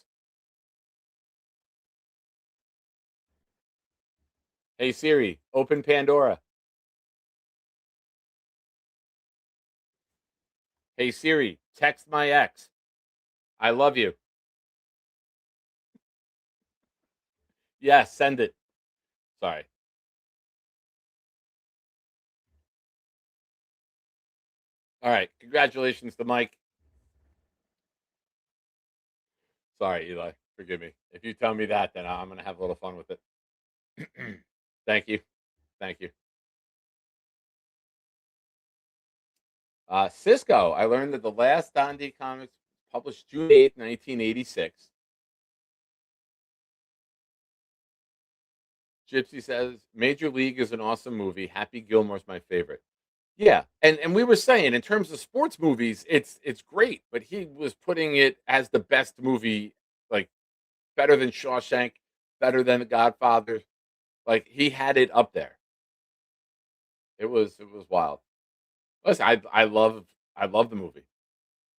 Hey, Siri. Open Pandora. Hey, Siri. Text my ex. I love you. Yes, send it. Sorry. All right. Congratulations to Mike. Sorry, Eli. Forgive me. If you tell me that, then I'm going to have a little fun with it. Thank you. Thank you. Cisco, I learned that the last Don D comics published June 8th, 1986. Gypsy says Major League is an awesome movie. Happy Gilmore's my favorite. Yeah, and we were saying in terms of sports movies, it's great, but he was putting it as the best movie, like better than Shawshank, better than The Godfather. Like he had it up there. It was wild. Listen, I love the movie,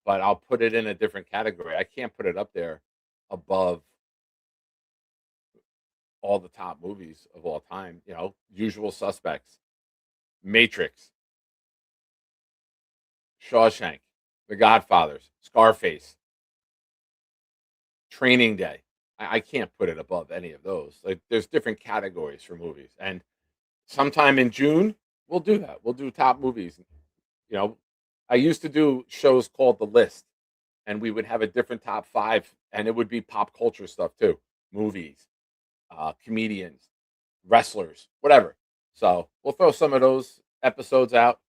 but I'll put it in a different category. I can't put it up there above all the top movies of all time. Usual Suspects, Matrix, Shawshank, The Godfathers, Scarface, Training Day. I can't put it above any of those. Like, there's different categories for movies, and sometime in June we'll do that. We'll do top movies. You know, I used to do shows called The List, and we would have a different top five, and it would be pop culture stuff too, movies, comedians, wrestlers, whatever. So we'll throw some of those episodes out.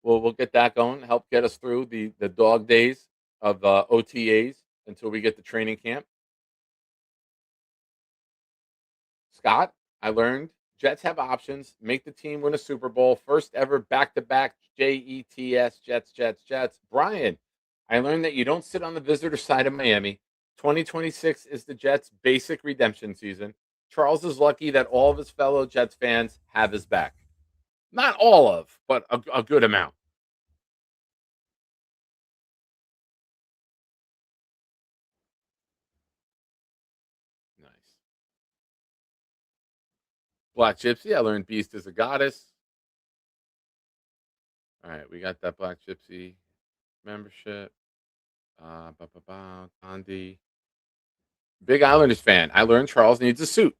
We'll get that going, help get us through the dog days of OTAs until we get to training camp. Scott, I learned Jets have options. Make the team win a Super Bowl. First ever back-to-back Jets, Jets. Brian, I learned that you don't sit on the visitor side of Miami. 2026 is the Jets' basic redemption season. Charles is lucky that all of his fellow Jets fans have his back. Not all of, but a good amount. Nice. Black Gypsy, I learned Beast is a goddess. All right, we got that Black Gypsy membership. Gandhi. Big Islanders fan. I learned Charles needs a suit.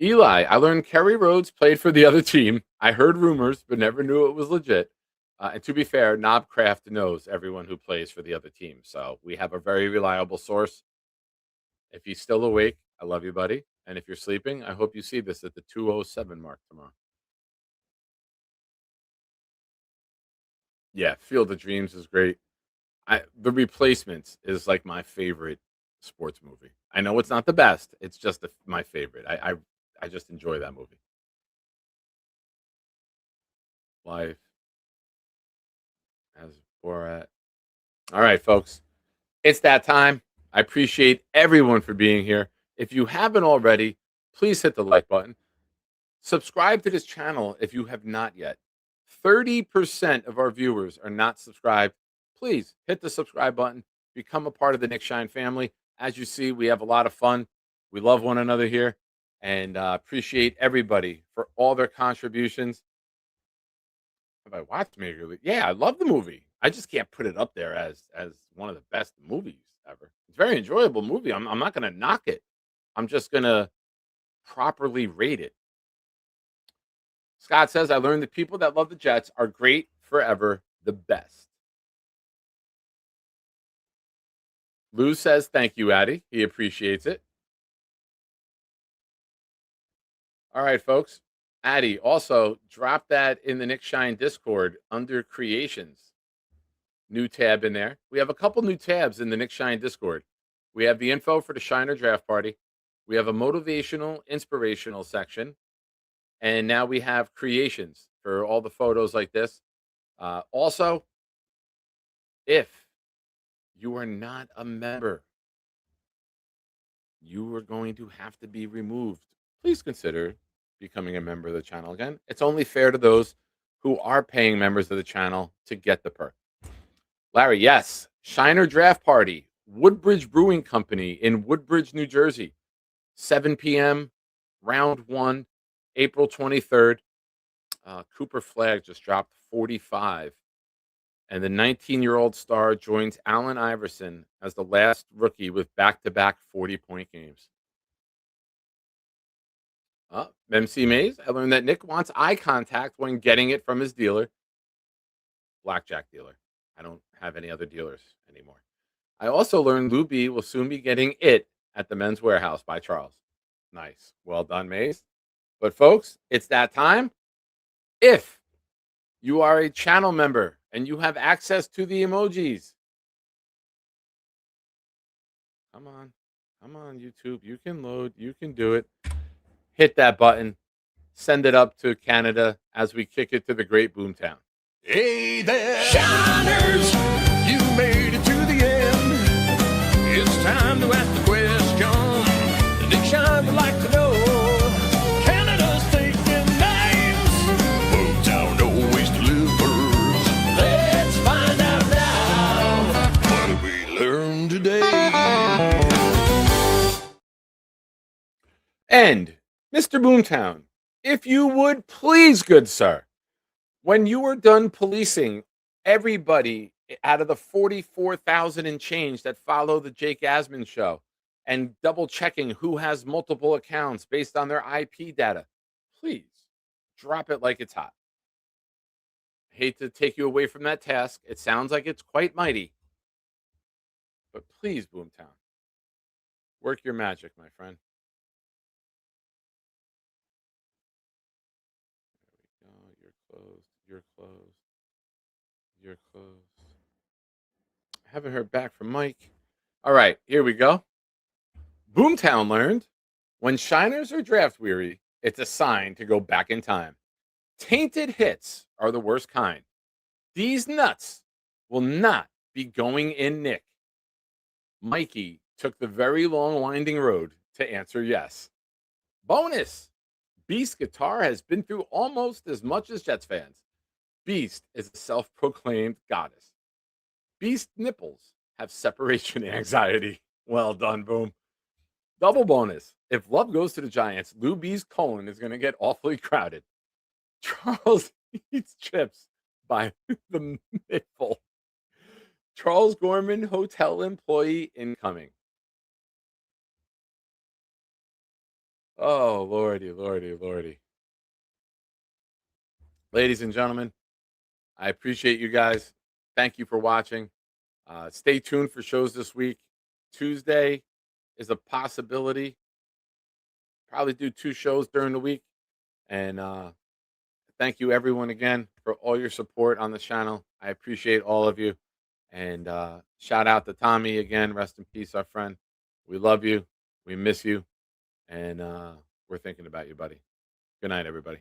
Eli, I learned Kerry Rhodes played for the other team. I heard rumors, but never knew it was legit. And to be fair, Knobcraft knows everyone who plays for the other team. So we have a very reliable source. If he's still awake, I love you, buddy. And if you're sleeping, I hope you see this at the 2:07 mark tomorrow. Yeah, Field of Dreams is great. The Replacements is like my favorite sports movie. I know it's not the best. It's just my favorite. I just enjoy that movie. Life as Borat. All right, folks. It's that time. I appreciate everyone for being here. If you haven't already, please hit the like button. Subscribe to this channel if you have not yet. 30% of our viewers are not subscribed. Please hit the subscribe button. Become a part of the Nick Shine family. As you see, we have a lot of fun. We love one another here, and appreciate everybody for all their contributions. Have I watched Major League? Yeah, I love the movie. I just can't put it up there as one of the best movies ever. It's a very enjoyable movie. I'm not going to knock it. I'm just going to properly rate it. Scott says, I learned that people that love the Jets are great forever, the best. Lou says, thank you, Addie. He appreciates it. All right, folks. Addie, also drop that in the Nick Shine Discord under creations. New tab in there. We have a couple new tabs in the Nick Shine Discord. We have the info for the Shiner Draft Party. We have a motivational, inspirational section. And now we have creations for all the photos like this. Also, if you are not a member, you are going to have to be removed. Please consider becoming a member of the channel again. It's only fair to those who are paying members of the channel to get the perk. Larry, yes. Shiner Draft Party, Woodbridge Brewing Company in Woodbridge, New Jersey. 7 p.m., round one, April 23rd. Cooper Flagg just dropped 45. And the 19-year-old star joins Allen Iverson as the last rookie with back-to-back 40-point games. MC Mays, I learned that Nick wants eye contact when getting it from his dealer. Blackjack dealer. I don't have any other dealers anymore. I also learned Lou B will soon be getting it at the Men's Warehouse by Charles. Nice. Well done, Mays. But folks, it's that time. If You are a channel member and you have access to the emojis. Come on. Come on, YouTube. You can load. You can do it. Hit that button. Send it up to Canada as we kick it to the great boomtown. Hey there, shiners, you made it to the end. It's time to ask the question. Nick Shine would like to know. Canada's taking names. Boomtown always delivers. Let's find out now. What did we learn today? And Mr. Boomtown, if you would please, good sir, when you are done policing everybody out of the 44,000 and change that follow the Jake Asman show and double checking who has multiple accounts based on their IP data, please drop it like it's hot. I hate to take you away from that task. It sounds like it's quite mighty. But please, Boomtown, work your magic, my friend. You're closed. You're closed. I haven't heard back from Mike. All right, here we go. Boomtown learned when shiners are draft weary, it's a sign to go back in time. Tainted hits are the worst kind. These nuts will not be going in Nick. Mikey took the very long winding road to answer yes. Bonus. Beast guitar has been through almost as much as Jets fans. Beast is a self-proclaimed goddess. Beast nipples have separation anxiety. Well done, Boom. Double bonus. If love goes to the Giants, Lou B's colon is going to get awfully crowded. Charles eats chips by the nipple. Charles Gorman, hotel employee incoming. Oh, lordy, lordy, lordy. Ladies and gentlemen, I appreciate you guys. Thank you for watching. Stay tuned for shows this week. Tuesday is a possibility. Probably do 2 shows during the week. And thank you, everyone, again, for all your support on the channel. I appreciate all of you. And shout out to Tommy again. Rest in peace, our friend. We love you. We miss you. And we're thinking about you, buddy. Good night, everybody.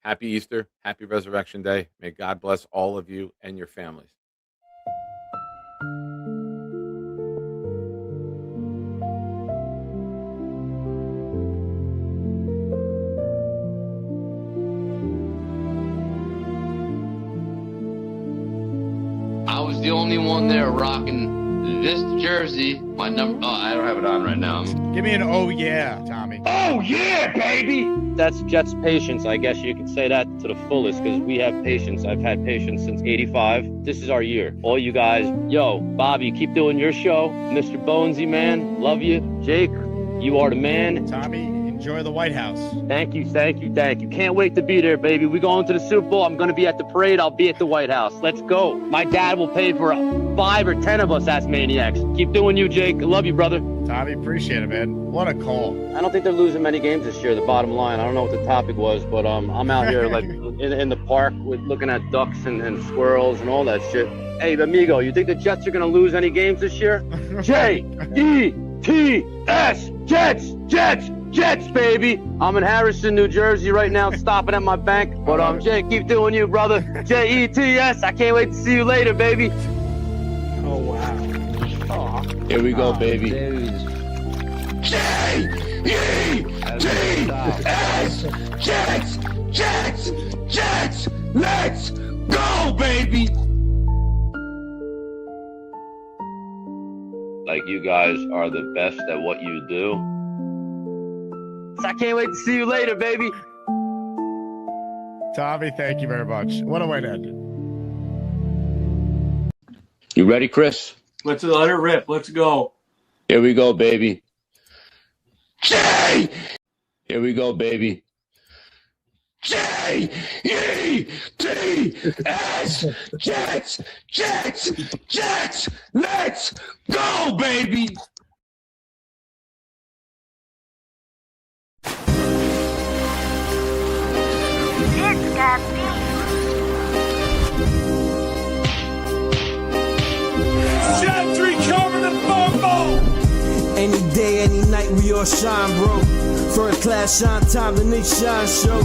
Happy Easter. Happy Resurrection Day. May God bless all of you and your families. I was the only one there rocking this jersey. My number. Oh, I don't have it on right now. Give me an oh yeah, Tommy. Oh yeah, baby! That's Jets patience. I guess you could say that to the fullest because we have patience. I've had patience since '85. This is our year. All you guys, yo, Bobby, keep doing your show. Mr. Bonesy, man, love you. Jake, you are the man. Tommy, enjoy the White House. Thank you, thank you, thank you. Can't wait to be there, baby. We're going to the Super Bowl. I'm going to be at the parade. I'll be at the White House. Let's go. My dad will pay for 5 or 10 of us as maniacs. Keep doing you, Jake. I love you, brother. Tommy, appreciate it, man. What a call. I don't think they're losing many games this year, the bottom line. I don't know what the topic was, but I'm out here like in the park with looking at ducks and squirrels and all that shit. Hey, amigo, you think the Jets are going to lose any games this year? J-E-T-S, Jets, Jets, Jets, baby. I'm in Harrison, New Jersey right now, stopping at my bank. But Jay, keep doing you, brother. J-E-T-S. I can't wait to see you later, baby. Oh, wow. Here we go, baby. J-E-T-S, Jets, Jets, Jets. Let's go, baby. Like, you guys are the best at what you do. I can't wait to see you later, baby. Tommy, thank you very much. What a way to end it. You ready, Chris? Let's let her rip. Let's go. Here we go, baby. J. Here we go, baby. J-E-T-S, Jets, Jets, Jets. Let's go, baby. It's got me. day, any night, we all shine, bro. First class shine time, the Nick Shine Show.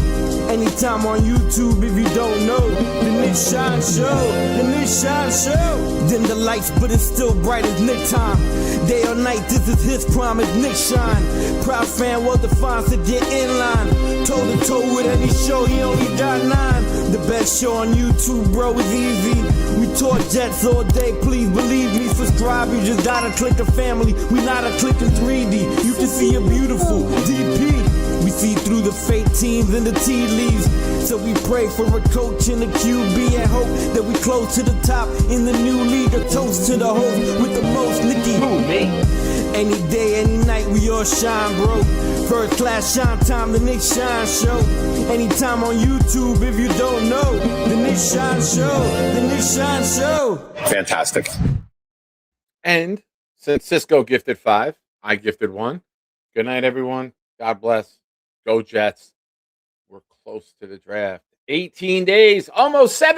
Anytime on YouTube, if you don't know, the Nick Shine Show, the Nick Shine Show. Dim the lights, but it's still bright as Nick time. Day or night, this is his prime, it's Nick Shine. Proud fan, well defined, to get in line. Toe to toe with any show, he only got 9. The best show on YouTube, bro, is easy. We talk Jets all day, please believe me. Subscribe, you just gotta click a family. We not a click in 3D. You can see a beautiful DP. We see through the fake teams and the tea leaves. So we pray for a coach and a QB and hope that we close to the top in the new league. A toast to the host with the most, Nicky. Who, me? Any day, any night, we all shine, bro. First class shine time, the Nick Shine Show. Anytime on YouTube, if you don't know, the Nick Shine Show, the Nick Shine Show. Fantastic. And since Cisco gifted 5, I gifted 1. Good night, everyone. God bless. Go Jets. We're close to the draft. 18 days, almost 7.